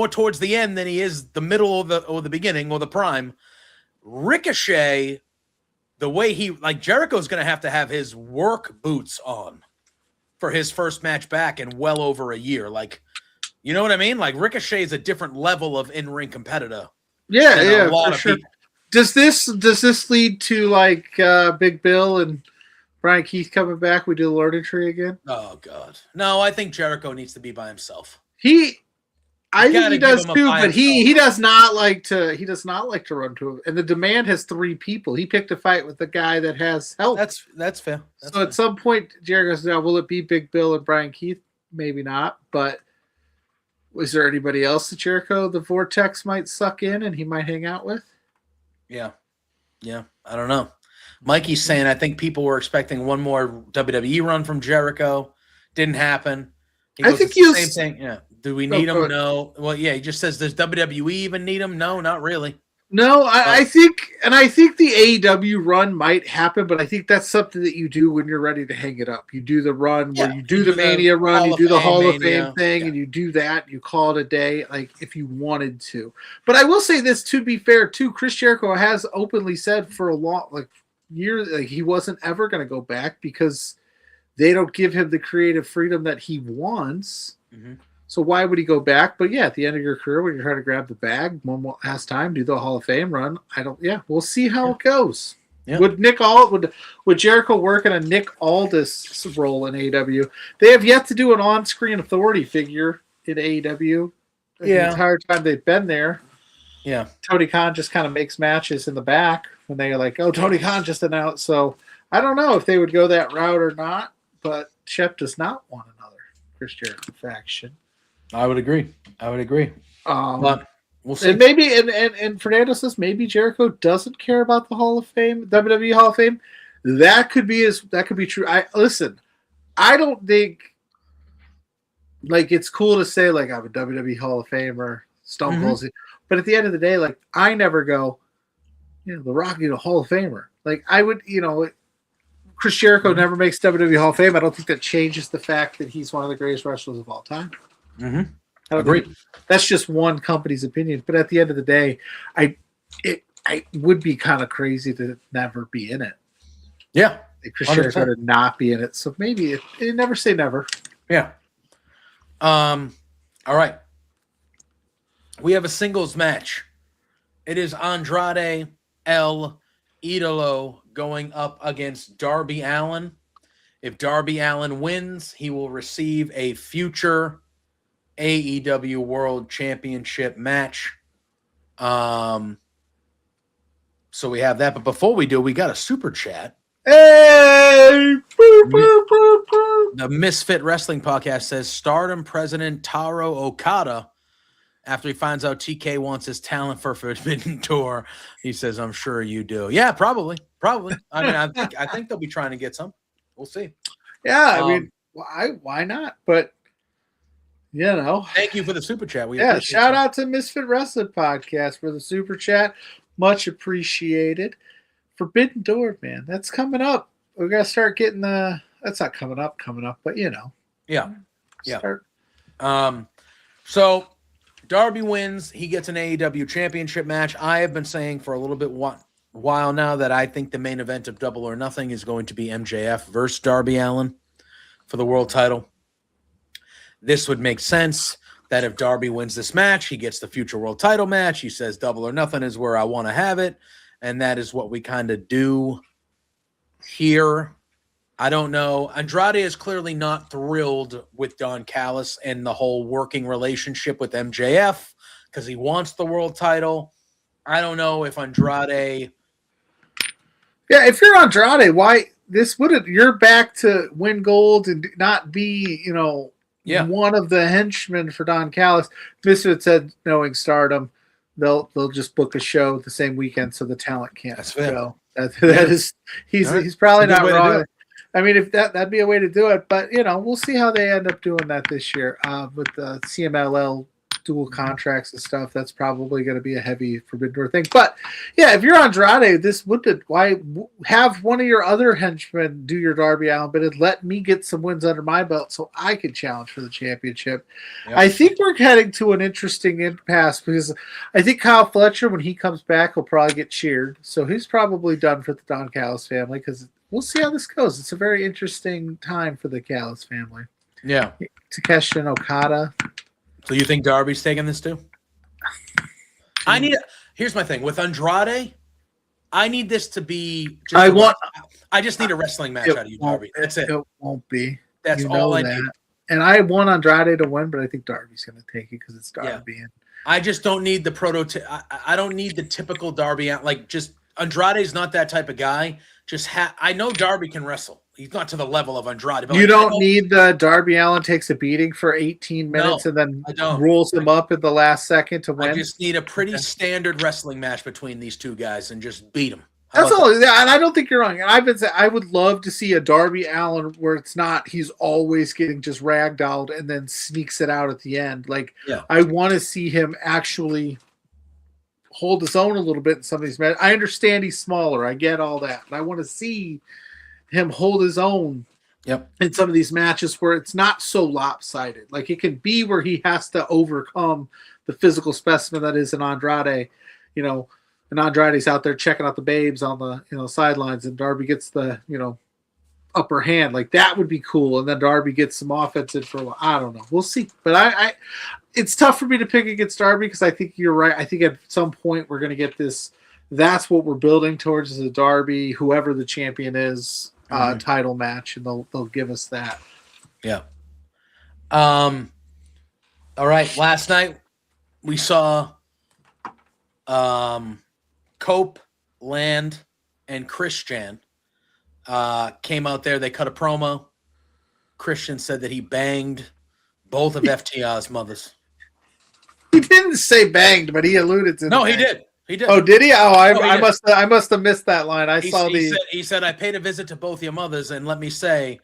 towards the end than he is the middle or the beginning or the prime. Ricochet, the way Jericho's going to have his work boots on for his first match back in well over a year. Like, you know what I mean? Like, Ricochet is a different level of in-ring competitor. Yeah, for sure. Does this lead to like Big Bill and Brian Keith coming back? We do the learning tree again. Oh God, no! I think Jericho needs to be by himself. I think he does too, but he does not like to. He does not like to run to him. And the Demand has 3 people. He picked a fight with the guy that has help. That's fair. At some point, Jericho's now. Will it be Big Bill and Brian Keith? Maybe not, but. Was there anybody else that Jericho, the Vortex, might suck in and he might hang out with? Yeah. I don't know. Mikey's saying, I think people were expecting one more WWE run from Jericho. Didn't happen. I think the same thing. Yeah. Do we need him? No. Well, yeah. He just says, does WWE even need him? No, not really. No, I think the AEW run might happen, but I think that's something that you do when you're ready to hang it up. You do the run where you do the Mania run, you do the Hall of Fame thing, and you do that. You call it a day, like if you wanted to. But I will say this, to be fair, too. Chris Jericho has openly said for a long, years, he wasn't ever going to go back because they don't give him the creative freedom that he wants. Mm-hmm. So why would he go back? But yeah, at the end of your career, when you're trying to grab the bag, one last time, do the Hall of Fame run. We'll see how it goes. Yeah. Would Jericho work in a Nick Aldis role in AEW? They have yet to do an on-screen authority figure in AEW. The entire time they've been there. Yeah. Tony Khan just kind of makes matches in the back when they're like, oh, Tony Khan just announced. So I don't know if they would go that route or not, but Shep does not want another Chris Jericho faction. I would agree. But we'll see. And maybe, and Fernando says maybe Jericho doesn't care about the Hall of Fame, WWE Hall of Fame. That could be true. I don't think it's cool to say I'm a WWE Hall of Famer, Stone Cold, but at the end of the day, I never go, The Rock, Hall of Famer. I would, Chris Jericho never makes WWE Hall of Fame. I don't think that changes the fact that he's one of the greatest wrestlers of all time. Mm-hmm. I agree. That's just one company's opinion, but at the end of the day, I would be kind of crazy to never be in it. Yeah, Chris Jericho to not be in it. So maybe never say never. Yeah. All right. We have a singles match. It is Andrade El Idolo going up against Darby Allin. If Darby Allin wins, he will receive a future AEW World Championship match. So we have that. But before we do, we got a super chat. Hey! The Misfit Wrestling Podcast says Stardom President Taro Okada, after he finds out TK wants his talent for Forbidden Door, he says, I'm sure you do. Yeah, probably. I mean, I think they'll be trying to get some. We'll see. Yeah, I mean, why not? But Thank you for the super chat. Shout out to Misfit Wrestling Podcast for the super chat. Much appreciated. Forbidden Door, man. That's coming up. We're going to start getting that's not coming up, but Yeah. So Darby wins. He gets an AEW championship match. I have been saying for a little bit while now that I think the main event of Double or Nothing is going to be MJF versus Darby Allin for the world title. This would make sense. that if Darby wins this match, he gets the future world title match. He says Double or Nothing is where I want to have it, and that is what we kind of do here. I don't know. Andrade is clearly not thrilled with Don Callis and the whole working relationship with MJF because he wants the world title. I don't know if Andrade. Yeah, if you're Andrade, why this wouldn't? You're back to win gold and not be, one of the henchmen for Don Callis. Misfit said, knowing Stardom, they'll just book a show the same weekend so the talent can't go. That is, he's probably not wrong. I mean, if that'd be a way to do it, but we'll see how they end up doing that this year with the CMLL dual contracts and stuff. That's probably going to be a heavy Forbidden Door thing. But yeah, if you're Andrade, why have one of your other henchmen do your Darby Allin, but it let me get some wins under my belt so I could challenge for the championship. Yep. I think we're heading to an interesting impasse because I think Kyle Fletcher, when he comes back, will probably get cheered. So he's probably done for the Don Callis family because we'll see how this goes. It's a very interesting time for the Callis family. Yeah. Takeshi and Okada. So you think Darby's taking this too? Here's my thing. With Andrade, I need this to be I just need a wrestling match out of you, Darby. That's it. It won't be. That's all I need. And I want Andrade to win, but I think Darby's going to take it because it's Darby. Yeah. I just don't need the prototype. I don't need the typical Darby. Just Andrade's not that type of guy. I know Darby can wrestle. He's not to the level of Andrade. But you don't need the Darby Allin takes a beating for 18 minutes and then rolls him up at the last second to win. I just need a pretty standard wrestling match between these two guys and just beat them. That's all. Yeah, and I don't think you're wrong. And I've been saying I would love to see a Darby Allin where it's not he's always getting just ragdolled and then sneaks it out at the end. I want to see him actually hold his own a little bit in some of these matches. I understand he's smaller. I get all that. But I want to see him hold his own in some of these matches where it's not so lopsided. Like it can be where he has to overcome the physical specimen that is an Andrade, and Andrade's out there checking out the babes on the sidelines and Darby gets the, upper hand. Like that would be cool. And then Darby gets some offense in for a while. I don't know. We'll see. But it's tough for me to pick against Darby because I think you're right. I think at some point we're going to get this. That's what we're building towards is a Darby, whoever the champion is, title match, and they'll give us that. Yeah. All right. Last night we saw Cope, Land, and Christian came out there. They cut a promo. Christian said that he banged both of FTR's mothers. He didn't say banged, but he alluded to. No, he did. He did. Oh, did he? Oh, I must have missed that line. He said, I paid a visit to both your mothers, and let me say,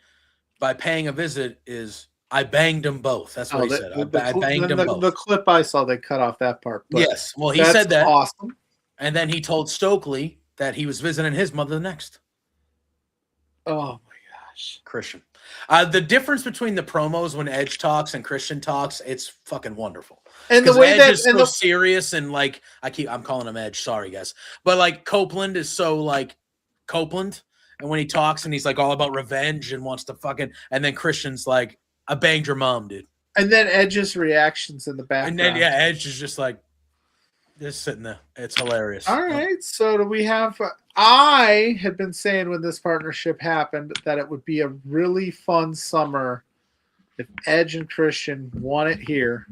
by paying a visit is I banged them both. That's what he said. I banged them both. The clip I saw, they cut off that part. Yes. Well, he said that. Awesome. And then he told Stokely that he was visiting his mother next. Oh my gosh. Christian. The difference between the promos when Edge talks and Christian talks, it's fucking wonderful. And the way Edge that is so serious and I'm calling him Edge, sorry guys. But Copeland is so Copeland, and when he talks and he's all about revenge and wants to and then Christian's like, I banged your mom, dude. And then Edge's reactions in the background. And then Edge is just just sitting there. It's hilarious. All right. So do we have I had been saying when this partnership happened that it would be a really fun summer if Edge and Christian won it here.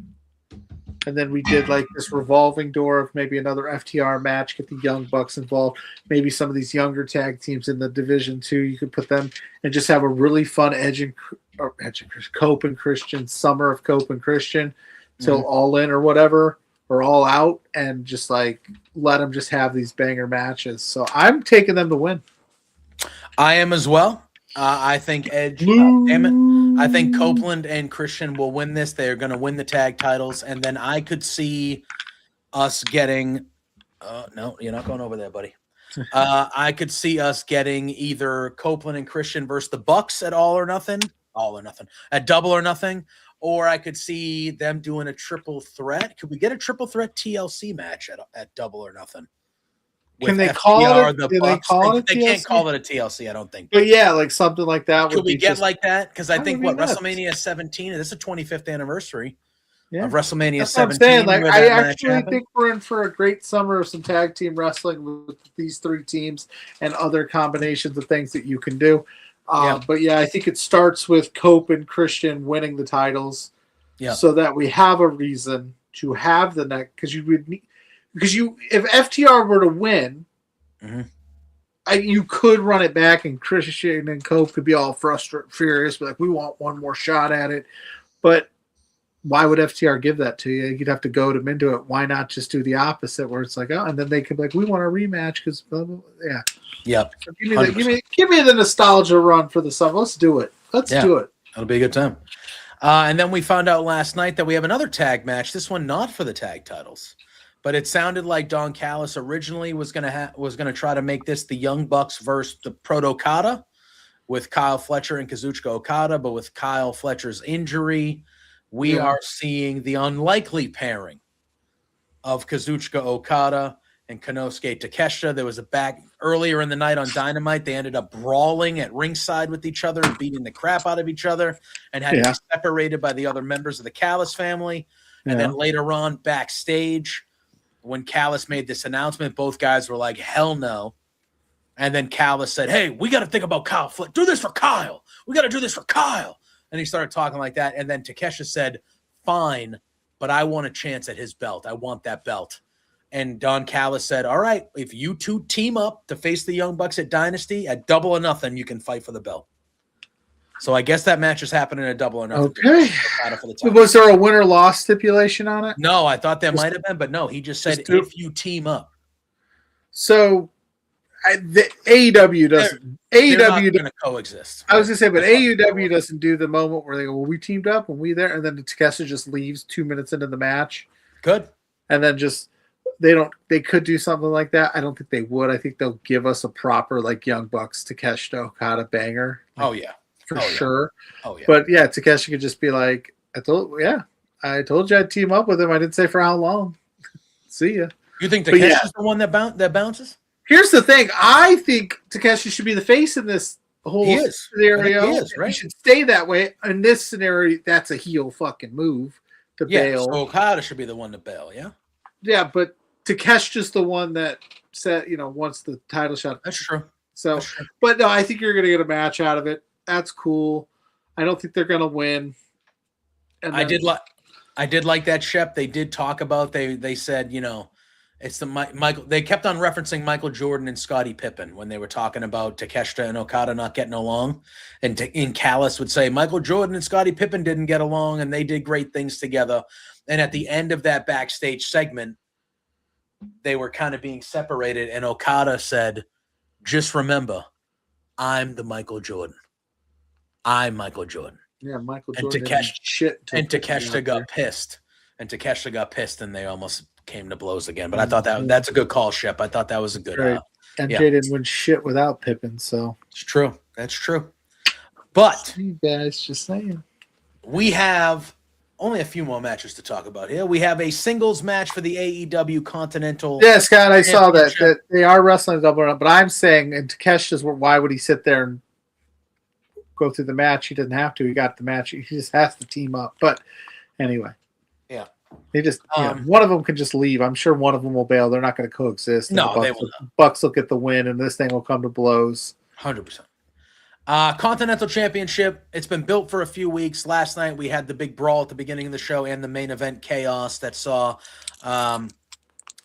And then we did this revolving door of maybe another FTR match, get the Young Bucks involved, maybe some of these younger tag teams in the Division 2, you could put them and just have a really fun Cope and Christian, summer of Cope and Christian till All In or whatever, or All Out, and just let them just have these banger matches. So I'm taking them to win. I am as well. I think Edge, I think Copeland and Christian will win this. They are going to win the tag titles, and then I could see us getting. No, you're not going over there, buddy. I could see us getting either Copeland and Christian versus the Bucks at All or Nothing, at Double or Nothing, or I could see them doing a triple threat. Could we get a triple threat TLC match at Double or Nothing? Can they call it? They can't call it a TLC, I don't think. But yeah, something like that. Could we get that? Because I think WrestleMania 17, this is the 25th anniversary of WrestleMania That's what 17. I'm saying. Like, where I that match actually happened. think we're in for a great summer of some tag team wrestling with these three teams and other combinations of things that you can do. But yeah, I think it starts with Cope and Christian winning the titles, so that we have a reason to have the next. Because if FTR were to win, you could run it back, and Christian and Cope could be all frustrated, furious, but like, we want one more shot at it. But why would FTR give that to you? You'd have to goad them into it. Why not just do the opposite, where it's like, oh, and then they could be like, we want a rematch because, yeah. Yep. So give me the nostalgia run for the summer. Let's do it. Let's do it. It'll be a good time. And then we found out last night that we have another tag match. This one not for the tag titles, but it sounded like Don Callis originally was gonna try to make this the Young Bucks versus the Proto-Okada with Kyle Fletcher and Kazuchika Okada, but with Kyle Fletcher's injury, we are seeing the unlikely pairing of Kazuchika Okada and Konosuke Takeshita. There was a back earlier in the night on Dynamite. They ended up brawling at ringside with each other and beating the crap out of each other and had to be separated by the other members of the Callis family. And then later on backstage, when Callis made this announcement, both guys were like, hell no. And then Callis said, hey, we got to think about Kyle. Do this for Kyle. We got to do this for Kyle. And he started talking like that. And then Takeshita said, fine, but I want a chance at his belt. I want that belt. And Don Callis said, all right, if you two team up to face the Young Bucks at Dynasty, at Double or Nothing, you can fight for the belt. So I guess that match is happening at Double or Nothing. Okay. Was there a winner-loss stipulation on it? No, I thought there might have been, but no, he just said if you team up. So the AEW doesn't. They're not going to coexist. I was going to say, but AEW doesn't do the moment where they go, well, we teamed up and we there, and then Takeshita just leaves 2 minutes into the match. Good. And then just they could do something like that. I don't think they would. I think they'll give us a proper like Young Bucks Takeshita Okada banger. Oh yeah. For sure. Oh yeah. But yeah, Takeshita could just be like, I told you I'd team up with him. I didn't say for how long. See ya. You think Takeshi's the one that bounces? Here's the thing. I think Takeshi should be the face in this whole scenario. He is, right? He should stay that way. In this scenario, that's a heel fucking move to bail. So Okada should be the one to bail, yeah? Yeah, but Takeshi's the one that said, wants the title shot. That's true. So, but no, I think you're going to get a match out of it. That's cool. I don't think they're going to win. And I did like that, Shep. They did talk about, they said, it's the Michael. They kept on referencing Michael Jordan and Scottie Pippen when they were talking about Takeshita and Okada not getting along. And Callis would say Michael Jordan and Scottie Pippen didn't get along, and they did great things together. And at the end of that backstage segment, they were kind of being separated, and Okada said, "Just remember, I'm the Michael Jordan. I'm Michael Jordan." Yeah, Michael and Jordan. Takeshita got pissed. And Takeshita got pissed, and they almost came to blows again. But I thought that's a good call, Shep. I thought that was a good. Right. MJ didn't win shit without Pippen, so it's true. That's true. But you guys, just saying, we have only a few more matches to talk about here. We have a singles match for the AEW Continental. Yeah, Scott, I saw that they are wrestling a double run, but I'm saying, and Takeshi's, why would he sit there and go through the match? He doesn't have to. He got the match. He just has to team up. But anyway. Yeah. They just one of them can just leave. I'm sure one of them will bail. They're not going to coexist. No, they will not. Bucks will get the win, and this thing will come to blows. 100%. Continental Championship. It's been built for a few weeks. Last night we had the big brawl at the beginning of the show and the main event chaos that saw the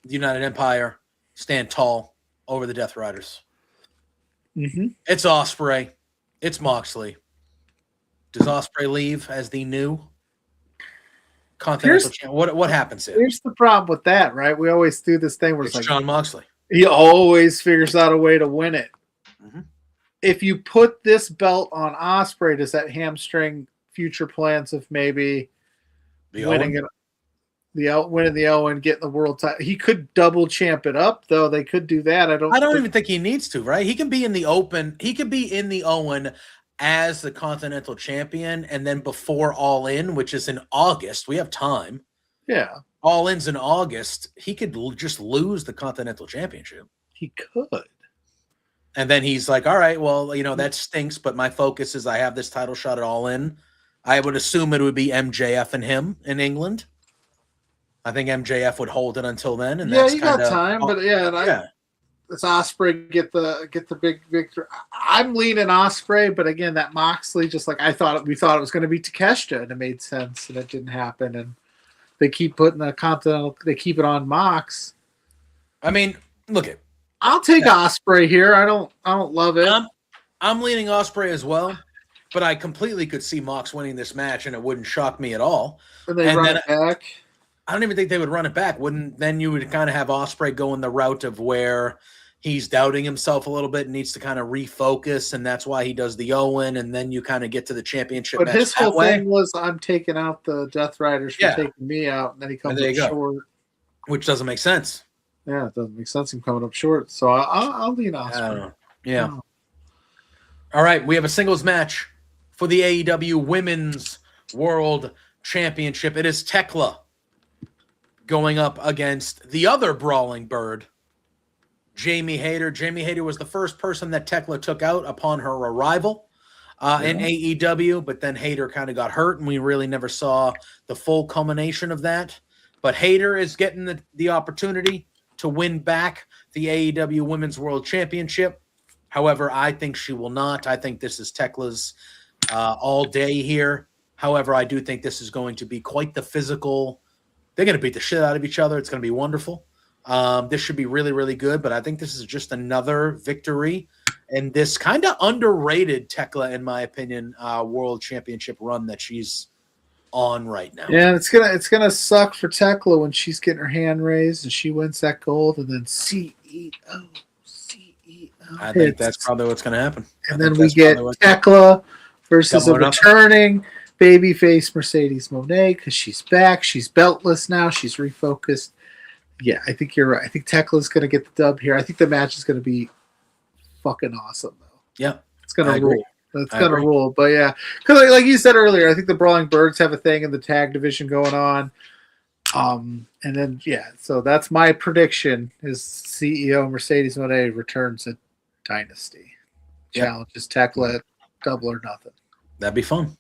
United Empire stand tall over the Death Riders. Mm-hmm. It's Ospreay. It's Moxley. Does Ospreay leave as the new Continental Champion? What happens here? Here's the problem with that, right? We always do this thing where it's like Jon Moxley. He always figures out a way to win it. Mm-hmm. If you put this belt on Ospreay, does that hamstring future plans of maybe winning the Owen, getting the world title? He could double champ it up, though. They could do that. I don't even think he needs to, right? He can be in the open. He could be in the Owen as the Continental Champion, and then before All In, which is in August, we have time. Yeah. All In's in August. He could just lose the Continental Championship. He could. And then he's like, all right, well, that stinks, but my focus is I have this title shot at All In. I would assume it would be MJF and him in England. I think MJF would hold it until then, and you got time, but it's Ospreay get the big victory. I'm leaning Ospreay, but again, that Moxley, just like we thought it was going to be Takeshita, and it made sense, and it didn't happen. And they keep putting the Continental, they keep it on Mox. I mean, look it. I'll take Ospreay here. I don't love it. I'm leaning Ospreay as well, but I completely could see Mox winning this match, and it wouldn't shock me at all. And they run it back. I don't even think they would run it back. Then you would kind of have Ospreay go in the route of where he's doubting himself a little bit and needs to kind of refocus, and that's why he does the Owen, and then you kind of get to the championship match. But his whole thing was, I'm taking out the Death Riders for taking me out, and then he comes up short. Which doesn't make sense. Yeah, it doesn't make sense him coming up short. So I'll lean Ospreay. Yeah. Oh. All right, we have a singles match for the AEW Women's World Championship. It is Tekla going up against the other brawling bird, Jamie Hayter. Jamie Hayter was the first person that Tekla took out upon her arrival in AEW, but then Hayter kind of got hurt, and we really never saw the full culmination of that. But Hayter is getting the opportunity to win back the AEW Women's World Championship. However, I think she will not. I think this is Tekla's all day here. However, I do think this is going to be quite the physical. They're going to beat the shit out of each other. It's going to be wonderful. This should be really, really good, but I think this is just another victory in this kind of underrated Tekla, in my opinion, World Championship run that she's on right now. Yeah, it's gonna suck for Tekla when she's getting her hand raised and she wins that gold, and then CEO. I think that's probably what's going to happen. And then we get Tekla versus a returning babyface Mercedes Moné because she's back. She's beltless now. She's refocused. Yeah, I think you're right. I think Tekla's going to get the dub here. I think the match is going to be fucking awesome, though. Yeah. It's going to rule. It's going to rule. But yeah, because like you said earlier, I think the Brawling Birds have a thing in the tag division going on. And then, so that's my prediction is CEO Mercedes Moné returns at Dynasty. Challenges Tekla at Double or Nothing. That'd be fun.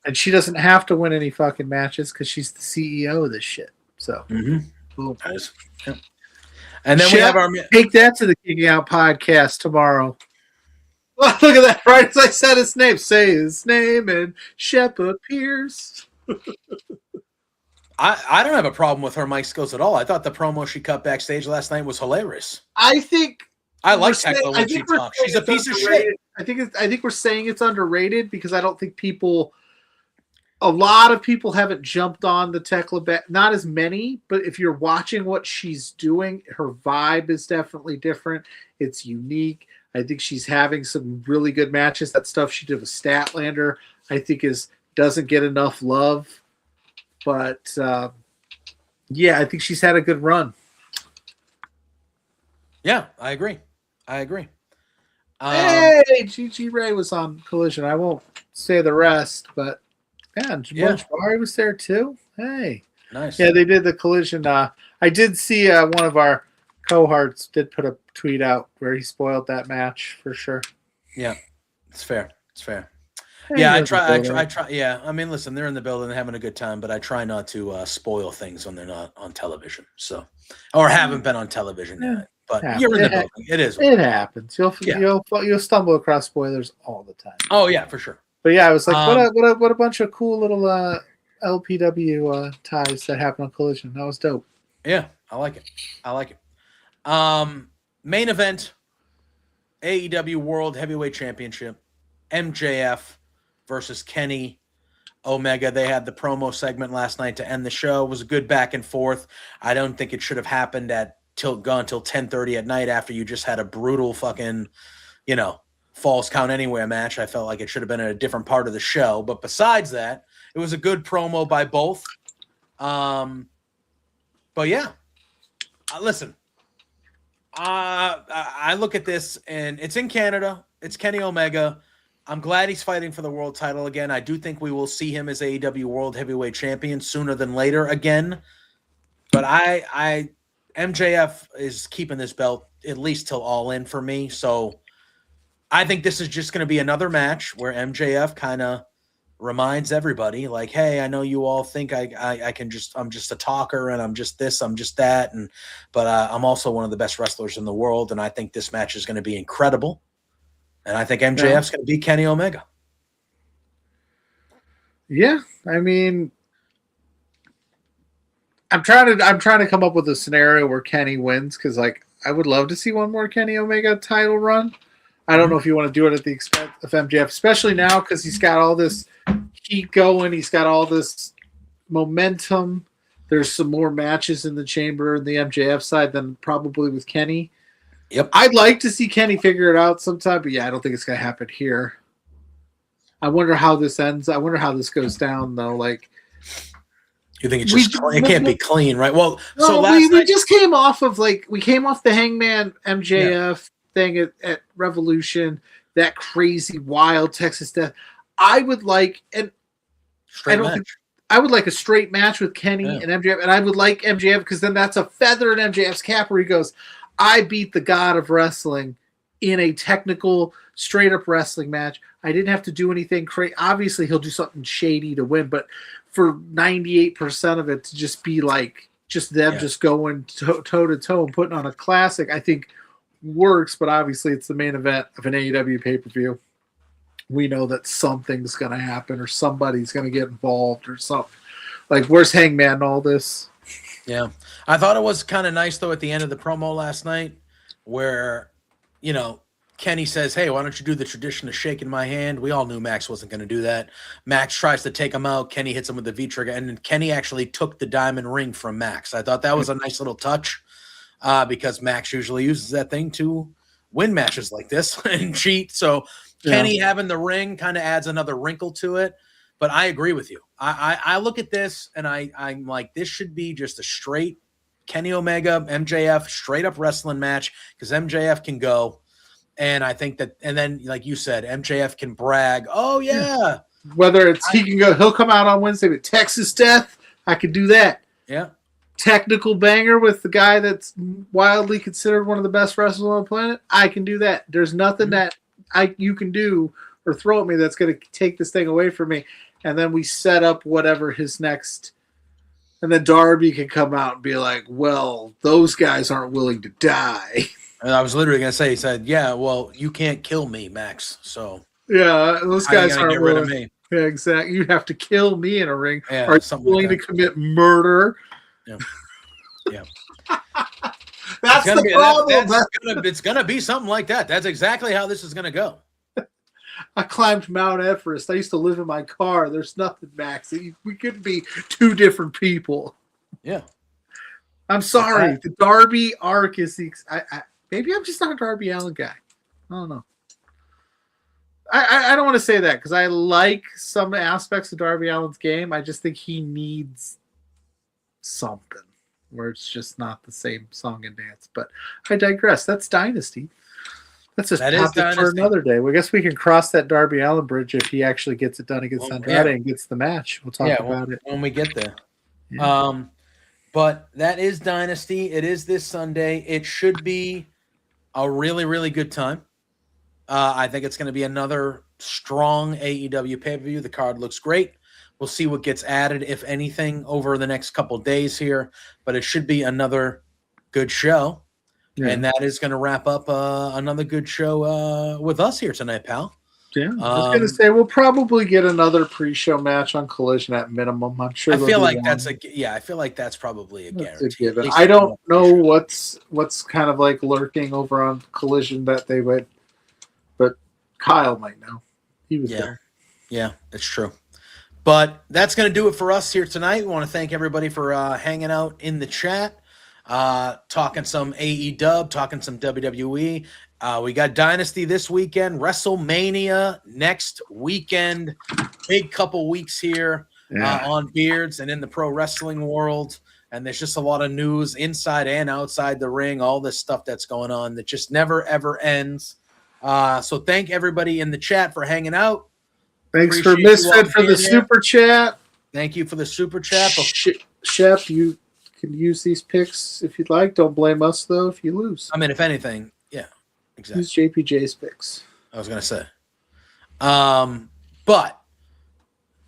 And she doesn't have to win any fucking matches because she's the CEO of this shit. So, boom. Nice. Yep. And then we have our take that to the Kicking Out podcast tomorrow. Look at that! Right as I said his name, say his name, and Shep appears. I don't have a problem with her mic skills at all. I thought the promo she cut backstage last night was hilarious. I think I like Tekla when she talks. She's a piece of shit. I think we're saying it's underrated because I don't think a lot of people haven't jumped on the Tekla back. Not as many, but if you're watching what she's doing, her vibe is definitely different. It's unique. I think she's having some really good matches. That stuff she did with Statlander, I think doesn't get enough love. But I think she's had a good run. Yeah, I agree. Hey, Gigi Ray was on Collision. I won't say the rest, but Jabari was there too. Hey, nice. Yeah, they did the Collision. I did see one of our cohorts did put a tweet out where he spoiled that match for sure. Yeah, it's fair. Yeah, I try. Yeah, I mean, listen, they're in the building, they're having a good time, but I try not to spoil things when they're not on television. So, or haven't been on television yet. But you're in the building. It is. It happens. You'll stumble across spoilers all the time. Oh yeah, for sure. But yeah, I was like, what a bunch of cool little LPW ties that happened on Collision. That was dope. Yeah, I like it. Main event, AEW World Heavyweight Championship, MJF versus Kenny Omega. They had the promo segment last night to end the show. It was a good back and forth. I don't think it should have happened till 10:30 at night after you just had a brutal fucking, Falls Count Anywhere match. I felt like it should have been at a different part of the show. But besides that, it was a good promo by both. But yeah, listen, I look at this and it's in Canada. It's Kenny Omega. I'm glad he's fighting for the world title again. I do think we will see him as AEW World Heavyweight Champion sooner than later again. But MJF is keeping this belt at least till All In for me. So I think this is just going to be another match where MJF kind of reminds everybody, like, hey, I know you all think I'm just a talker and I'm just this, I'm just that, but I'm also one of the best wrestlers in the world, and I think this match is going to be incredible, and I think MJF's going to beat Kenny Omega. Yeah, I mean, I'm trying to come up with a scenario where Kenny wins, because like I would love to see one more Kenny Omega title run. I don't know if you want to do it at the expense of MJF, especially now because he's got all this heat going. He's got all this momentum. There's some more matches in the chamber in the MJF side than probably with Kenny. Yep. I'd like to see Kenny figure it out sometime, but yeah, I don't think it's going to happen here. I wonder how this ends. I wonder how this goes down, though. Like, you think it can't be clean, right? Well, no, so we just came off the Hangman MJF thing at Revolution, that crazy wild Texas death. I would like a straight match with Kenny and MJF, and I would like MJF because then that's a feather in MJF's cap where he goes, I beat the god of wrestling in a technical, straight up wrestling match. I didn't have to do anything crazy. Obviously, he'll do something shady to win, but for 98% of it to just be like just them just going toe to toe and putting on a classic, I think works. But obviously, it's the main event of an AEW pay-per-view. We know that something's going to happen or somebody's going to get involved or something. Like, where's Hangman and all this? Yeah. I thought it was kind of nice, though, at the end of the promo last night where, Kenny says, hey, why don't you do the tradition of shaking my hand? We all knew Max wasn't going to do that. Max tries to take him out. Kenny hits him with the V-trigger, and then Kenny actually took the diamond ring from Max. I thought that was a nice little touch because Max usually uses that thing to win matches like this and cheat. So Kenny having the ring kind of adds another wrinkle to it. But I agree with you. I look at this, and I'm like, this should be just a straight Kenny Omega, MJF, straight-up wrestling match because MJF can go. And I think that, and then like you said, MJF can brag. Oh yeah. Whether it's he'll come out on Wednesday with Texas Death. I could do that. Yeah. Technical banger with the guy that's wildly considered one of the best wrestlers on the planet. I can do that. There's nothing that you can do or throw at me that's going to take this thing away from me. And then we set up whatever his next. And then Darby can come out and be like, "Well, those guys aren't willing to die." And I was literally going to say, he said, yeah, well, you can't kill me, Max. So yeah, those guys aren't get rid of me. Yeah, exactly. You have to kill me in a ring. Yeah, are you willing to commit murder? Yeah. Yeah. That's the problem. It's going to be something like that. That's exactly how this is going to go. I climbed Mount Everest. I used to live in my car. There's nothing, Max. We could be two different people. Yeah. I'm sorry. The Darby arc is maybe I'm just not a Darby Allin guy. I don't know. I don't want to say that because I like some aspects of Darby Allin's game. I just think he needs something where it's just not the same song and dance. But I digress. That's Dynasty. That's a topic for another day. Well, I guess we can cross that Darby Allin bridge if he actually gets it done against Andrade and gets the match. We'll talk about it when we get there. Yeah. But that is Dynasty. It is this Sunday. It should be a really, really good time. I think it's going to be another strong AEW pay-per-view. The card looks great. We'll see what gets added, if anything, over the next couple of days here. But it should be another good show. Yeah. And that is going to wrap up another good show with us here tonight, pal. Yeah, I was going to say we'll probably get another pre-show match on Collision at minimum. I'm sure. I feel like that's probably a guarantee. I don't know what's kind of like lurking over on Collision that they would, but Kyle might know. He was there. Yeah, it's true. But that's going to do it for us here tonight. We want to thank everybody for hanging out in the chat, talking some AEW, talking some WWE. We got Dynasty this weekend, WrestleMania next weekend. Big couple weeks here on Beards and in the pro wrestling world. And there's just a lot of news inside and outside the ring, all this stuff that's going on that just never, ever ends. So thank everybody in the chat for hanging out. Thanks for Misfit for the super chat. Thank you for the super chat. Chef, you can use these picks if you'd like. Don't blame us, though, if you lose. I mean, if anything, yeah. Exactly. Use JPJ's picks. I was going to say. But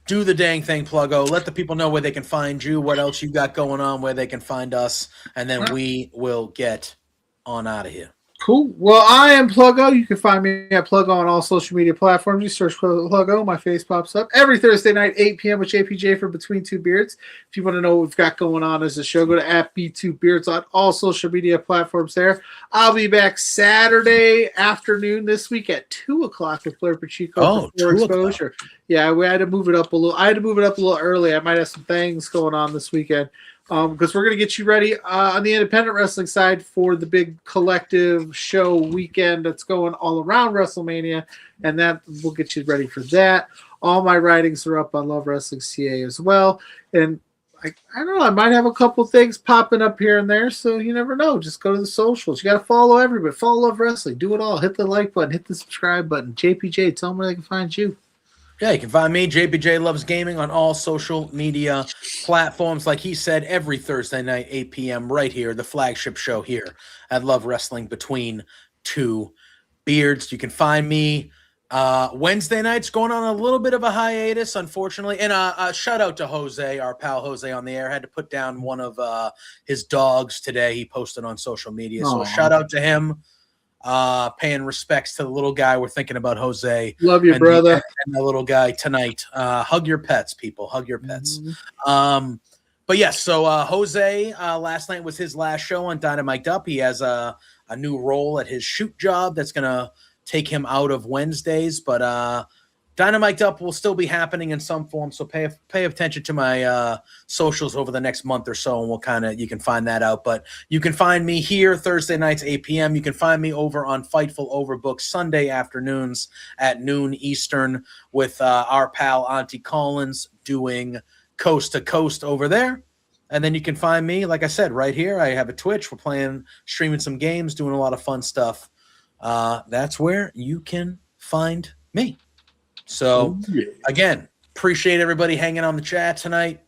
do the dang thing, Pluggo. Let the people know where they can find you, what else you got going on, where they can find us, and then we will get on out of here. Cool. Well, I am Pluggo. You can find me at Pluggo on all social media platforms. You search for Pluggo, my face pops up every Thursday night, 8 p.m. with JPJ for Between Two Beards. If you want to know what we've got going on as a show, go to @B2Beards on all social media platforms there. I'll be back Saturday afternoon this week at 2 o'clock with Blair Pacheco for Exposure. Yeah, we had to move it up a little. I had to move it up a little early. I might have some things going on this weekend. Because we're going to get you ready on the independent wrestling side for the big collective show weekend that's going all around WrestleMania, and that will get you ready for that. All my writings are up on Love Wrestling CA as well, and I don't know, I might have a couple things popping up here and there, so you never know. Just go to the socials. You got to follow everybody. Follow Love Wrestling. Do it all. Hit the like button. Hit the subscribe button. JPJ, tell them where they can find you. Yeah, you can find me, JPJ Loves Gaming, on all social media platforms. Like he said, every Thursday night, 8 p.m. right here, the flagship show here at Love Wrestling Between Two Beards. You can find me Wednesday nights, going on a little bit of a hiatus, unfortunately. And a shout out to Jose, our pal Jose on the air. Had to put down one of his dogs today. He posted on social media. So a shout out to him. Paying respects to the little guy. We're thinking about Jose. Love you, brother. And the little guy tonight. Hug your pets, people. Hug your pets. But yes, so Jose, last night was his last show on Dynamite Up. He has a new role at his shoot job that's going to take him out of Wednesdays. But Dynamite Up will still be happening in some form, so pay attention to my socials over the next month or so, and you can find that out. But you can find me here Thursday nights, 8 p.m. You can find me over on Fightful Overbook Sunday afternoons at noon Eastern with our pal Auntie Collins doing Coast to Coast over there. And then you can find me, like I said, right here. I have a Twitch. We're streaming some games, doing a lot of fun stuff. That's where you can find me. So, again, appreciate everybody hanging on the chat tonight,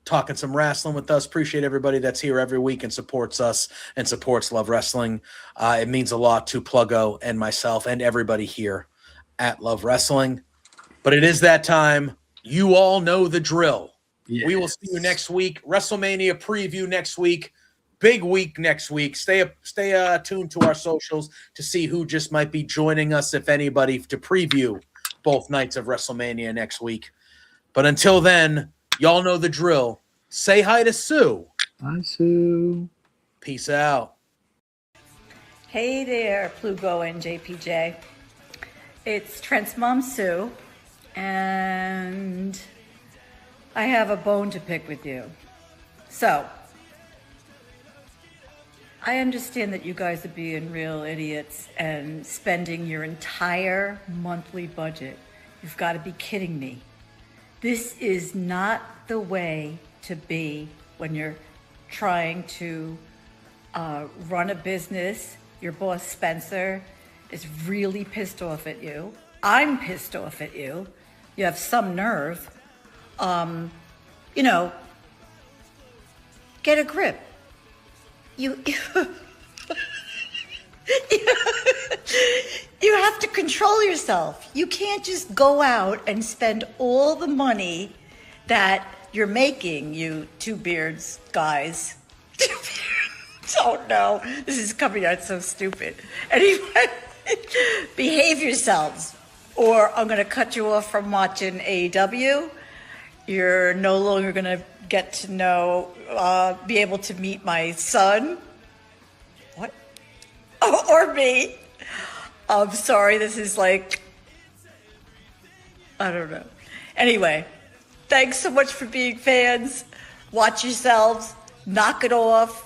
talking some wrestling with us. Appreciate everybody that's here every week and supports us and supports Love Wrestling. It means a lot to Pluggo and myself and everybody here at Love Wrestling. But it is that time. You all know the drill. Yes. We will see you next week. WrestleMania preview next week. Big week next week. Stay tuned to our socials to see who just might be joining us, if anybody, to preview both nights of WrestleMania next week. But until then, y'all know the drill. Say hi to Sue. Hi, Sue. Peace out. Hey there, Pluggo and JPJ. It's Trent's mom, Sue, and I have a bone to pick with you. So, I understand that you guys are being real idiots and spending your entire monthly budget. You've got to be kidding me. This is not the way to be when you're trying to run a business. Your boss, Spencer, is really pissed off at you. I'm pissed off at you. You have some nerve. Get a grip. You have to control yourself. You can't just go out and spend all the money that you're making, you Two Beards guys. Oh no, this is coming out so stupid. Anyway, behave yourselves, or I'm going to cut you off from watching AEW. You're no longer going to get to know, be able to meet my son. What? Or me. I'm sorry, this is like, I don't know. Anyway, thanks so much for being fans. Watch yourselves. Knock it off.